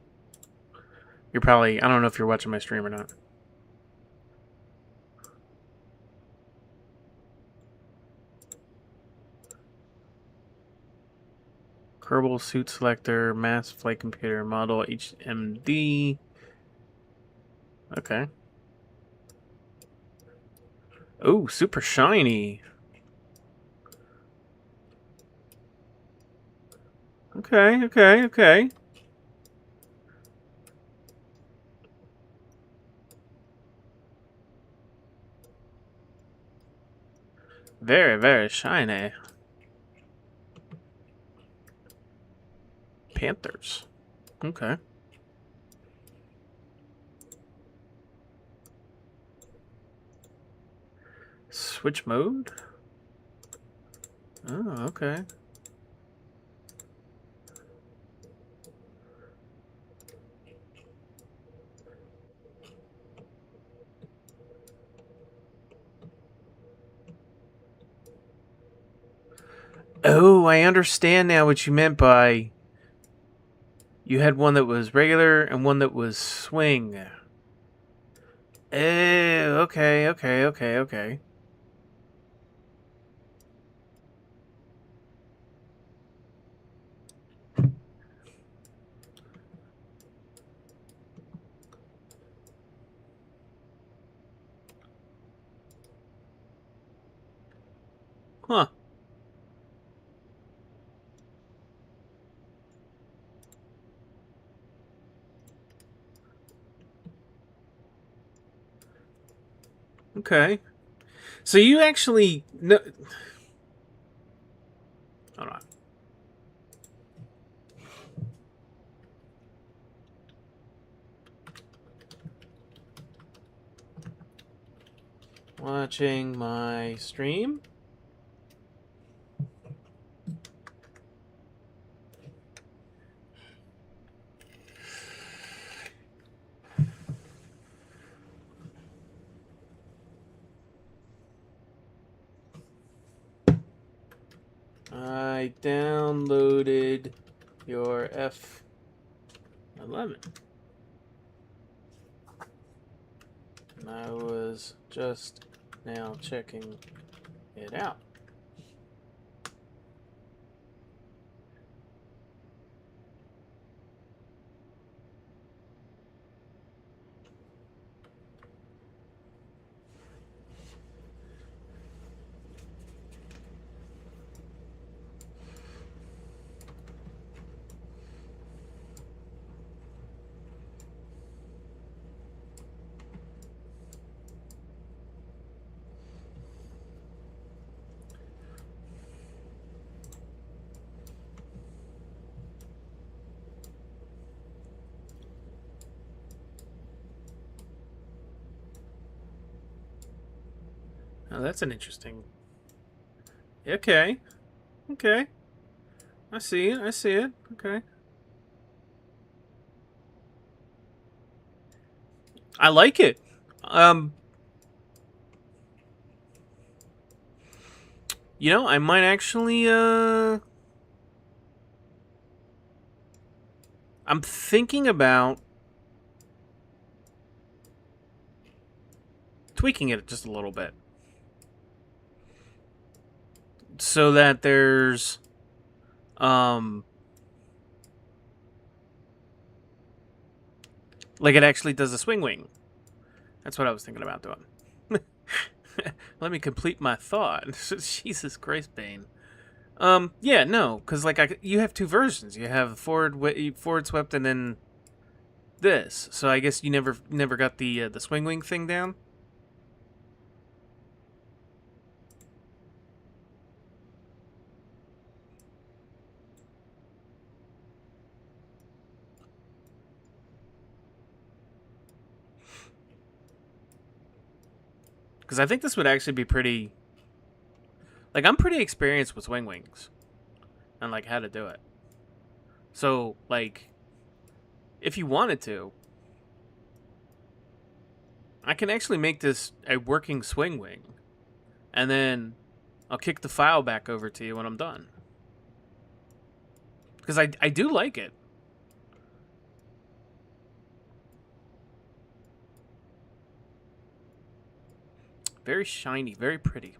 You're probably... I don't know if you're watching my stream or not. Kerbal suit selector, mass flight computer, model HMD. Okay. Oh, super shiny. Okay. Very shiny. Panthers. Okay. Switch mode? Oh, okay. Oh, I understand now what you meant by... You had one that was regular and one that was swing. Oh, okay. Huh. Okay. So you actually no. Hold on. Watching my stream. I downloaded your F11. And I was just now checking it out. Oh, that's an interesting. Okay. Okay. I see it. I see it. Okay. I like it. You know, I might actually I'm thinking about tweaking it just a little bit. So that there's like it actually does a swing wing. That's what I was thinking about doing. Let me complete my thought. Jesus Christ, Bane. Yeah, no, because like you have two versions. You have forward swept, and then this. So I guess you never got the swing wing thing down. Because I think this would actually be pretty. Like I'm pretty experienced with swing wings, and like how to do it. So like, if you wanted to, I can actually make this a working swing wing, and then I'll kick the file back over to you when I'm done. Because I do like it. Very shiny, very pretty.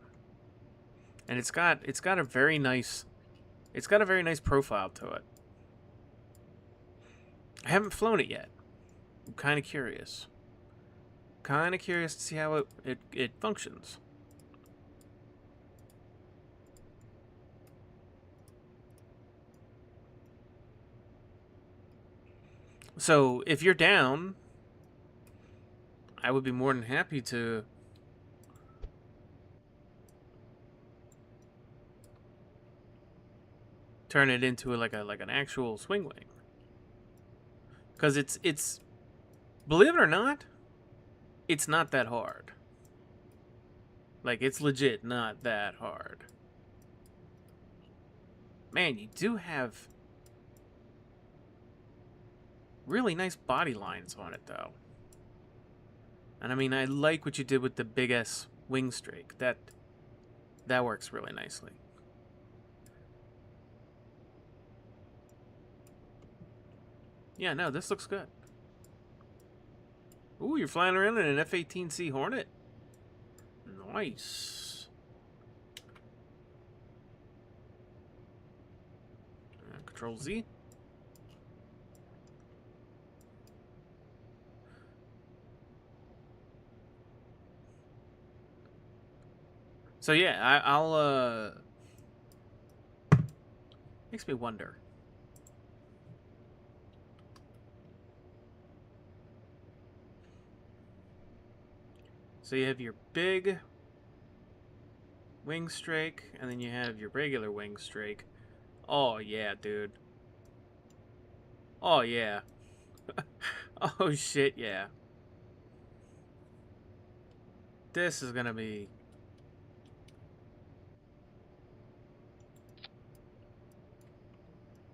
And it's got a very nice profile to it. I haven't flown it yet. I'm kind of curious. Kind of curious to see how it functions. So, if you're down, I would be more than happy to turn it into like an actual swing wing. Cuz it's believe it or not, it's not that hard. Like it's legit not that hard. Man, you do have really nice body lines on it though. And I mean, I like what you did with the big S wing streak. That works really nicely. Yeah, no, this looks good. Ooh, you're flying around in an F-18C Hornet? Nice. Control Z. So yeah, I'll makes me wonder. So you have your big wing strake, and then you have your regular wing strake. Oh yeah, dude. Oh yeah. Oh shit, yeah. This is gonna be...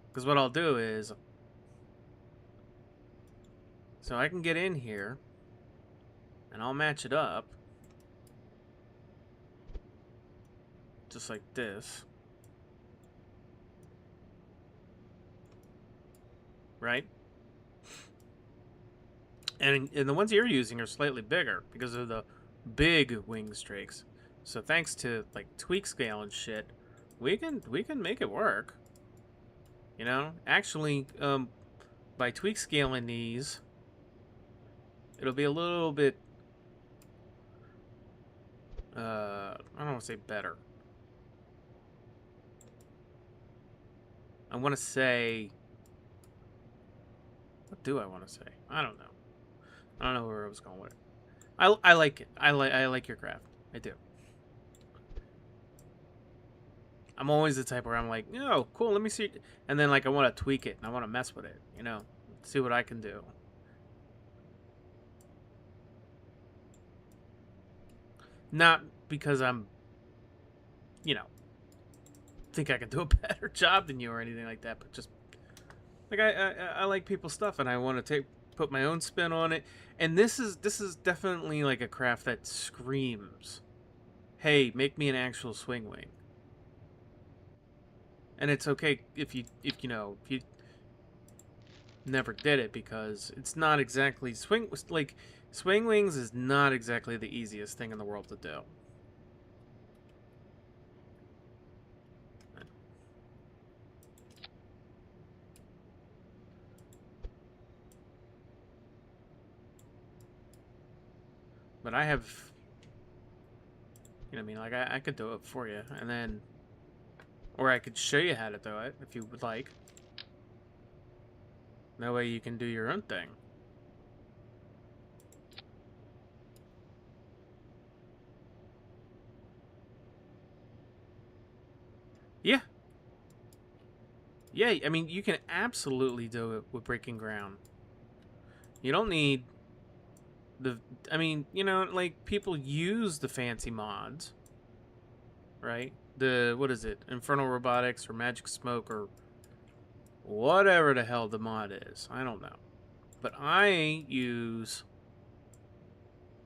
Because what I'll do is... So I can get in here, and I'll match it up. Just like this. Right? And the ones you're using are slightly bigger because of the big wing strakes. So thanks to like tweak scale and shit, we can make it work. You know, actually, by tweak scaling these, it'll be a little bit. I don't want to say better. I want to say. What do I want to say? I don't know. I don't know where I was going with it. I like it. I like your craft. I do. I'm always the type where I'm like, oh, cool, let me see. And then, like, I want to tweak it, and I want to mess with it, you know? See what I can do. Not because I'm, you know, think I can do a better job than you or anything like that, but just, like, I like people's stuff, and I want to put my own spin on it. And this is definitely, like, a craft that screams, hey, make me an actual swing wing. And it's okay if you never did it, because it's not exactly swing wings is not exactly the easiest thing in the world to do. But I have, you know what I mean, like I could do it for you, and then, or I could show you how to do it if you would like. That way you can do your own thing. Yeah. Yeah, I mean, you can absolutely do it with Breaking Ground. You don't need I mean, you know, like, people use the fancy mods, right? What is it? Infernal Robotics or Magic Smoke or whatever the hell the mod is. I don't know. But I use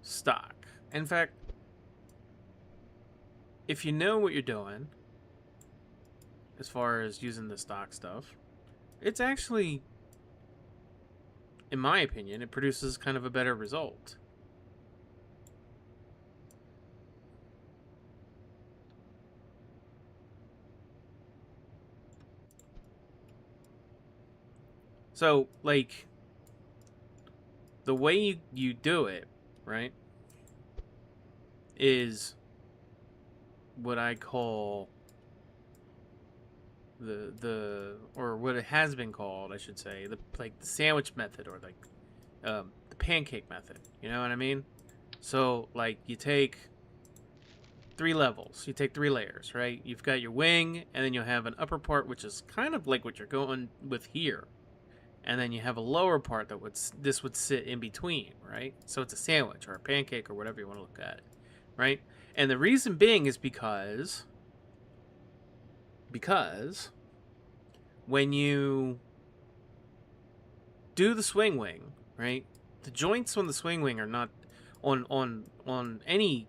stock. In fact, if you know what you're doing, as far as using the stock stuff, it's actually, in my opinion, it produces kind of a better result. So, like, the way you do it, right, is what I call or what it has been called, I should say, the sandwich method, or like the pancake method. You know what I mean? So, like, you take 3 levels, you take 3 layers, right? You've got your wing, and then you'll have an upper part, which is kind of like what you're going with here, and then you have a lower part that would sit in between, right? So it's a sandwich or a pancake or whatever you want to look at it, right? And the reason being is because when you do the swing wing, right, the joints on the swing wing are not on any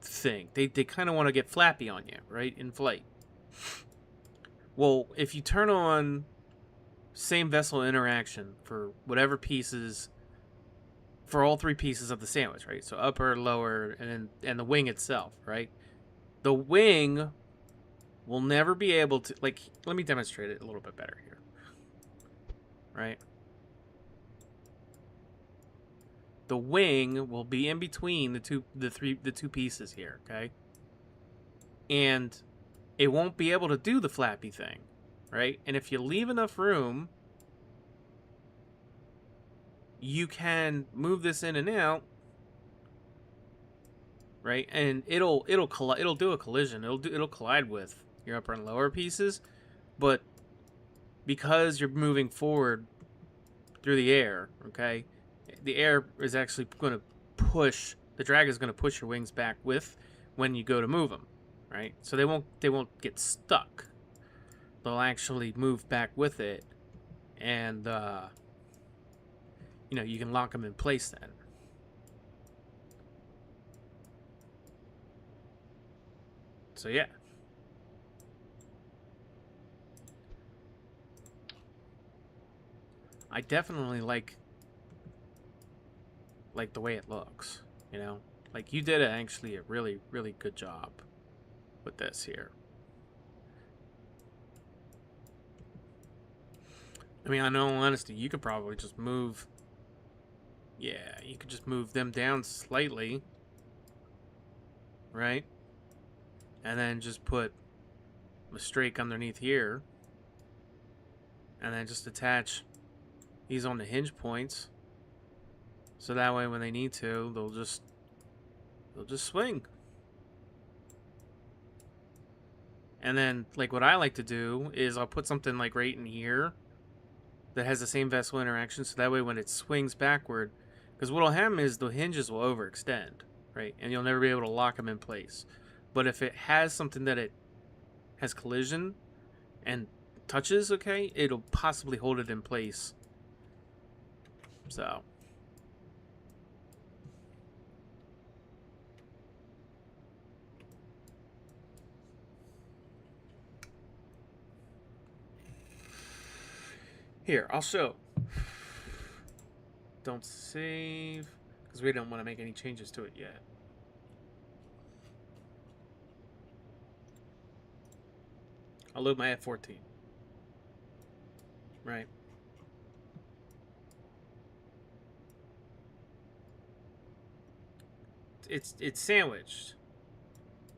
thing. They kind of want to get flappy on you, right, in flight. Well, if you turn on same vessel interaction for whatever pieces, for all 3 pieces of the sandwich, right? So upper, lower, and the wing itself, right? The wing will never be able to, like, let me demonstrate it a little bit better here, right? The wing will be in between the two pieces here, okay? and it won't be able to do the flappy thing, right? And if you leave enough room, you can move this in and out, right? And it'll do a collision. It'll collide with your upper and lower pieces, but because you're moving forward through the air, okay, the air is actually going to push, the drag is going to push your wings back with when you go to move them, right? So they won't get stuck. They'll actually move back with it, and you know, you can lock them in place then. So yeah. I definitely like the way it looks, you know? Like, you did actually a really, really good job with this here. I mean, I know, honestly, you could probably just move... Yeah, you could just move them down slightly. Right? And then just put a strake underneath here. And then just attach these on the hinge points. So that way when they need to, they'll just swing. And then, like, what I like to do is I'll put something like right in here that has the same vessel interaction, so that way when it swings backward, because what'll happen is the hinges will overextend, right? And you'll never be able to lock them in place. But if it has something that it has collision and touches, okay, it'll possibly hold it in place. So... Here, I'll show. Don't save, because we don't want to make any changes to it yet. I'll load my F14. Right. It's sandwiched.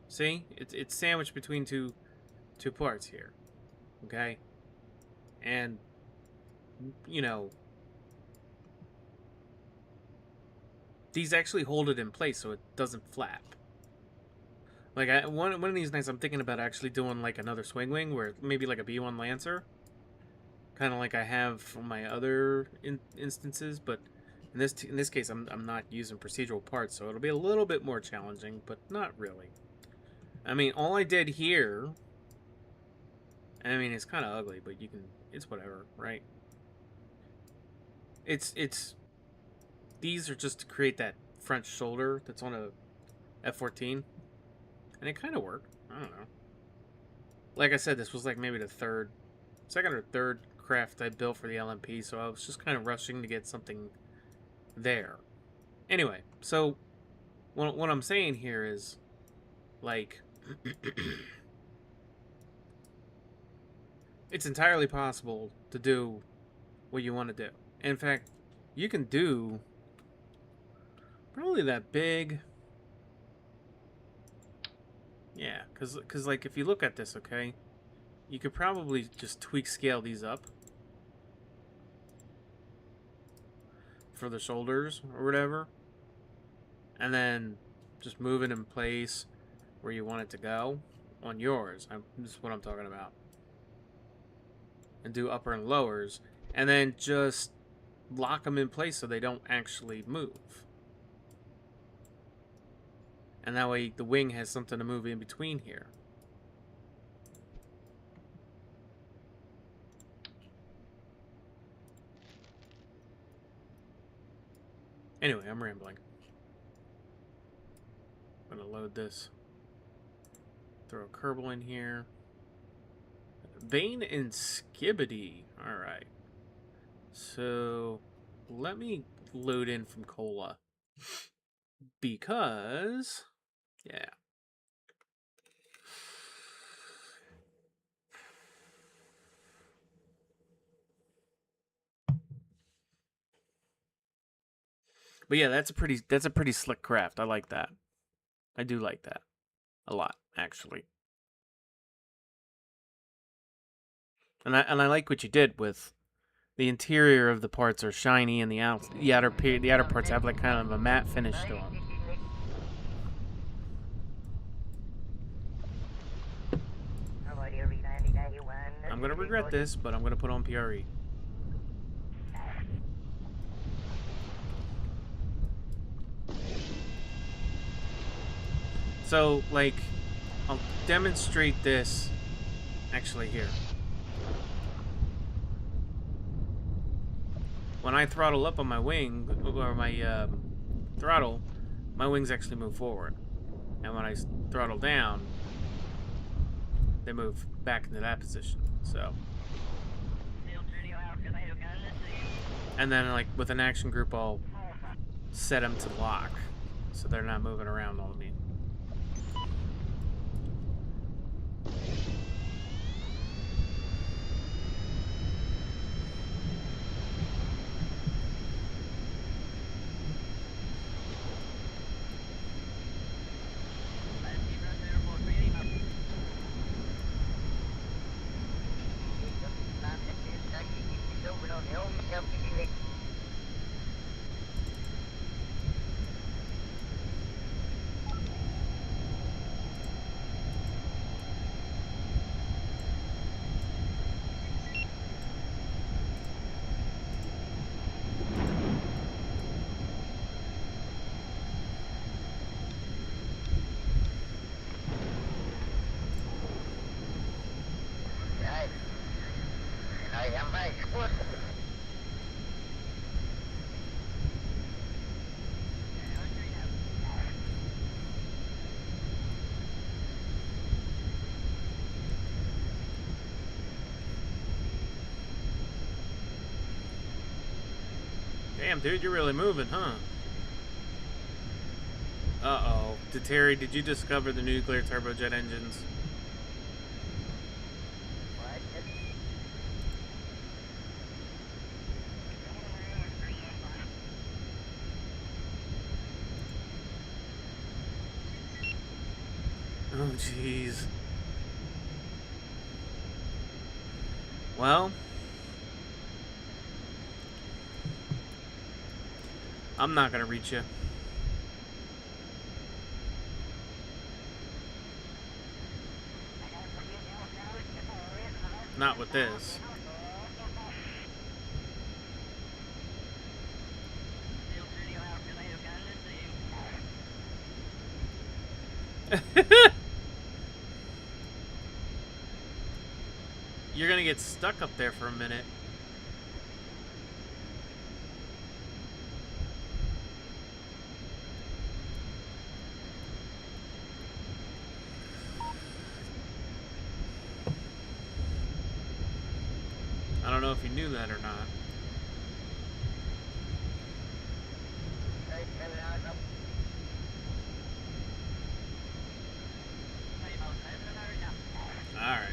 See? It's sandwiched between two parts here. Okay? And you know, these actually hold it in place so it doesn't flap. Like, one of these nights I'm thinking about actually doing like another swing wing, where maybe like a B1 Lancer, kind of like I have from my other instances. But in this case, I'm not using procedural parts, so it'll be a little bit more challenging, but not really. I mean, all I did here, I mean, it's kind of ugly, but it's whatever, right? These are just to create that front shoulder that's on a F14, and it kind of worked. I don't know. Like I said, this was like maybe the second or third craft I built for the LMP, so I was just kind of rushing to get something there. Anyway, so what I'm saying here is, like, it's entirely possible to do what you want to do. In fact, you can do probably that big. Yeah, because like, if you look at this, okay, you could probably just tweak scale these up for the shoulders or whatever, and then just move it in place where you want it to go on yours. This is what I'm talking about. And do upper and lowers, and then just lock them in place so they don't actually move. And that way the wing has something to move in between here. Anyway, I'm rambling. I'm gonna load this. Throw a Kerbal in here. Vane and Skibbity. Alright. So, let me load in from Cola. Because... yeah. But yeah, that's a pretty slick craft. I like that. I do like that a lot, actually. And I like what you did with the interior of the parts are shiny, and the outer parts have like kind of a matte finish to them. I'm gonna regret this, but I'm gonna put on PRE. So, like, I'll demonstrate this actually here. When I throttle up on my wing, or my throttle, my wings actually move forward. And when I throttle down, they move back into that position. So, and then like with an action group, I'll set them to lock, so they're not moving around on me. Damn, dude, you're really moving, huh? Uh-oh. Terry, did you discover the nuclear turbojet engines? Oh, jeez. Well, I'm not gonna reach you. Not with this. You're gonna get stuck up there for a minute. I don't know if you knew that or not. Alright.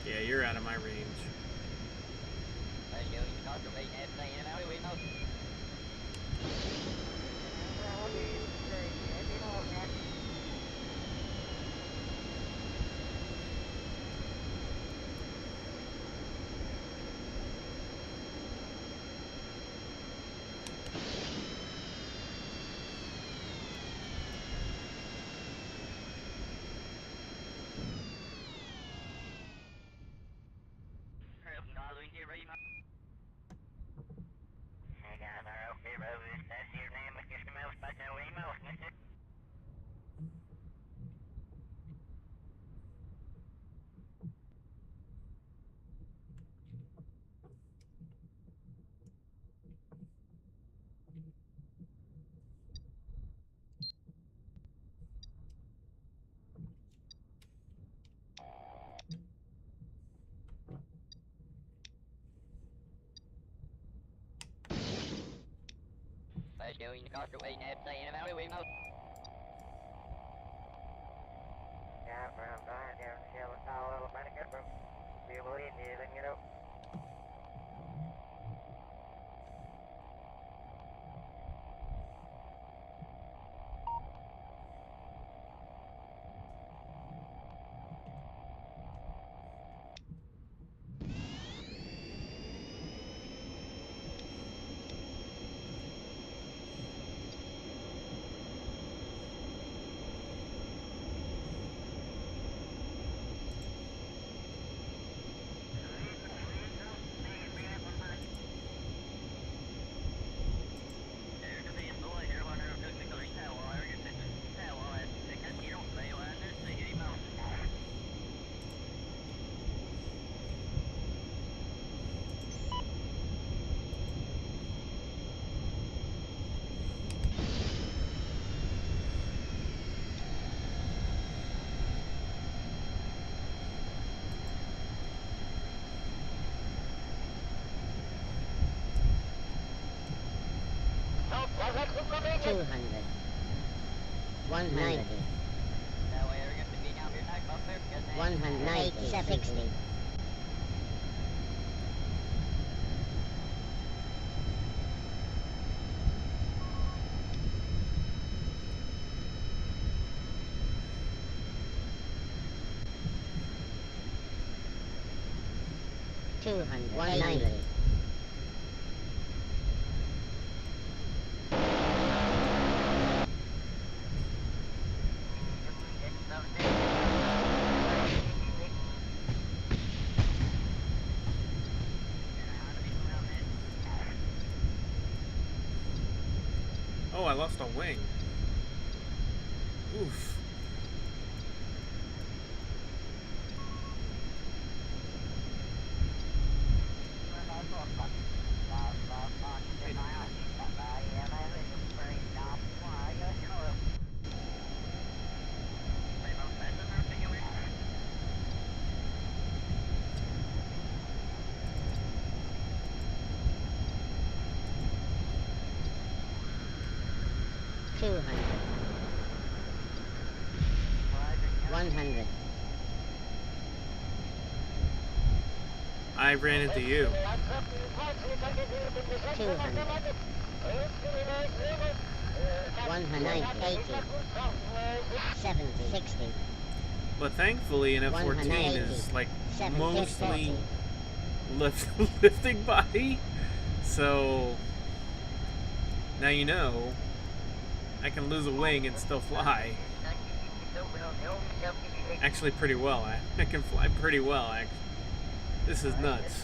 Yeah, you're out of my range. 200. 190. 190. 60. 200. 190. Oh, I lost a wing. Oof. Two hundred. 100. I ran into you. 200. 180. 70. 60. But thankfully, an F-14 180. is like 70. mostly 40. lifting body. So now you know I can lose a wing and still fly. Actually, pretty well. I can fly pretty well. This is nuts.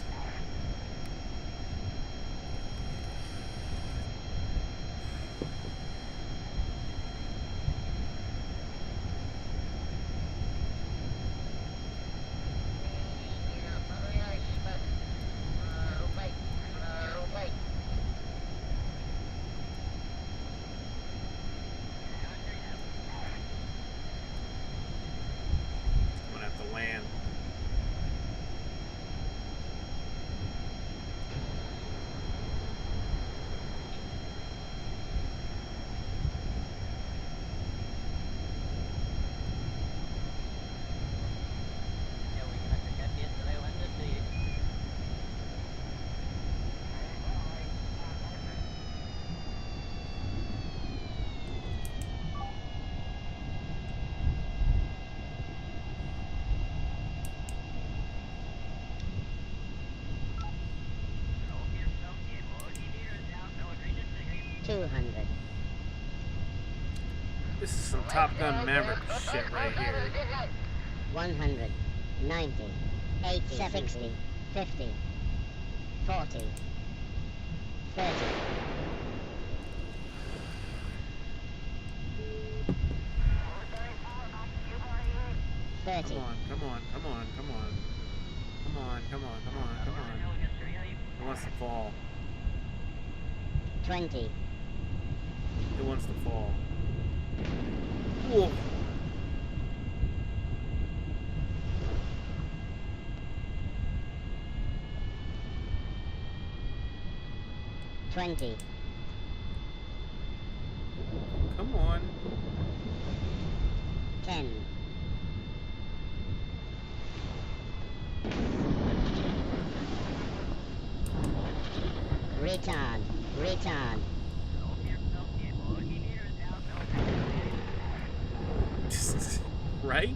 I'm gonna have to land. This is some Top Gun Maverick shit right here. 100. 90. 80. 60. 50. 40. 30. 30. Come on, come on, come on, come on. Come on, come on, come on, come on. It wants to fall. 20. It wants to fall. Whoa. 20. Come on. 10. 'Return. Return. Right?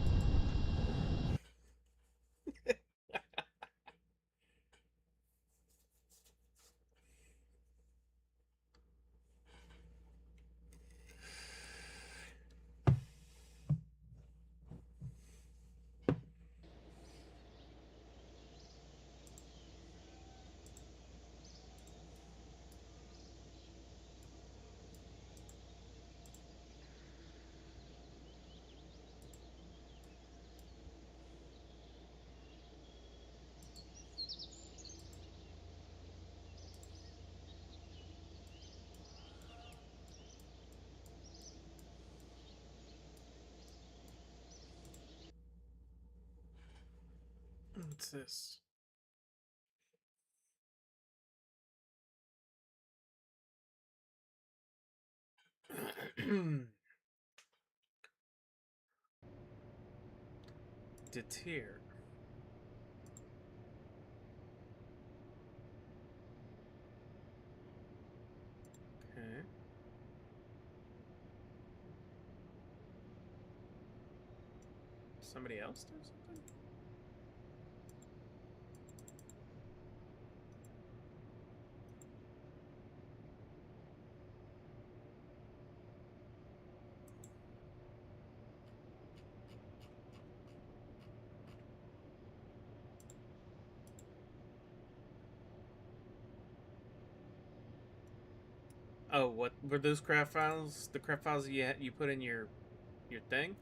What's this? Deter. Okay. Somebody else do something? Oh, what were those craft files? The craft files you put in your thing?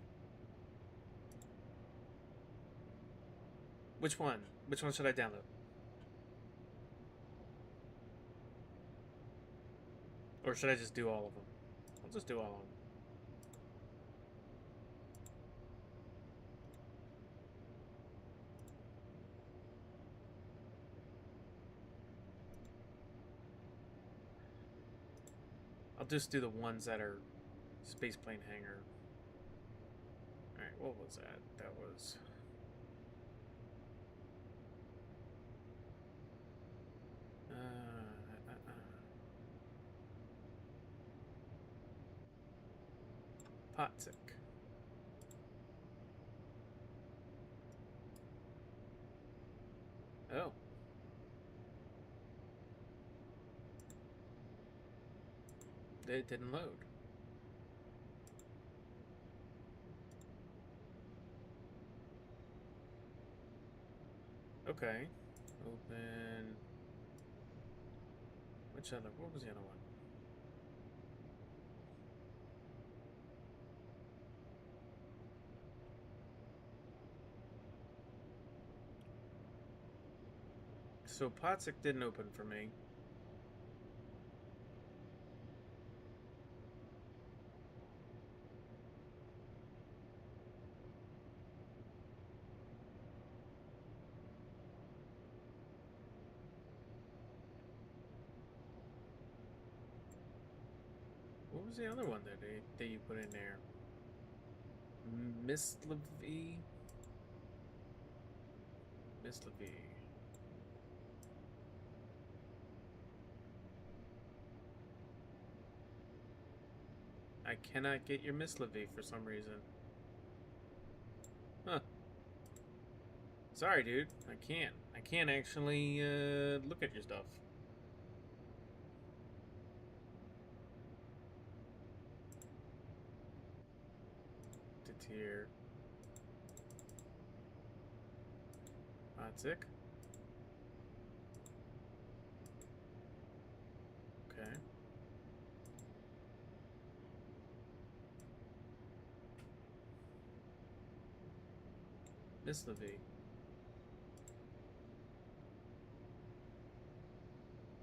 Which one? Which one should I download? Or should I just do all of them? I'll just do all of them. I'll just do the ones that are spaceplane hangar. Alright, what was that? That was... Potzik. Oh. It didn't load. Okay. Open... Which other... What was the other one? So Potzik didn't open for me. What was the other one that you put in there? Miss Levy? Miss Levy. I cannot get your Miss Levy for some reason. Huh. Sorry, dude. I can't. I can't actually look at your stuff. To tier. Potzik. Okay. Miss Levy.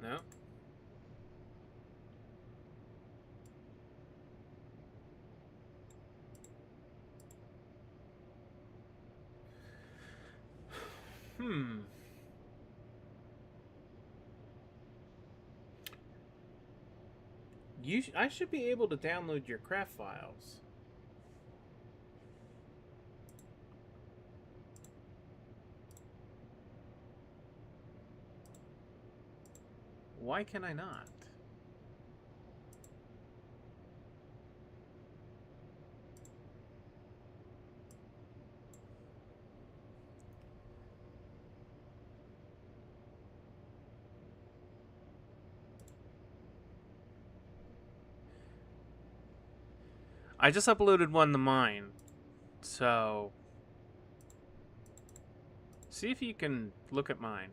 No. Hmm. I should be able to download your craft files. Why can I not? I just uploaded one to mine, so see if you can look at mine.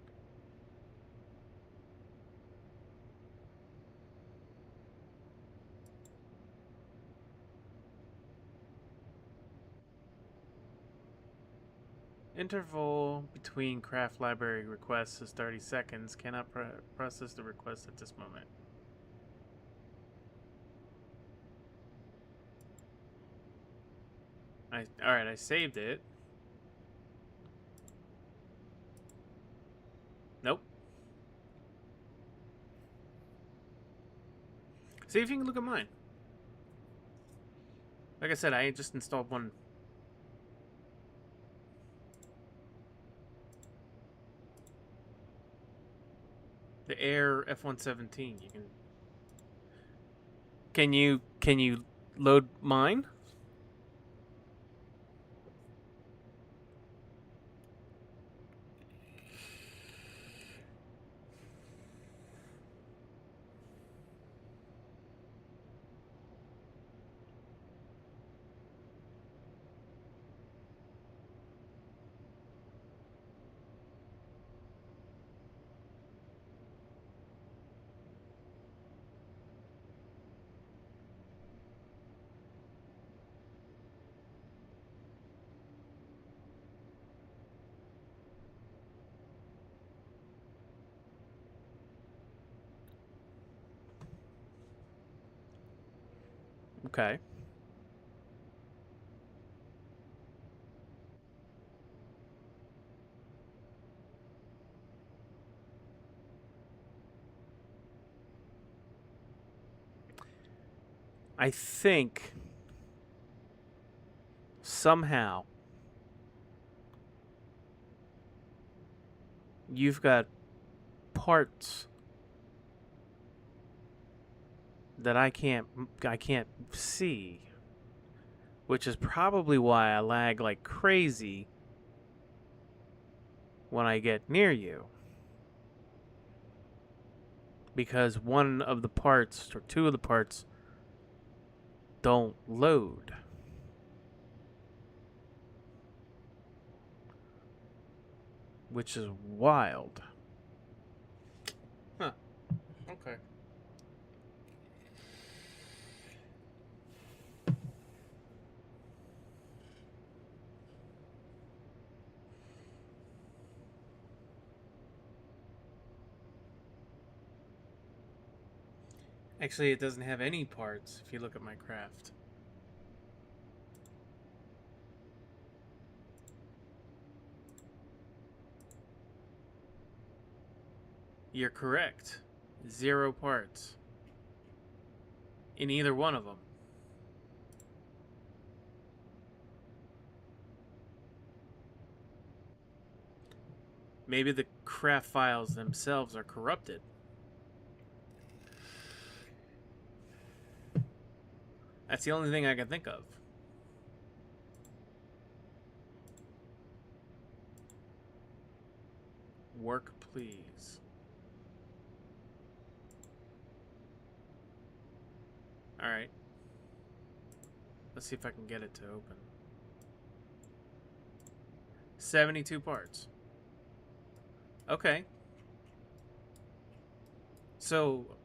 Interval between craft library requests is 30 seconds. Cannot process the request at this moment. Alright, I saved it. Nope. See if you can look at mine. Like I said, I just installed one. The Air F-117. You can. Can you load mine? Okay. I think somehow you've got parts that I can't see, which is probably why I lag like crazy when I get near you. Because one of the parts or two of the parts don't load. Which is wild. Huh. Okay. Actually, it doesn't have any parts if you look at my craft. You're correct. 0 parts. In either one of them. Maybe the craft files themselves are corrupted. That's the only thing I can think of. Work, please. Alright. Let's see if I can get it to open. 72 parts. Okay. So,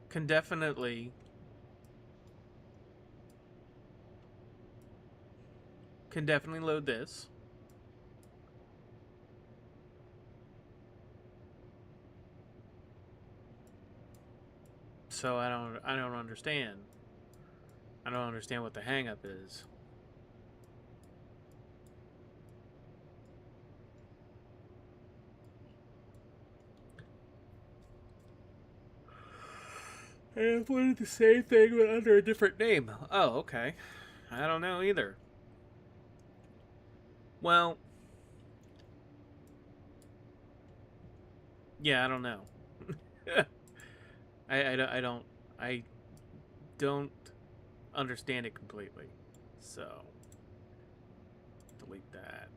can definitely load this. So I don't understand. I don't understand what the hang up is. I wanted the same thing but under a different name. Oh, okay. I don't know either. Well, yeah, I don't know. I don't understand it completely. So, delete that.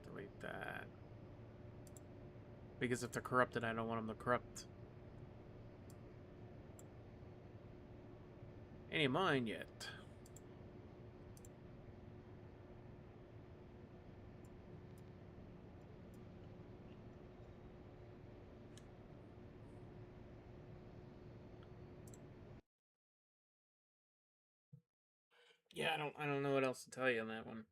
Delete that. Because if they're corrupted, I don't want them to corrupt any of mine yet. Yeah, I don't know what else to tell you on that one.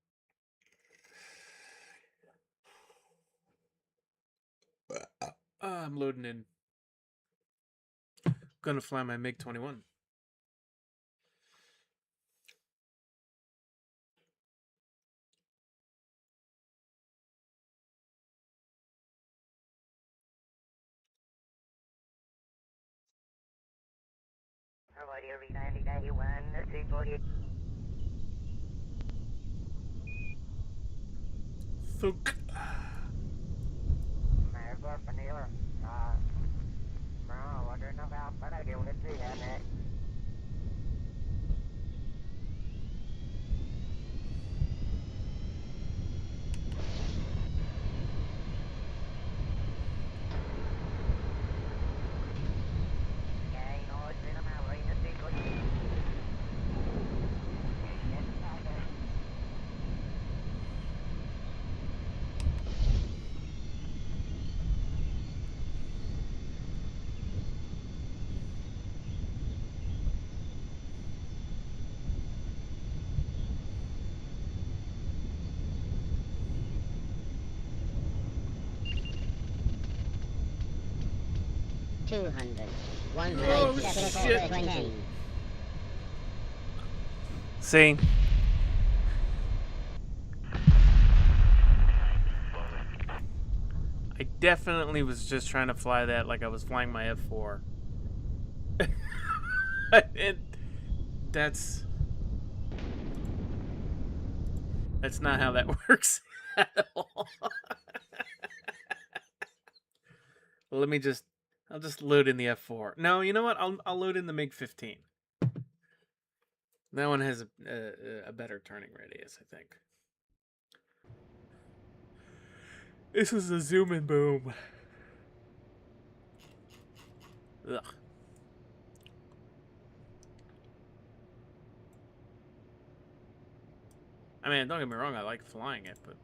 I'm loading in. Gonna fly my MiG-21. Thunk. Oh, shit. 20. See? I definitely was just trying to fly that like I was flying my F4. That's not how that works at all. Let me just, I'll just load in the F4. No, you know what? I'll load in the MiG-15. That one has a better turning radius, I think. This is a zoom and boom. Ugh. I mean, don't get me wrong, I like flying it, but...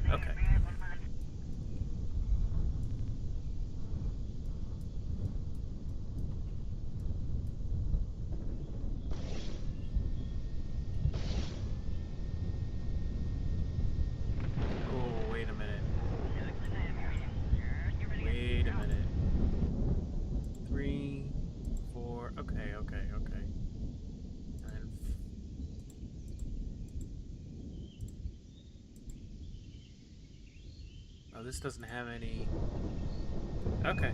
Okay. Oh, wait a minute. Wait a minute. 3, 4. Okay. Oh, this doesn't have any. Okay.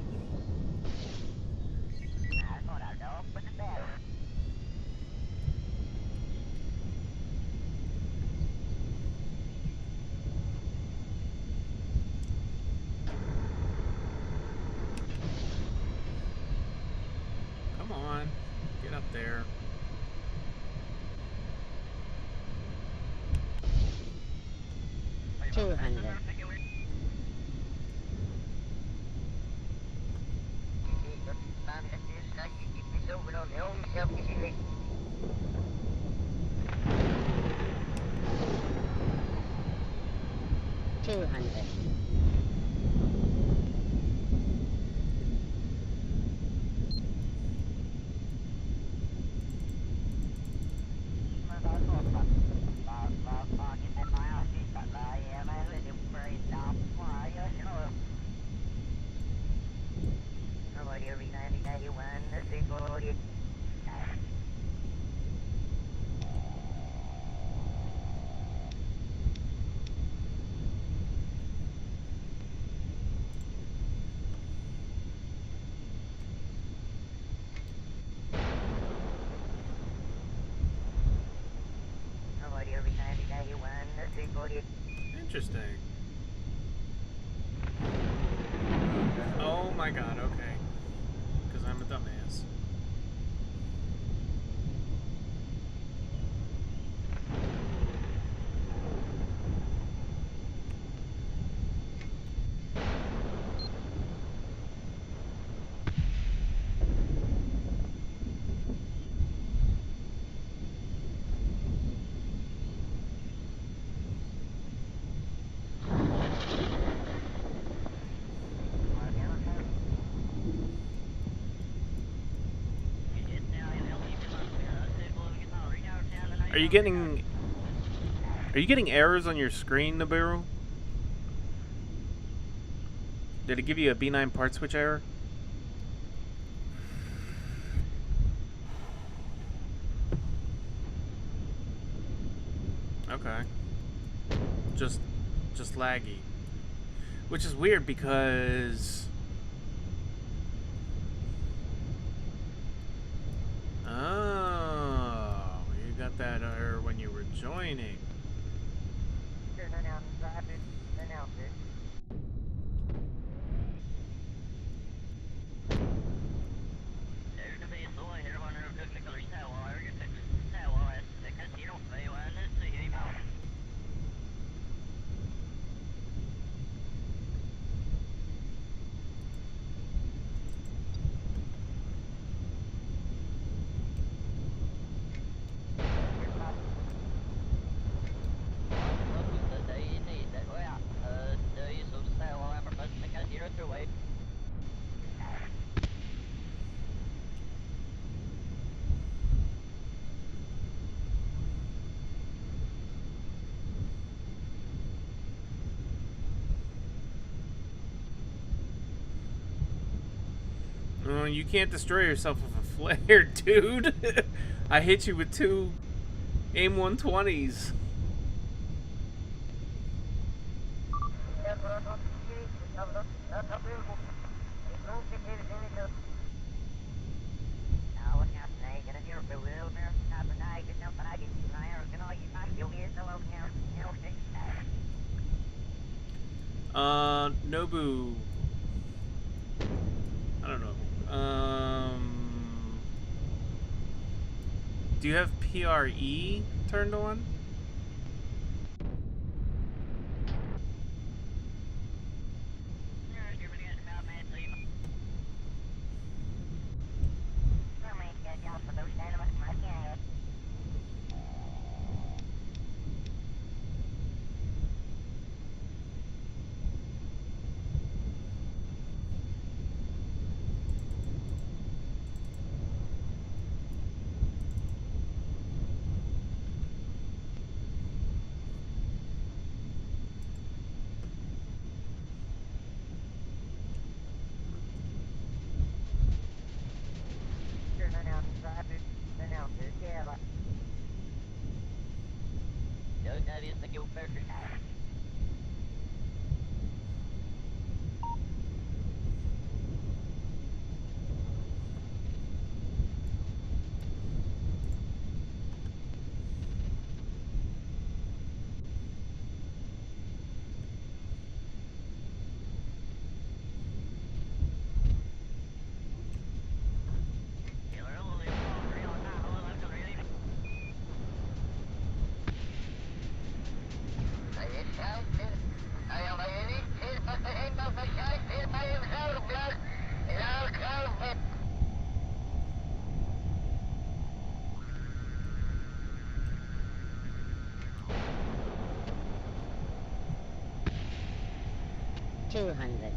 Come on. Get up there. Interesting. Oh my god, okay. Because I'm a dumbass. Are you getting errors on your screen, Nibiru? Did it give you a B9 part switch error? Okay. Just laggy. Which is weird because oh, you got that error when you were joining. Oh, you can't destroy yourself with a flare, dude. I hit you with 2 AIM 120s. Nobu. I don't know. Do you have PRE turned on? $200.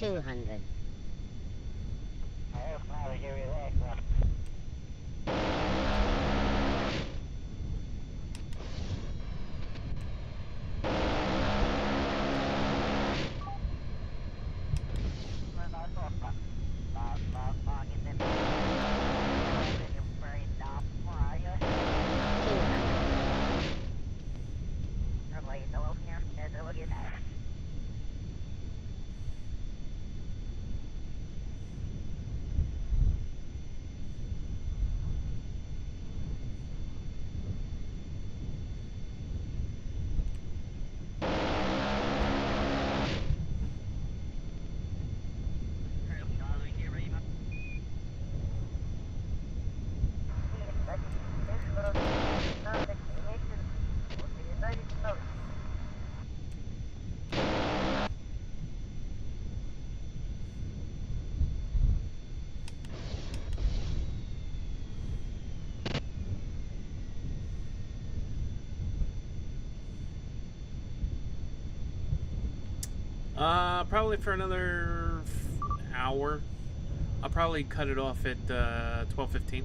$200. Probably for another hour. I'll probably cut it off at 12:15.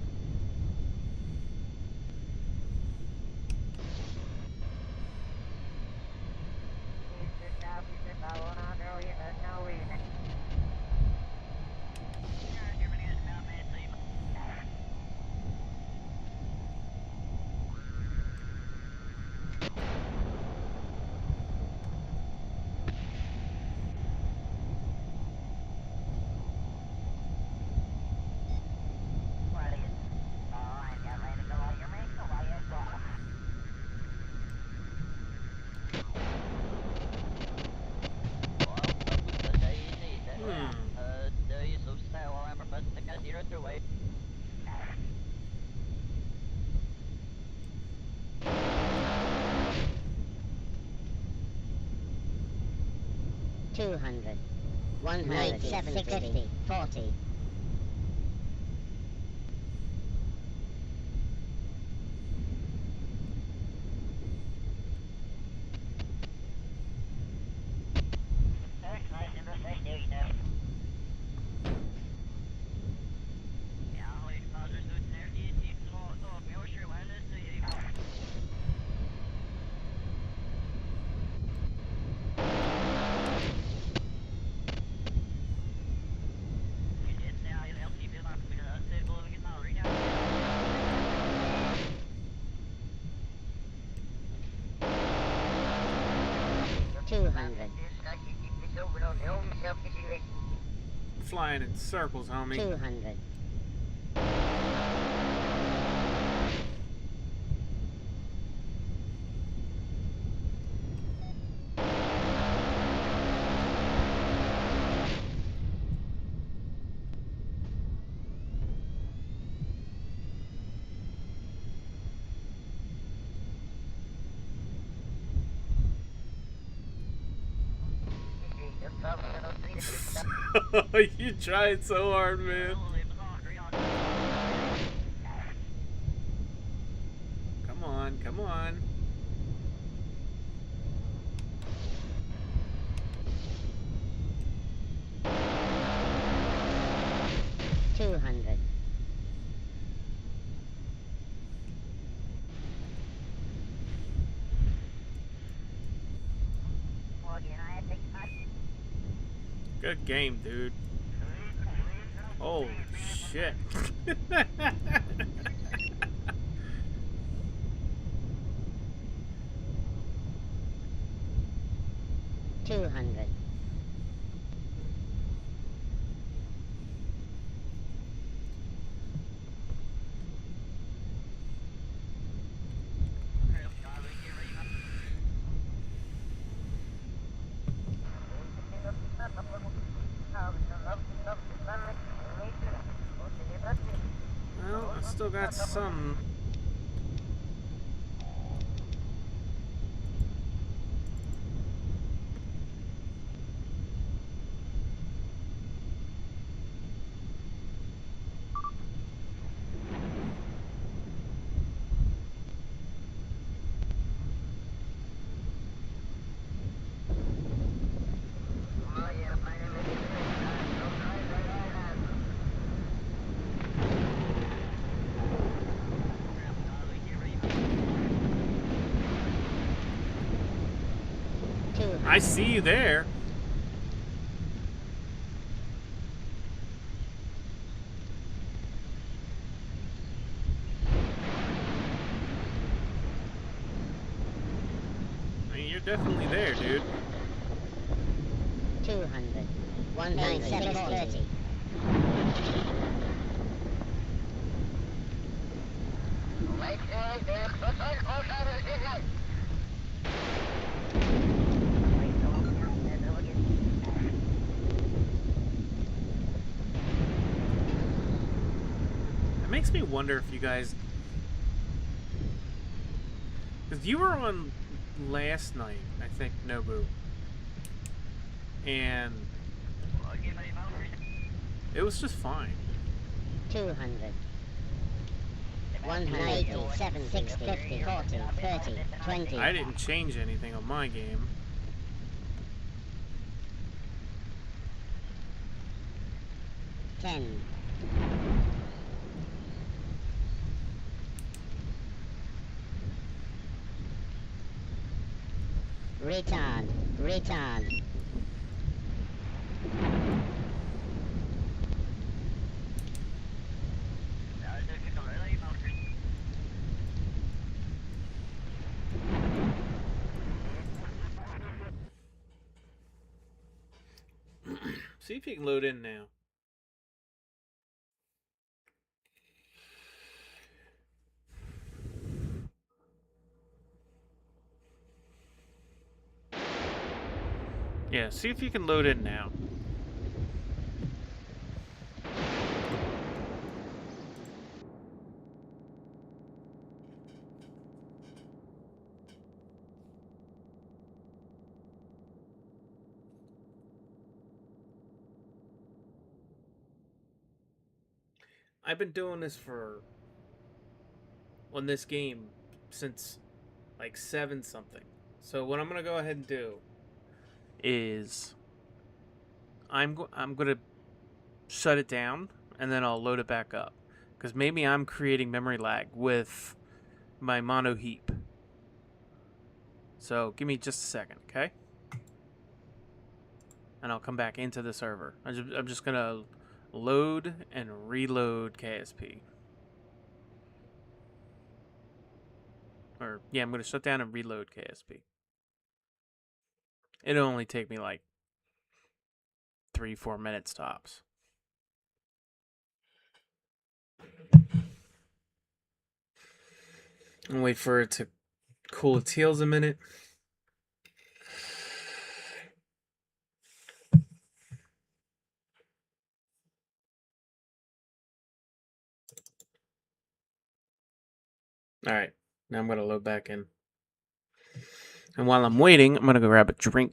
$200, $100, $750, $40. Flying in circles, homie. 200. You tried so hard, man. Come on, come on. $200. Good game, dude. Oh, shit. $200. Well, I still got some. I see you there. I mean, you're definitely there, dude. 200. 197.30. It makes me wonder if you guys... Because you were on last night, I think, Nobu. And... it was just fine. 200. 180, 70, 50, 40, 30, 20. I didn't change anything on my game. 10. Retard. Retard. See if you can load in now. Yeah, see if you can load in now. I've been doing this on this game since like 7 something. So what I'm gonna go ahead and do is I'm gonna shut it down and then I'll load it back up because maybe I'm creating memory lag with my mono heap. So give me just a second, okay? And I'll come back into the server. I'm just gonna load and reload KSP. Or yeah, I'm gonna shut down and reload KSP. It'll only take me like 3-4 minutes tops. And wait for it to cool its heels a minute. Alright, now I'm going to load back in. And while I'm waiting, I'm going to go grab a drink.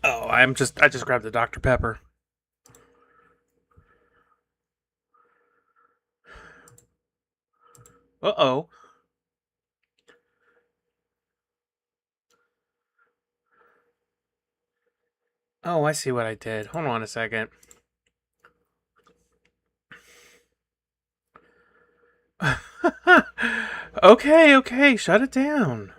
Oh, I just grabbed the Dr. Pepper. Uh-oh. Oh, I see what I did. Hold on a second. Okay, shut it down.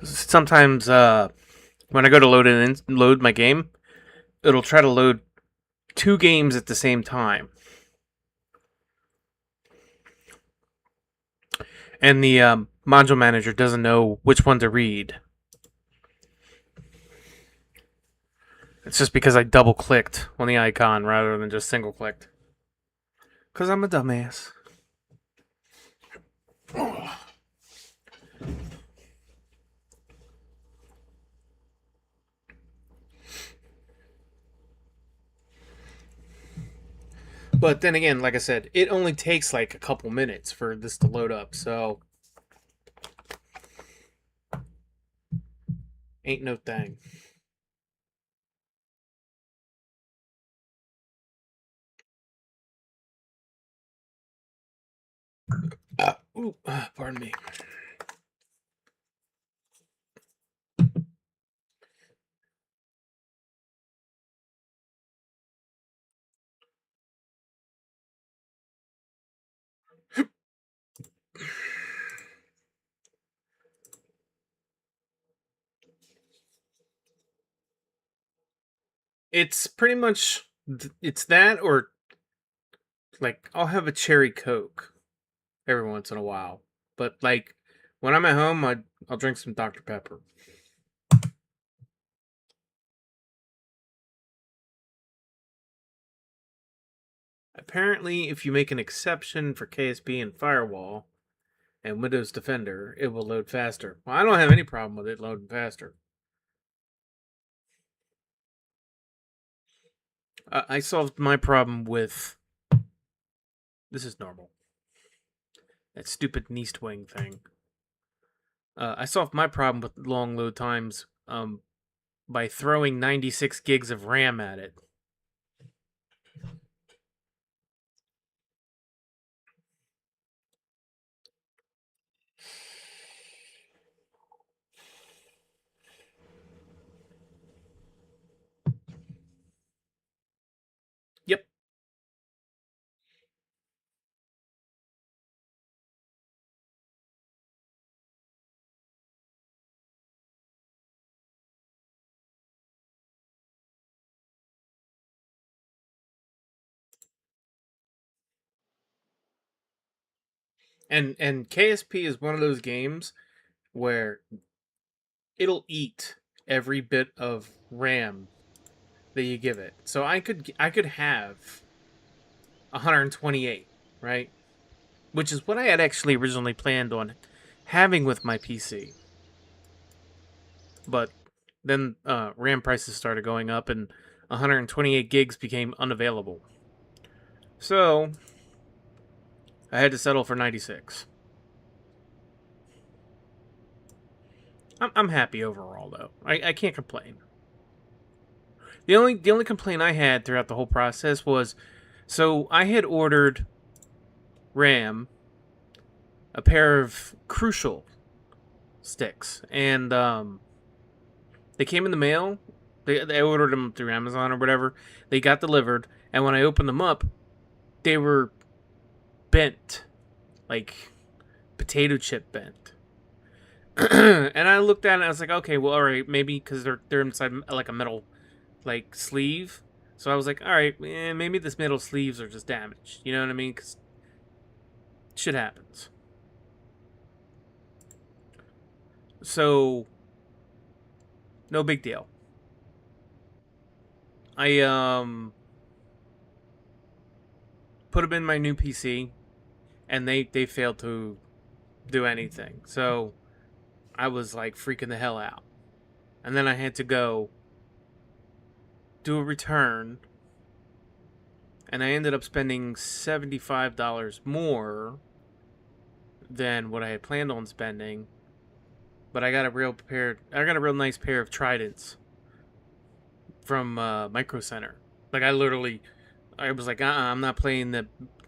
Sometimes, when I go to load my game, it'll try to load 2 games at the same time. And the module manager doesn't know which one to read. It's just because I double clicked on the icon rather than just single clicked. Because I'm a dumbass. But then again, like I said, it only takes like a couple minutes for this to load up, so ain't no thing. Pardon me. It's pretty much it's that, or like I'll have a cherry Coke every once in a while. But like when I'm at home, I'll drink some Dr. Pepper. Apparently, if you make an exception for KSP and Firewall and Windows Defender, it will load faster. Well, I don't have any problem with it loading faster. I solved my problem with... This is normal. That stupid Neastwing thing. I solved my problem with long load times by throwing 96 gigs of RAM at it. Yep. And KSP is one of those games where it'll eat every bit of RAM that you give it. So I could have 128, right? Which is what I had actually originally planned on having with my PC. But then RAM prices started going up and 128 gigs became unavailable. So I had to settle for 96. I'm happy overall though. I can't complain. The only complaint I had throughout the whole process was, so I had ordered RAM, a pair of Crucial sticks, and they came in the mail. They ordered them through Amazon or whatever. They got delivered, and when I opened them up, they were bent, like potato chip bent. And I looked at it and I was like, okay, well, all right, maybe because they're inside like a metal like sleeve. So I was like, all right, maybe this metal sleeves are just damaged. You know what I mean? Because shit happens. So no big deal. I put them in my new PC, and they failed to do anything. So I was like freaking the hell out. And then I had to go do a return, and I ended up spending $75 more than what I had planned on spending. But I got a real nice pair of Tridents from Micro Center. Like I was like, I'm not playing the,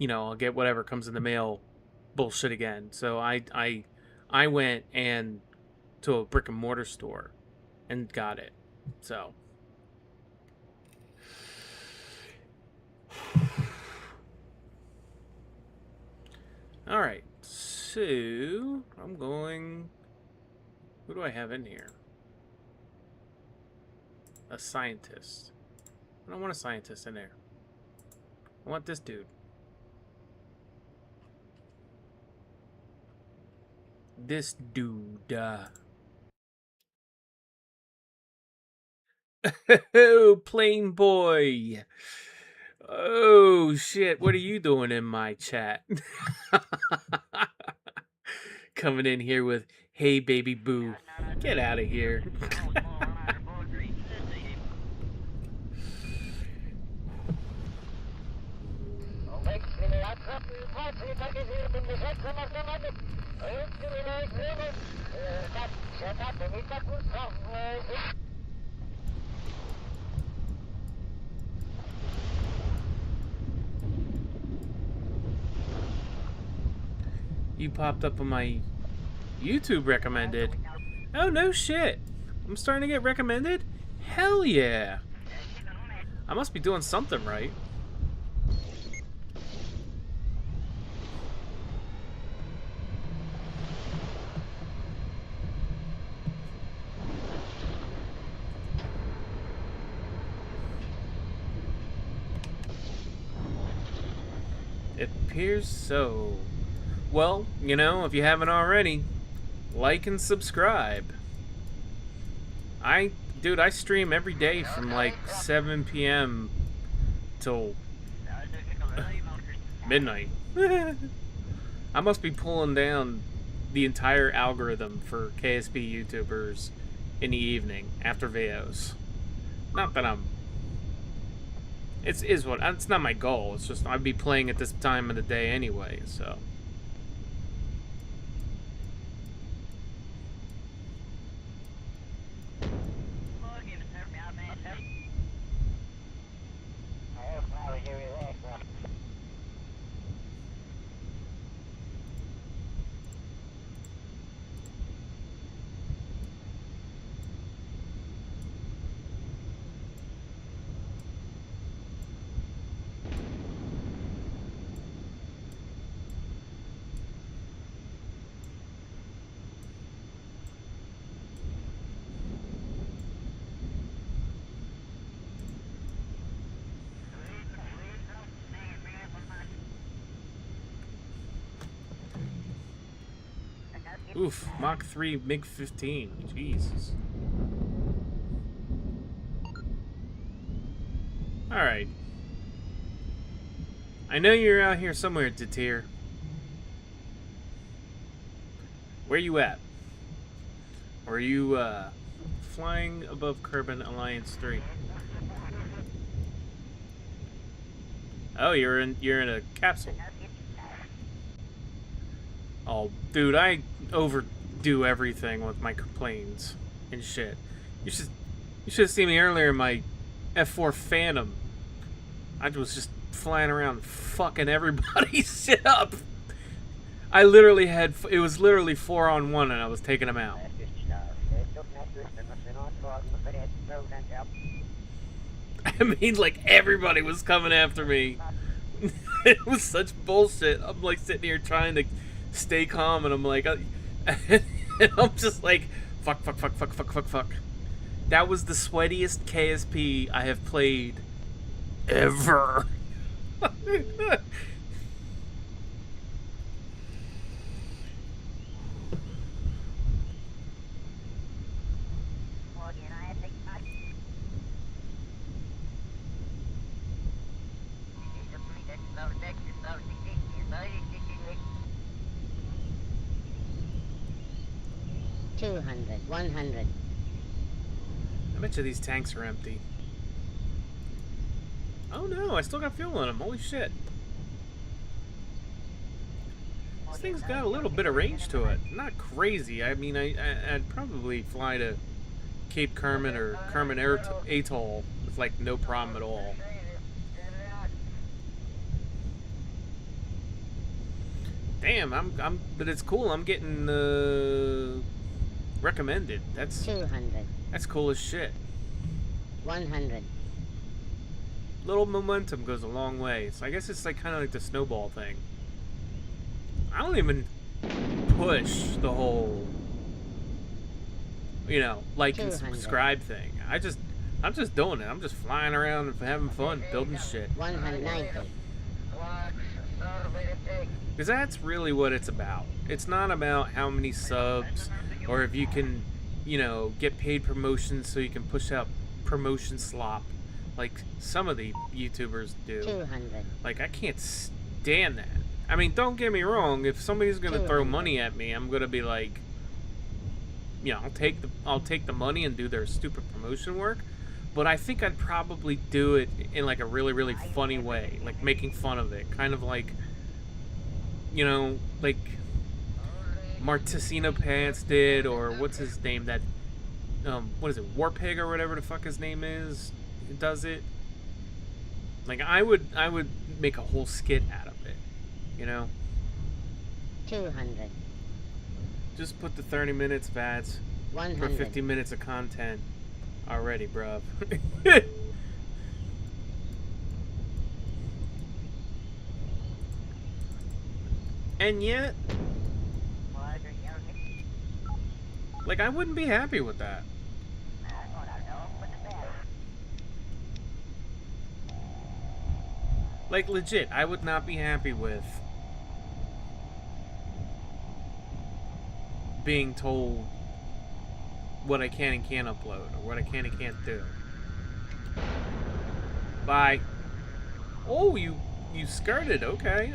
I'll get whatever comes in the mail bullshit again. So I went and to a brick and mortar store and got it. So all right. So I'm going. Who do I have in here? A scientist. I don't want a scientist in there. I want this dude. This dude. Oh, plain boy. Oh, shit. What are you doing in my chat? Coming in here with, hey, baby boo. Get out of here. You popped up on my YouTube recommended. Oh, no shit. I'm starting to get recommended? Hell yeah. I must be doing something right. It appears so. Well, you know, if you haven't already, like and subscribe. Dude, I stream every day from like 7 p.m. till midnight. I must be pulling down the entire algorithm for KSP YouTubers in the evening after videos. Not that I'm... It's not my goal. It's just I'd be playing at this time of the day anyway, so... Oof, Mach 3 MiG-15. Jesus. Alright. I know you're out here somewhere, Detir. Where you at? Or are you, flying above Kerbin Alliance 3? Oh, you're in a capsule. Oh, dude, I overdo everything with my planes and shit. You should have seen me earlier in my F4 Phantom. I was just flying around fucking everybody's shit up. I literally had... It was literally 4-on-1 and I was taking them out. I mean, like, everybody was coming after me. It was such bullshit. I'm, like, sitting here trying to stay calm, and I'm like... and I'm just like, fuck. That was the sweatiest KSP I have played ever. $100. I bet you these tanks are empty. Oh no, I still got fuel in them. Holy shit. This thing's got a little bit of range to it. Not crazy. I mean, I'd probably fly to Cape Kerman or Kerman Atoll with like no problem at all. Damn, but it's cool. I'm getting recommended. That's 200. That's cool as shit. 100. Little momentum goes a long way. So I guess it's like kind of like the snowball thing. I don't even push the whole, you know, like and 200. subscribe thing. I'm just doing it. I'm just flying around and having fun, building shit. 190. Because that's really what it's about. It's not about how many subs or if you can, you know, get paid promotions so you can push out promotion slop like some of the YouTubers do. 200. Like, I can't stand that. I mean, don't get me wrong. If somebody's gonna throw money at me, I'm gonna be like, you know, I'll take the money and do their stupid promotion work. But I think I'd probably do it in like a really, really funny way, like making fun of it, kind of like, you know, like Martesino Pants did, or what's his name? That what is it, Warpig or whatever the fuck his name is? Does it? Like I would make a whole skit out of it, you know. 200. Just put the 30 minutes of ads for 100. 50 minutes of content already, bruv. And yet, like, I wouldn't be happy with that. Like, legit, I would not be happy with being told what I can and can't upload, or what I can and can't do. Bye. Oh, you skirted. Okay.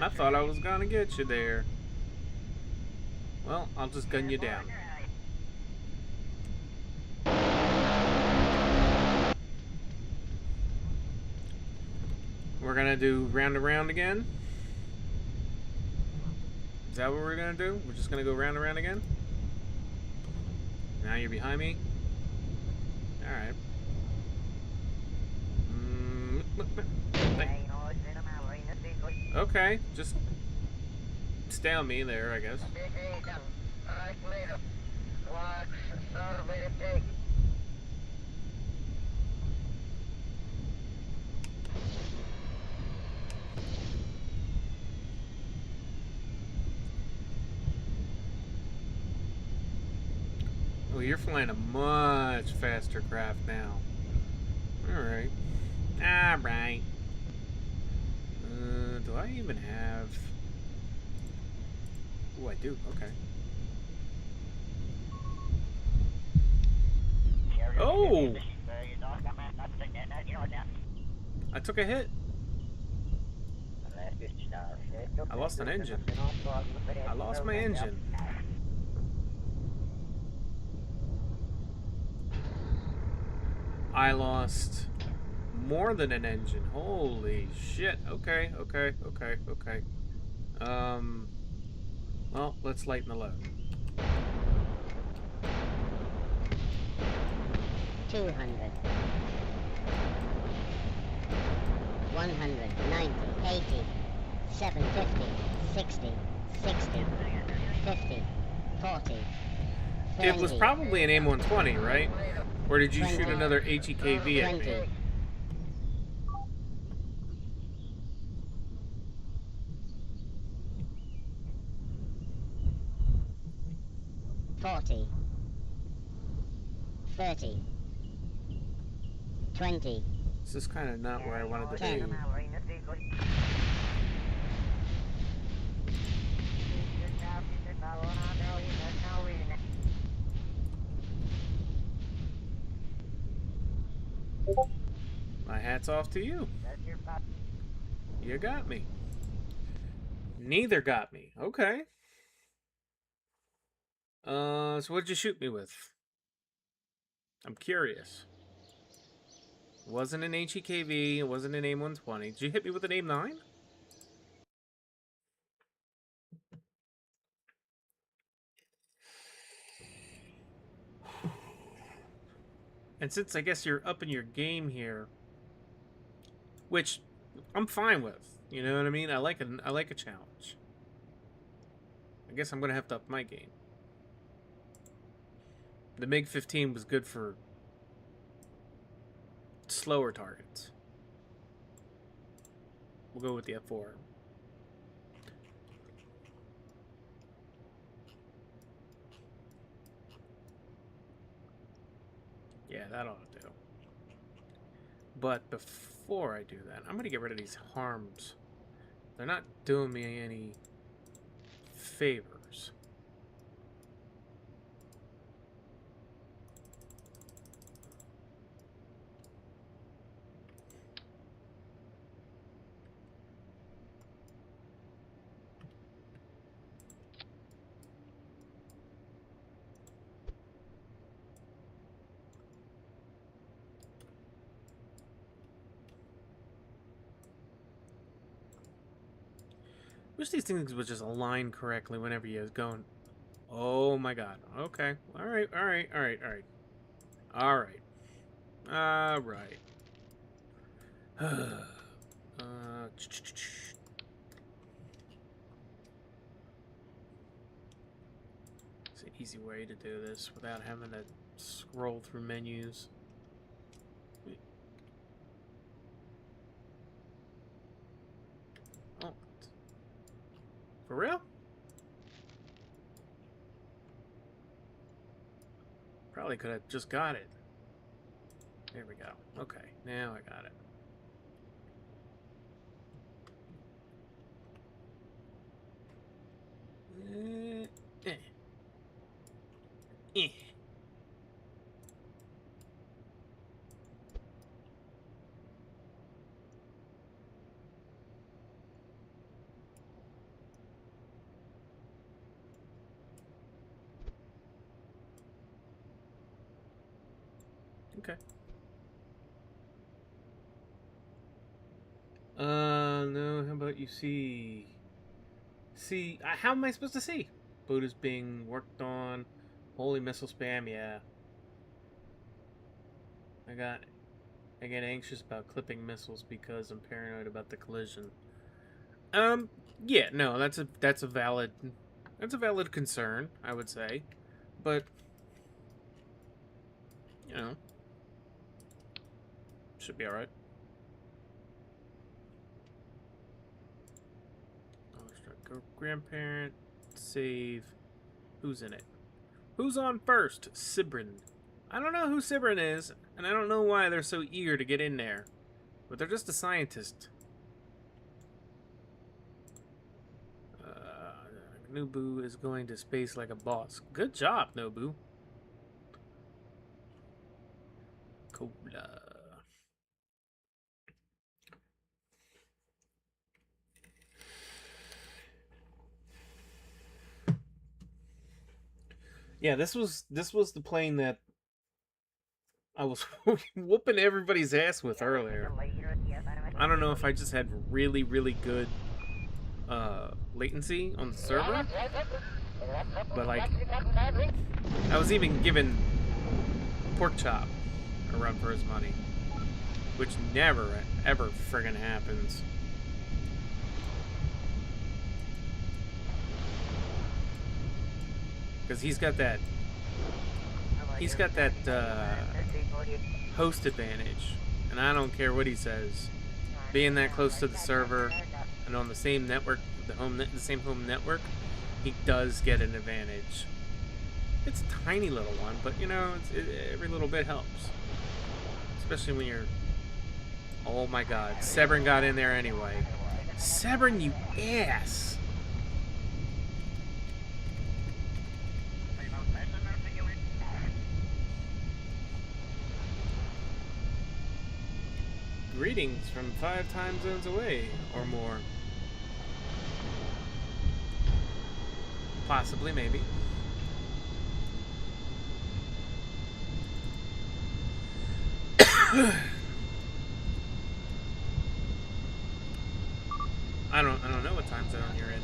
I thought I was gonna get you there. Well, I'll just gun you down. We're gonna do round and round again? Is that what we're gonna do? We're just gonna go round and round again? Now you're behind me? Alright. Okay, just stay on me there, I guess. Oh, you're flying a much faster craft now. Alright. Alright. Do I even have... Oh, I do. Okay. Oh! I took a hit. I lost an engine. I lost my engine. I lost more than an engine. Holy shit. Okay. Well, let's lighten the load. 200. 190. 80. 750. 60. 60. 50. 40. 30, It was probably an AIM-120, right? Or did you shoot 20, another HEKV at me? 20. 40. 30. 20. This is kind of not where I wanted to 10. be. My hat's off to you. You got me. Neither got me. Okay. So what'd you shoot me with? I'm curious. It wasn't an HEKV, it wasn't an AIM-120. Did you hit me with an AIM-9? And since I guess you're up in your game here, which I'm fine with, you know what I mean? I like a challenge. I guess I'm gonna have to up my game. The MiG-15 was good for slower targets. We'll go with the F4. Yeah, that ought to do. But before I do that, I'm going to get rid of these harms. They're not doing me any favors. Wish these things would just align correctly whenever you're going. Oh my god. Okay. Alright, alright, alright, alright. Alright. Alright. It's an easy way to do this without having to scroll through menus. Oh. For real? Probably could have just got it. There we go. Okay, now I got it. Eh. Okay. No, how about you see? How am I supposed to see? Boot is being worked on. Holy missile spam, yeah. I get anxious about clipping missiles because I'm paranoid about the collision. Yeah, no, that's a valid concern, I would say. But you know, should be alright. Go grandparent, save. Who's in it? Who's on first? Sibrin. I don't know who Sibrin is, and I don't know why they're so eager to get in there. But they're just a scientist. Nobu is going to space like a boss. Good job, Nobu. Cola. Yeah, this was the plane that I was whooping everybody's ass with earlier. I don't know if I just had really, really good latency on the server, but like I was even giving Pork Chop a run for his money, which never ever friggin' happens. Because he's got that host advantage, and I don't care what he says. Being that close to the server and on the same network, the same home network, he does get an advantage. It's a tiny little one, but you know, every little bit helps. Especially when you're. Oh my God, Sebrin got in there anyway. Sebrin, you ass! Greetings from 5 time zones away, or more. Possibly, maybe. I don't know what time zone you're in.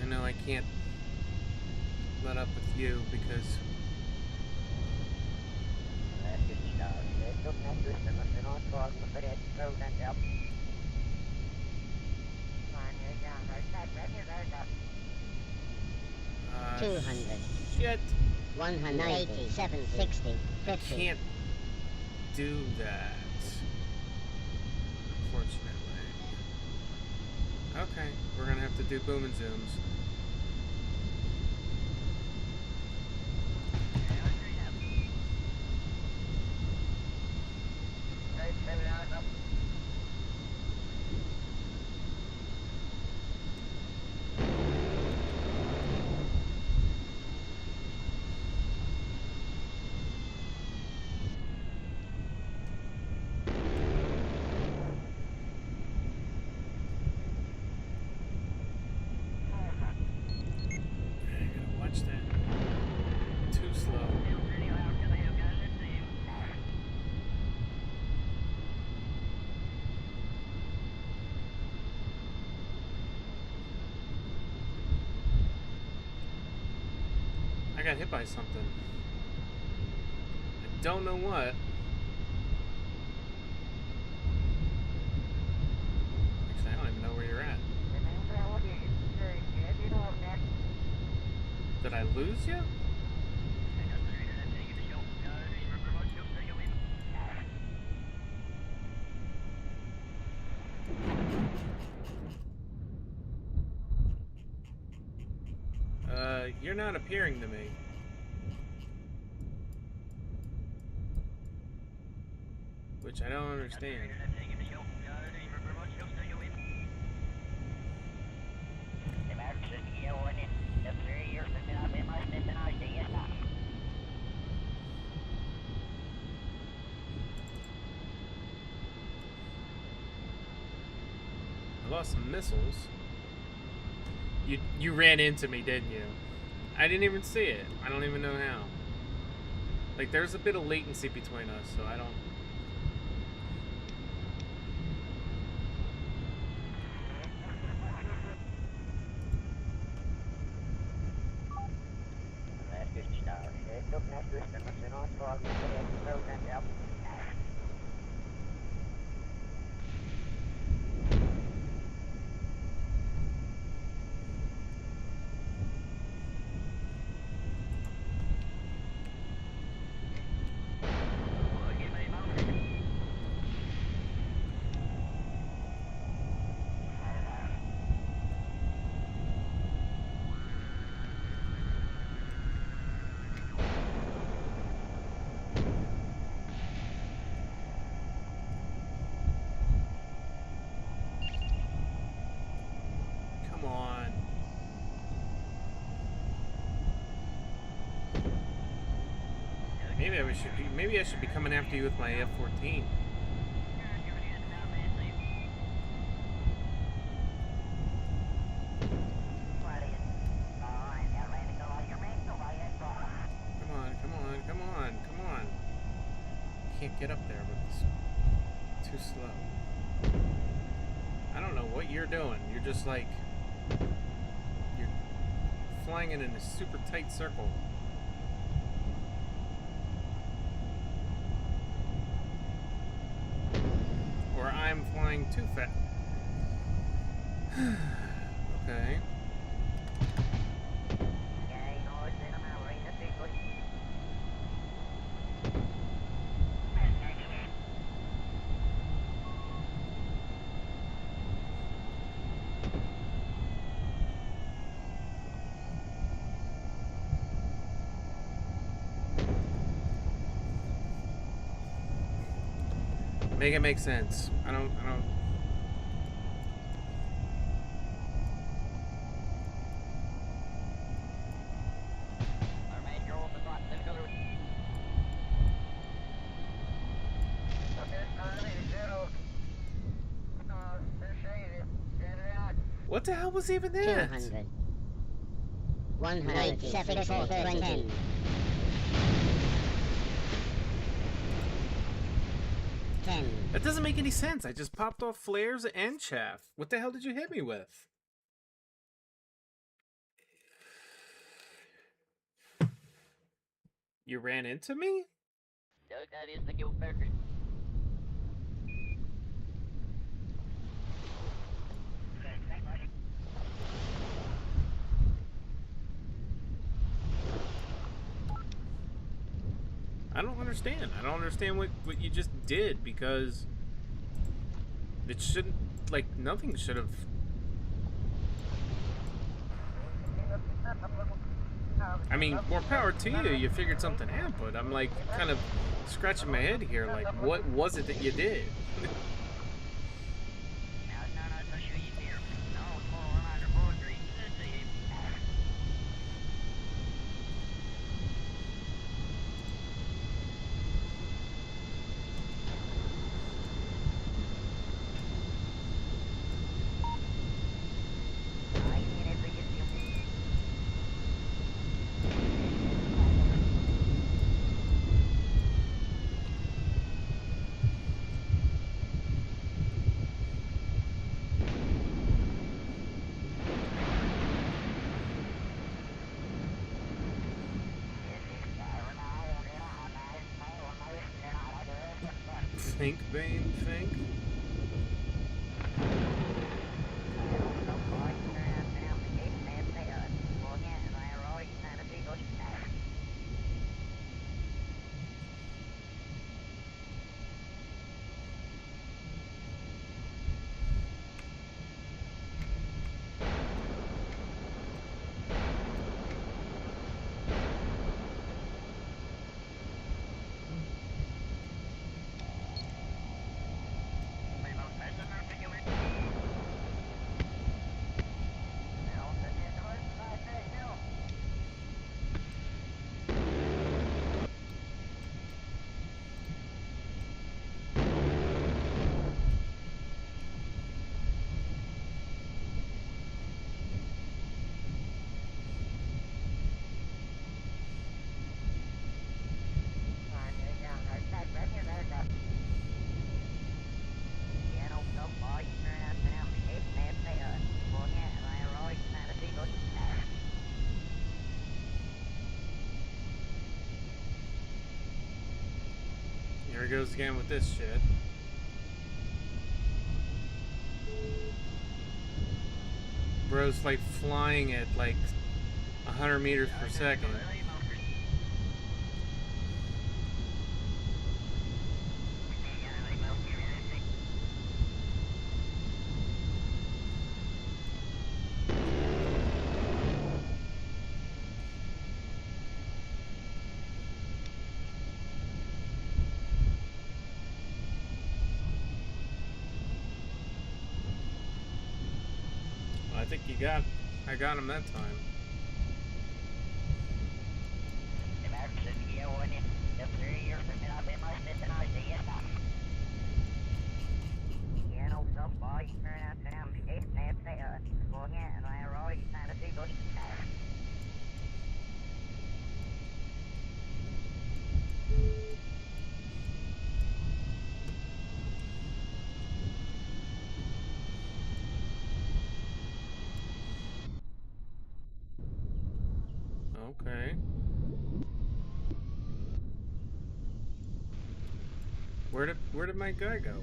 I know I can't let up with you because shit. 187, 60, 50. Can't do that. Unfortunately. Okay, we're gonna have to do boom and zooms. I got hit by something. I don't know what. Actually, I don't even know where you're at. Did I lose you? You're not appearing to me. Which I don't understand. I lost some missiles. You ran into me, didn't you? I didn't even see it. I don't even know how. Like, there's a bit of latency between us, so I don't... Maybe I should be coming after you with my F-14. Come on. Can't get up there with this. Too slow. I don't know what you're doing. You're just like... You're flying in a super tight circle. I'm flying too fast. Okay. Make it make sense. I don't. What the hell was even that? 200. 174, 10. That doesn't make any sense. I just popped off flares and chaff. What the hell did you hit me with? You ran into me? I don't understand. I don't understand what you just did, because it shouldn't, like, nothing should have. I mean, more power to you. You figured something out, but I'm like kind of scratching my head here. Like, what was it that you did? Think, Bane, think. Here he goes again with this shit. Bro's like flying at like 100 meters per second. I think I got him that time. Okay. Where did my guy go?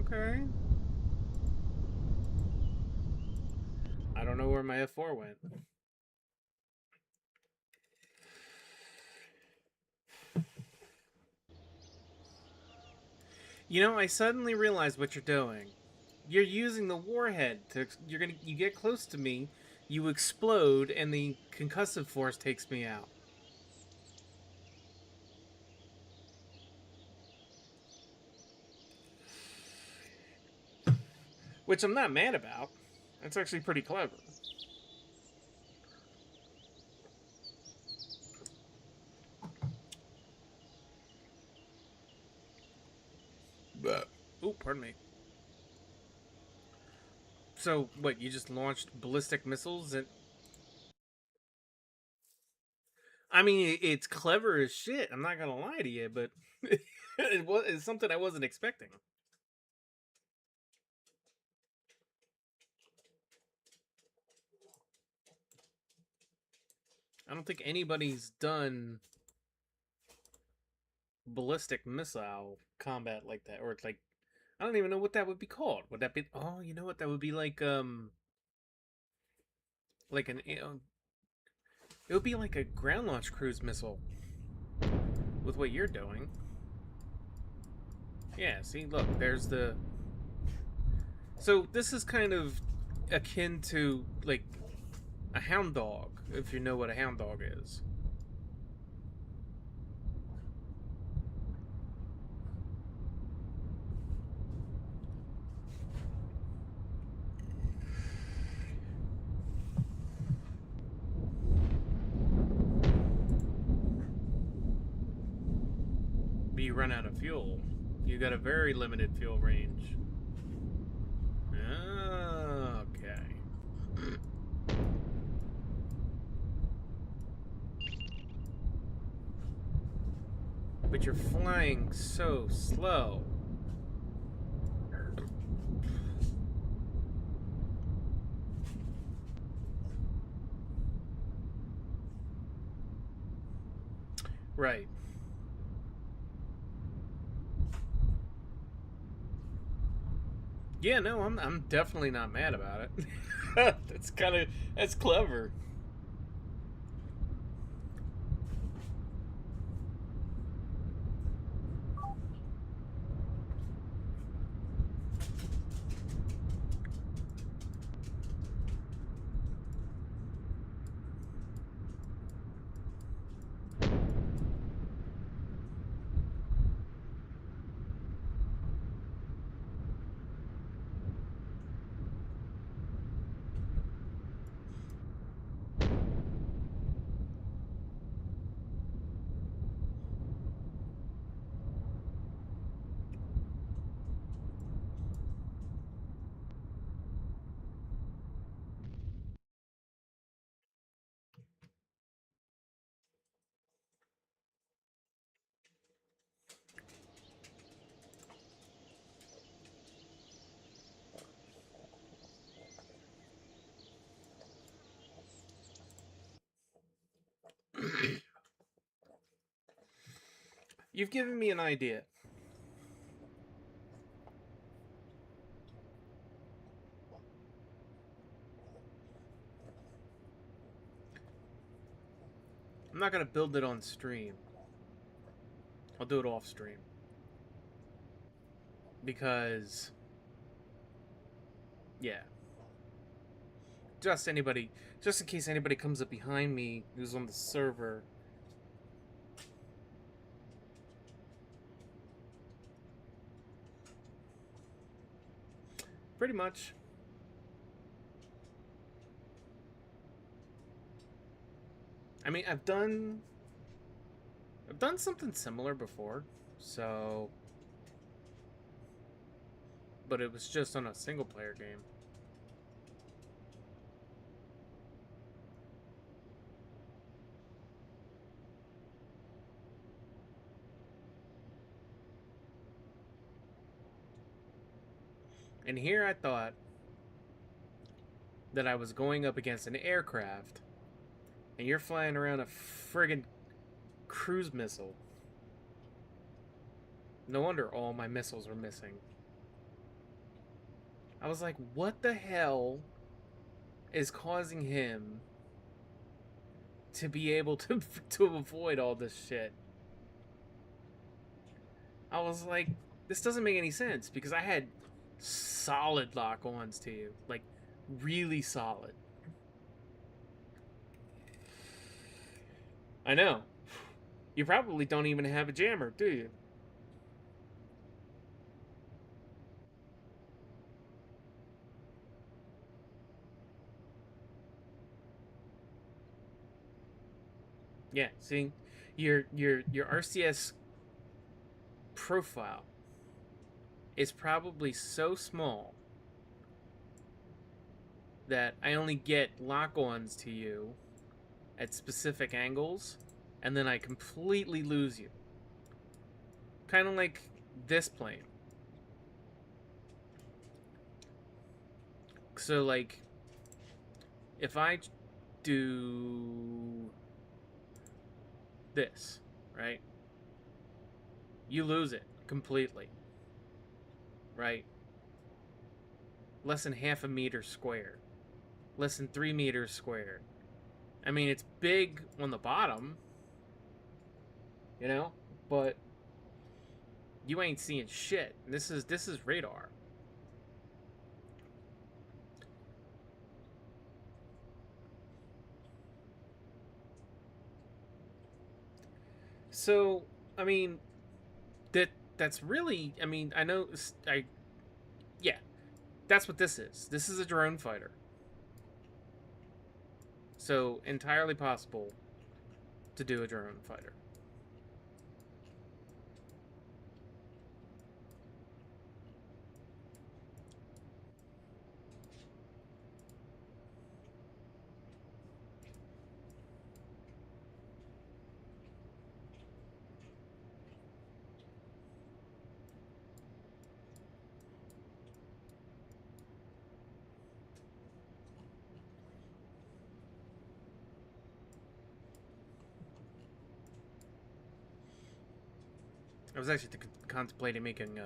Okay. I don't know where my F4 went. You know, I suddenly realized what you're doing. You're using the warhead to you get close to me, you explode, and the concussive force takes me out. Which I'm not mad about. That's actually pretty clever. Oh, pardon me. So, what, you just launched ballistic missiles and... I mean, it's clever as shit, I'm not gonna lie to you, but it's something I wasn't expecting. I don't think anybody's done ballistic missile combat like that, or it's like, I don't even know what that would be called. Would that be? Oh, you know what? That would be like an, it would be like a ground launch cruise missile with what you're doing. Yeah. See, look, there's the. So this is kind of akin to like a hound dog, if you know what a hound dog is. But you run out of fuel. You got a very limited fuel range. Okay. But you're flying so slow. Right. Yeah, no, I'm definitely not mad about it. That's clever. You've given me an idea. I'm not gonna build it on stream. I'll do it off stream. Because, yeah. Just in case anybody comes up behind me who's on the server. Pretty much. I mean, I've done something similar before, so, but it was just on a single player game. And here I thought that I was going up against an aircraft, and you're flying around a friggin' cruise missile. No wonder all my missiles were missing. I was like, what the hell is causing him to be able to to avoid all this shit? I was like, this doesn't make any sense, because I had solid lock-ons to you. Like, really solid. I know. You probably don't even have a jammer, do you? Yeah, see, your RCS profile is probably so small that I only get lock-ons to you at specific angles, and then I completely lose you. Kind of like this plane. So, like, if I do this, right? You lose it completely, right? Less than half a meter square. Less than 3 meters square. I mean, it's big on the bottom, you know, but you ain't seeing shit. This is radar. So, I mean, that's really, I mean, I know, yeah, that's what this is. This is a drone fighter. So, entirely possible to do a drone fighter. I was actually contemplating making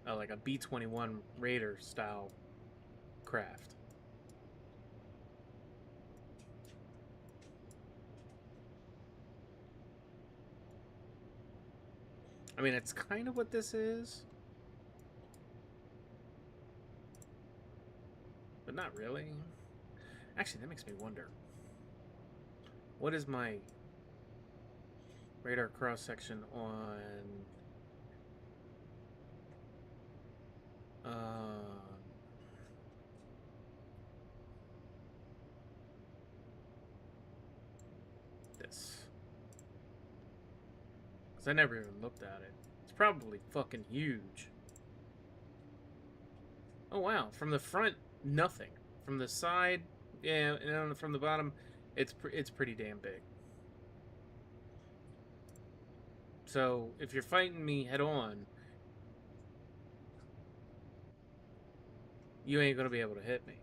like a B-21 Raider style craft. I mean, it's kind of what this is, but not really. Actually, that makes me wonder. What is my radar cross section on this? Because I never even looked at it. It's probably fucking huge. Oh wow, from the front, nothing. From the side, yeah, and from the bottom, it's pretty damn big. So, if you're fighting me head on, you ain't gonna be able to hit me.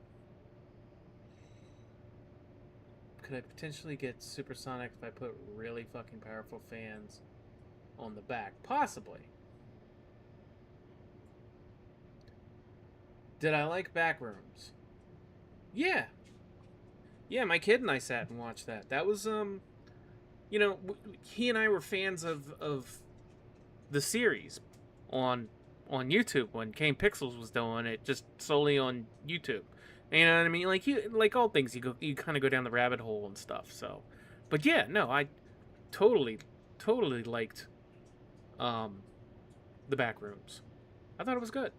Could I potentially get supersonic if I put really fucking powerful fans on the back? Possibly. Did I like Backrooms? Yeah. Yeah, my kid and I sat and watched that. That was, you know, he and I were fans of the series on YouTube when Kane Pixels was doing it, just solely on YouTube. You know what I mean? Like all things, you kind of go down the rabbit hole and stuff. So, but yeah, no, I totally liked the Backrooms. I thought it was good.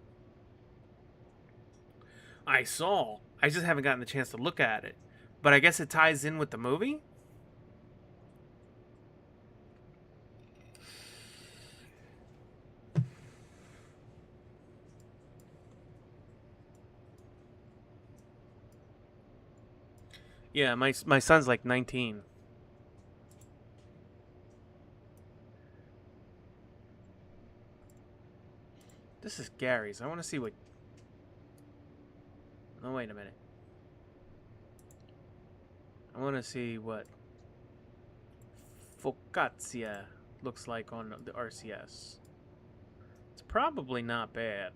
I just haven't gotten the chance to look at it, but I guess it ties in with the movie. Yeah, my son's like 19. This is Gary's. I want to see what... Oh, wait a minute. I want to see what Focaccia looks like on the RCS. It's probably not bad.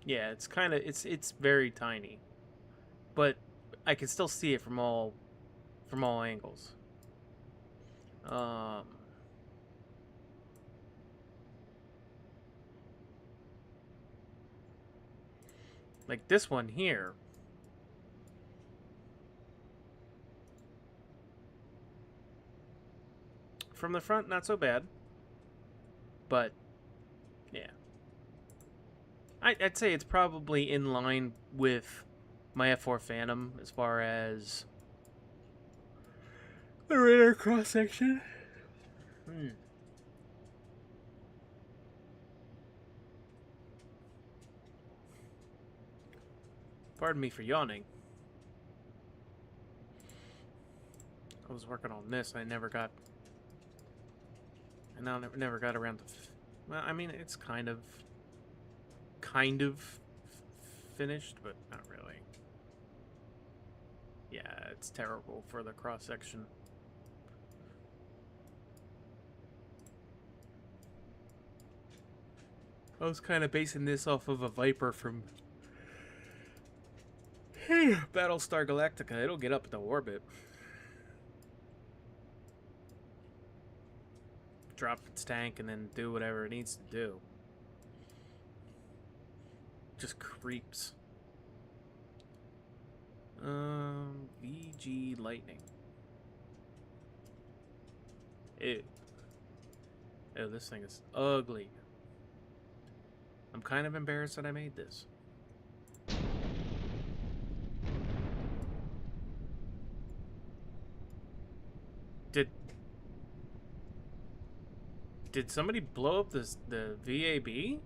Yeah, it's kind of... It's very tiny. But I can still see it from all angles. Like this one here. From the front, not so bad. But, yeah. I'd say it's probably in line with my F4 Phantom as far as the radar cross section. Pardon me for yawning. I was working on this. I never got around to. Well, I mean, it's kind of finished, but not really. Yeah, it's terrible for the cross section. I was kind of basing this off of a Viper from Battlestar Galactica. It'll get up into orbit. Drop its tank and then do whatever it needs to do. Just creeps. VG Lightning. Ew. Oh, this thing is ugly. I'm kind of embarrassed that I made this. Did somebody blow up the VAB?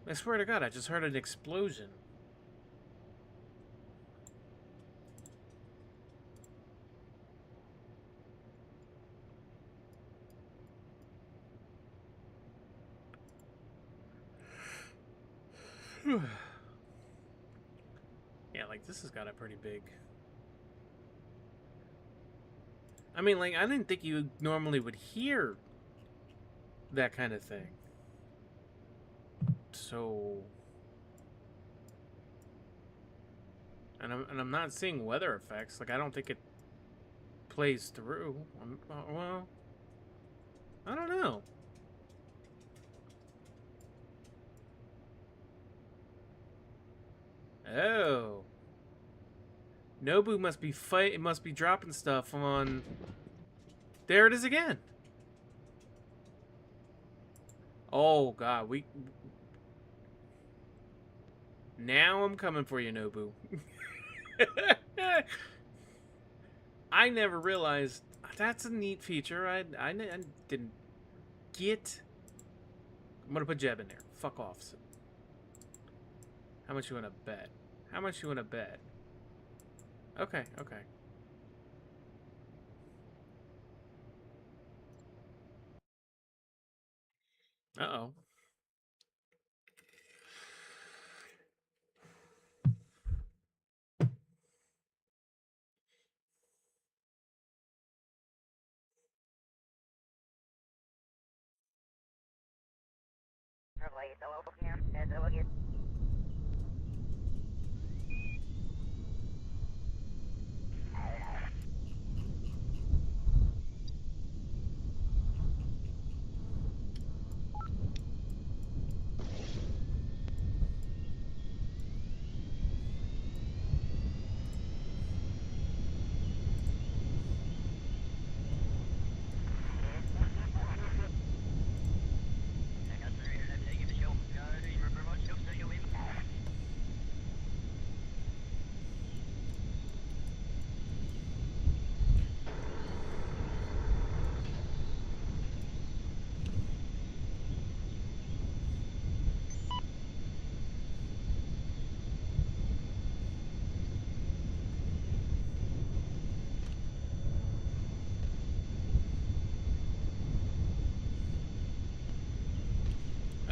I swear to God, I just heard an explosion. Yeah, like this has got a pretty big... I mean, like, I didn't think you normally would hear that kind of thing. So... And I'm not seeing weather effects. Like, I don't think it plays through. Well, I don't know. Oh. Nobu must be dropping stuff on... There it is again. Oh, God, Now I'm coming for you, Nobu. I never realized that's a neat feature. I didn't get. I'm gonna put Jeb in there. Fuck off. How much you wanna bet? How much you wanna bet? Okay, okay. Uh-oh.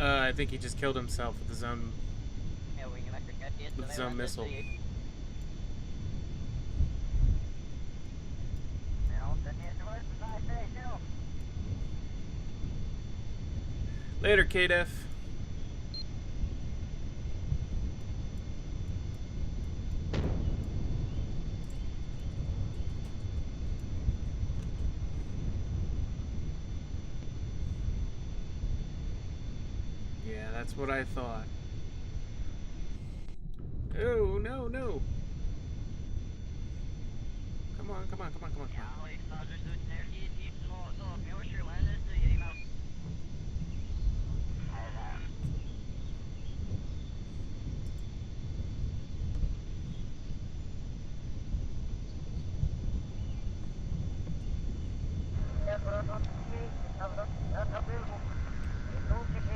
I think he just killed himself with his own missile. Later, KDF. Yeah, that's what I thought. Oh, no, no. Come on, come on, come on, come on, come on.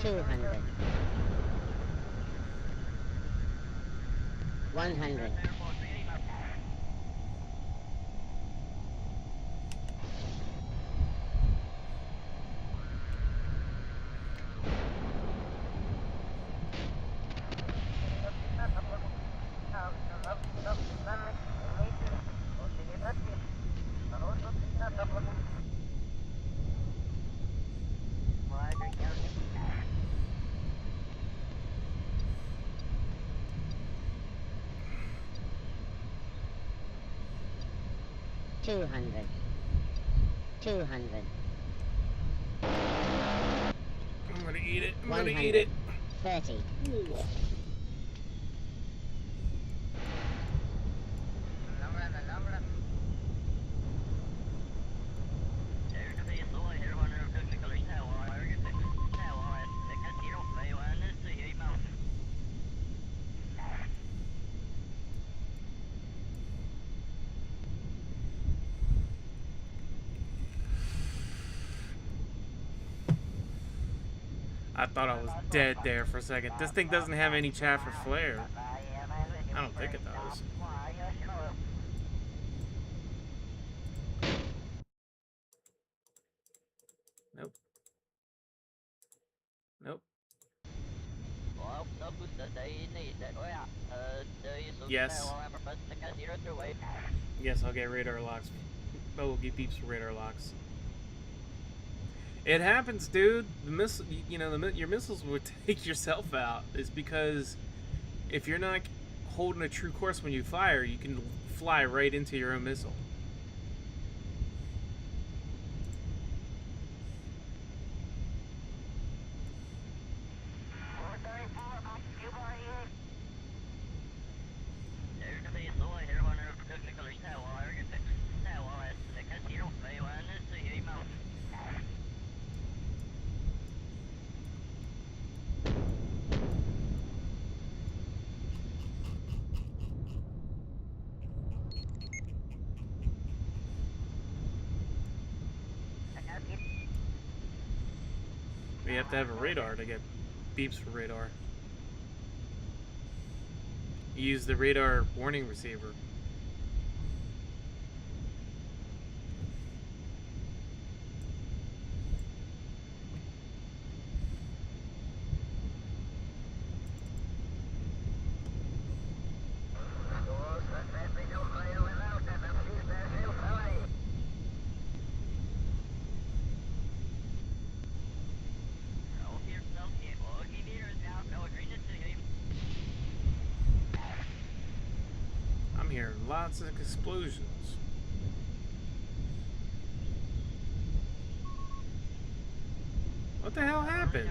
$200. $100. 200. 200. I'm gonna eat it. I'm gonna eat it. 30. I thought I was dead there for a second. This thing doesn't have any chat for flare. I don't think it does. Nope. Nope. Yes. Yes, I'll get radar locks. Oh, we'll get beeps for radar locks. It happens, dude. The missile, you know, your missiles will take yourself out. It's because if you're not holding a true course when you fire, you can fly right into your own missile. You have to have a radar to get beeps for radar. You use the radar warning receiver. Lots of explosions. What the hell happened?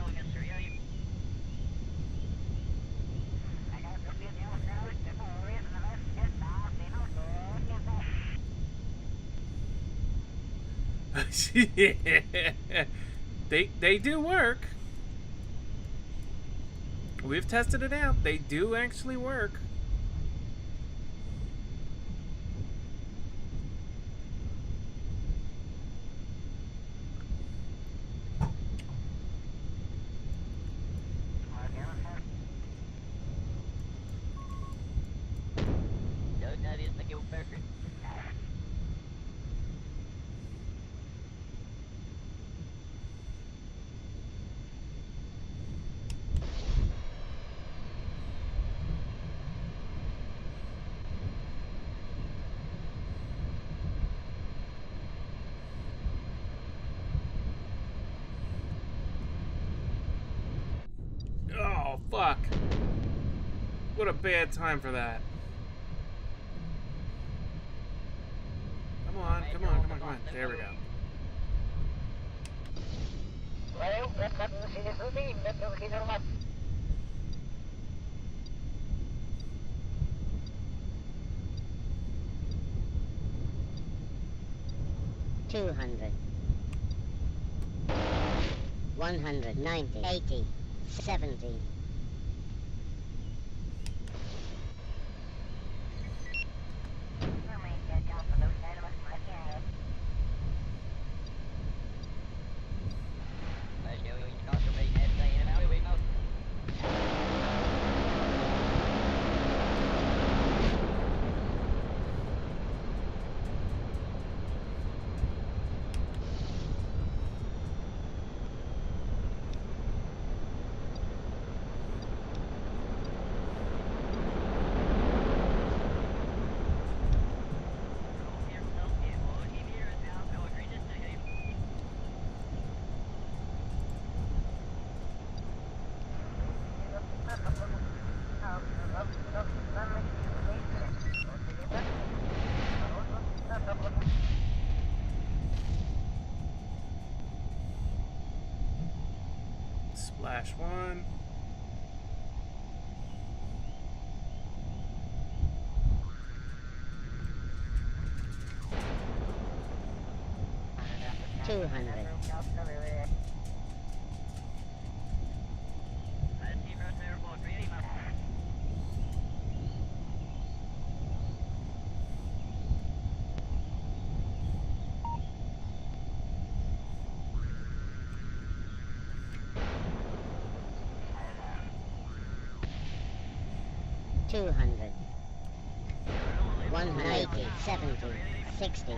They do work. We've tested it out. They do actually work. Oh, fuck. What a bad time for that. Come on, come on, come on, come on. There we go. $200. 190. 80. 70. Flash one. Two hundred. Two hundred. 190, 70, 60.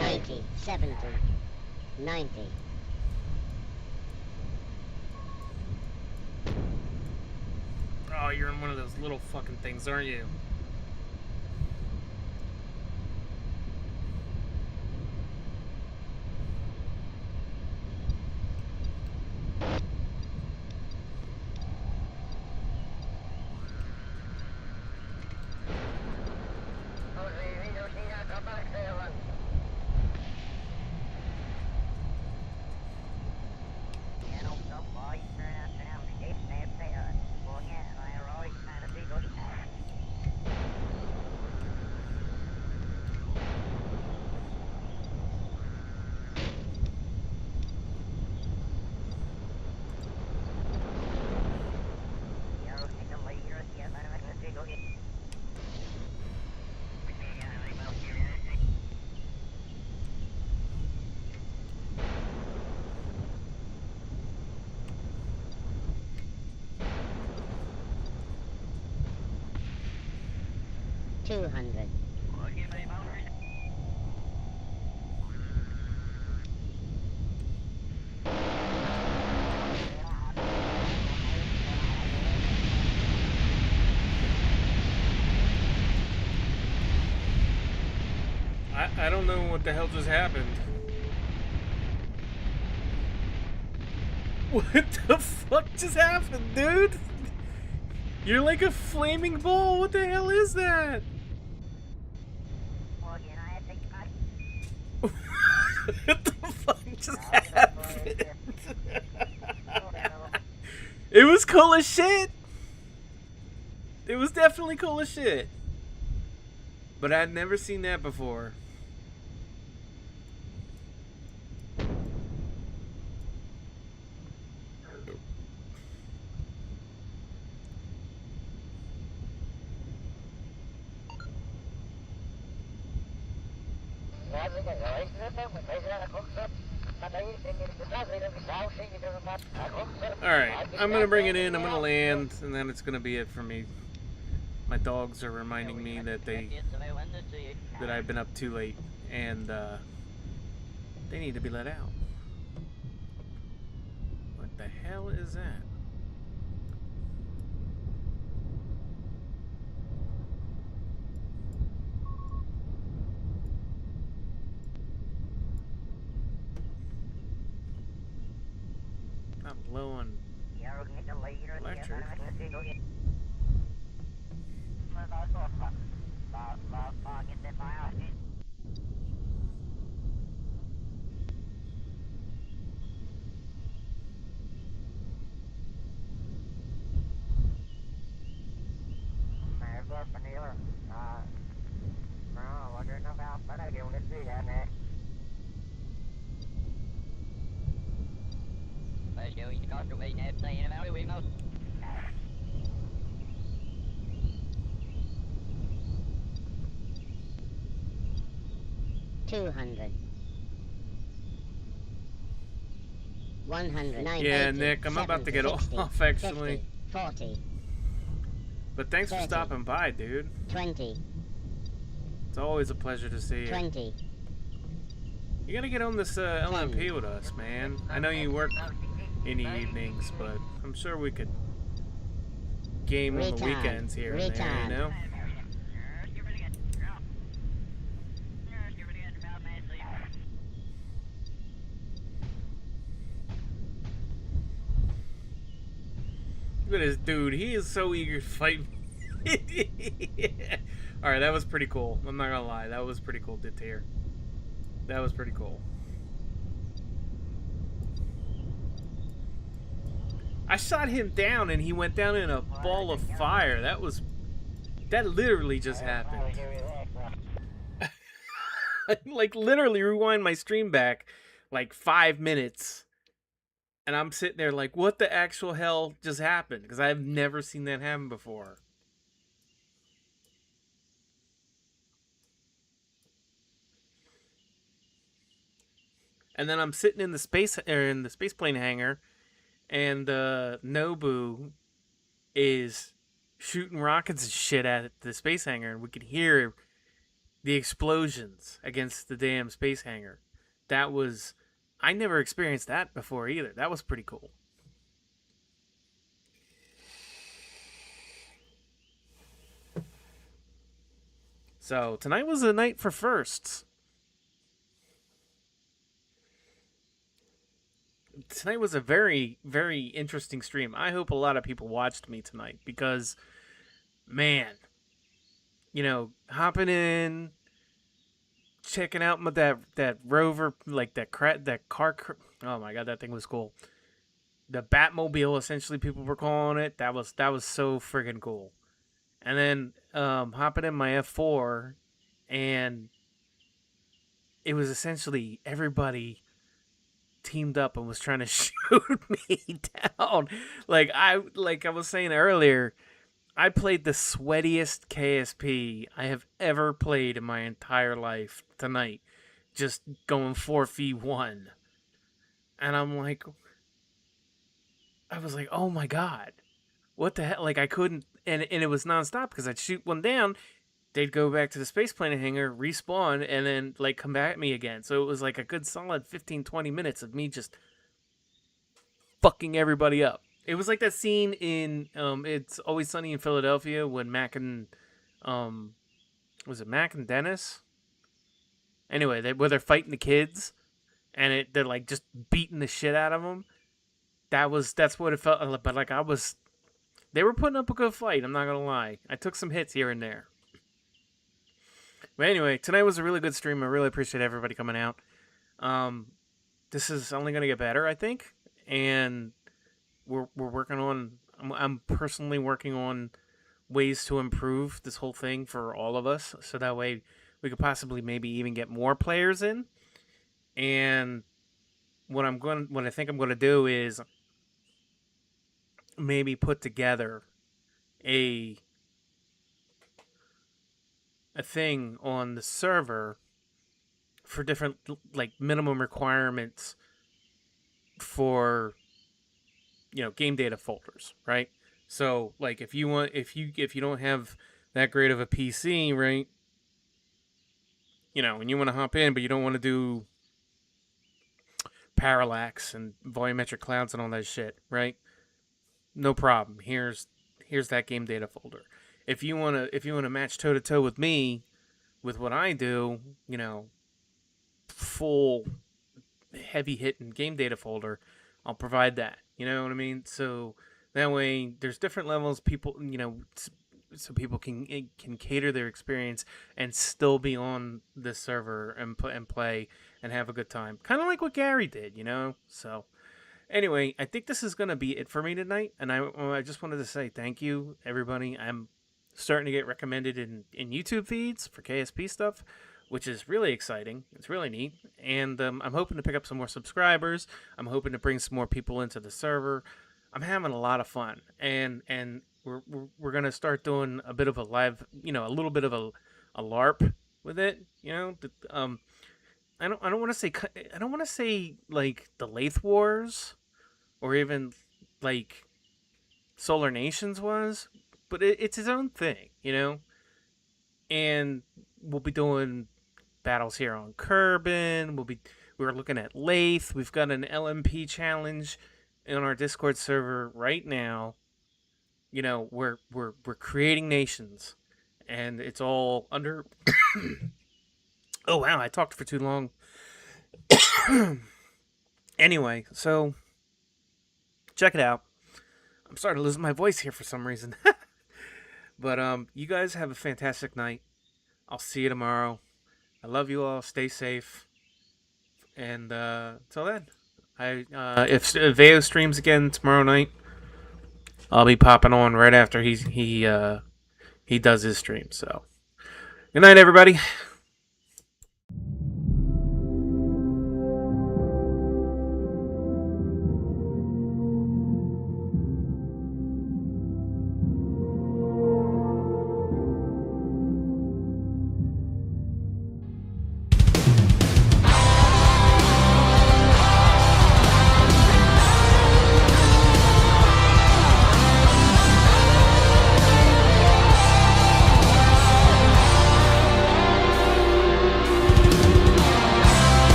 Ninety, 70, 90. Oh, you're in one of those little fucking things, aren't you? Two hundred. I don't know what the hell just happened. What the fuck just happened, dude? You're like a flaming ball. What the hell is that? What the fuck just happened? It was cool as shit. It was definitely cool as shit. But I'd never seen that before. Alright, I'm gonna bring it in, I'm gonna land, and then it's gonna be it for me. My dogs are reminding me that I've been up too late, and they need to be let out. What the hell is that? low on electric. 200. 100. Yeah, Nick, I'm about to get 60, off, actually. 50, 40. But thanks 30, for stopping by, dude. 20. It's always a pleasure to see you. 20. You gotta get on this LMP with us, man. I know you work in the evenings, but I'm sure we could game on the weekends here and there, you know? Look at this dude. He is so eager to fight me. Alright, that was pretty cool. I'm not gonna lie. That was pretty cool, Detir. That was pretty cool. I shot him down and he went down in a ball of fire. That literally just happened. Like, literally rewind my stream back like 5 minutes. And I'm sitting there like, what the actual hell just happened? Because I've never seen that happen before. And then I'm sitting in the space plane hangar, and Nobu is shooting rockets and shit at the space hangar, and we could hear the explosions against the damn space hangar. I never experienced that before either. That was pretty cool. So tonight was a night for firsts. Tonight was a very, very interesting stream. I hope a lot of people watched me tonight because, man, you know, hopping in, checking out that rover, like that car. Oh my god, that thing was cool. The Batmobile, essentially, people were calling it. That was so friggin' cool. And then hopping in my F4, and it was essentially everybody teamed up and was trying to shoot me down. Like I was saying earlier, I played the sweatiest KSP I have ever played in my entire life tonight. Just going 4v1. And I was like, oh my god. What the hell? Like, I couldn't, and it was nonstop because I'd shoot one down, they'd go back to the space plane hangar, respawn, and then, like, come back at me again. So it was like a good solid 15-20 minutes of me just fucking everybody up. It was like that scene in It's Always Sunny in Philadelphia when Mac and was it Mac and Dennis? Anyway, where they're fighting the kids, and they're like just beating the shit out of them. That's what it felt like. But like they were putting up a good fight. I'm not gonna lie. I took some hits here and there. But anyway, tonight was a really good stream. I really appreciate everybody coming out. This is only gonna get better, I think, and we're working on. I'm personally working on ways to improve this whole thing for all of us, so that way we could possibly maybe even get more players in. And what I think I'm going to do is maybe put together a thing on the server for different, like, minimum requirements for, you know, game data folders, right? So, like, if you don't have that great of a PC, right, you know, and you want to hop in, but you don't want to do parallax and volumetric clouds and all that shit, right? No problem. Here's that game data folder. If you wanna match toe to toe with me, with what I do, you know, full heavy hitting game data folder, I'll provide that. You know what I mean? So that way, there's different levels. People, so people can cater their experience and still be on this server and play and have a good time. Kind of like what Gary did, So anyway, I think this is gonna be it for me tonight, and I just wanted to say thank you, everybody. I'm starting to get recommended in YouTube feeds for KSP stuff, which is really exciting. It's really neat, and I'm hoping to pick up some more subscribers. I'm hoping to bring some more people into the server. I'm having a lot of fun, and we're gonna start doing a bit of a live, a little bit of a LARP with it. I don't want to say like the Lathe Wars or even like Solar Nations was, but it's his own thing. And we'll be doing battles here on Kerbin. We're looking at Lathe. We've got an LMP challenge in our Discord server right now. We're creating nations, and it's all under. Oh wow, I talked for too long. Anyway, so check it out. I'm starting to lose my voice here for some reason. But you guys have a fantastic night. I'll see you tomorrow. I love you all. Stay safe. And till then, if Veo streams again tomorrow night, I'll be popping on right after he does his stream. So, good night, everybody.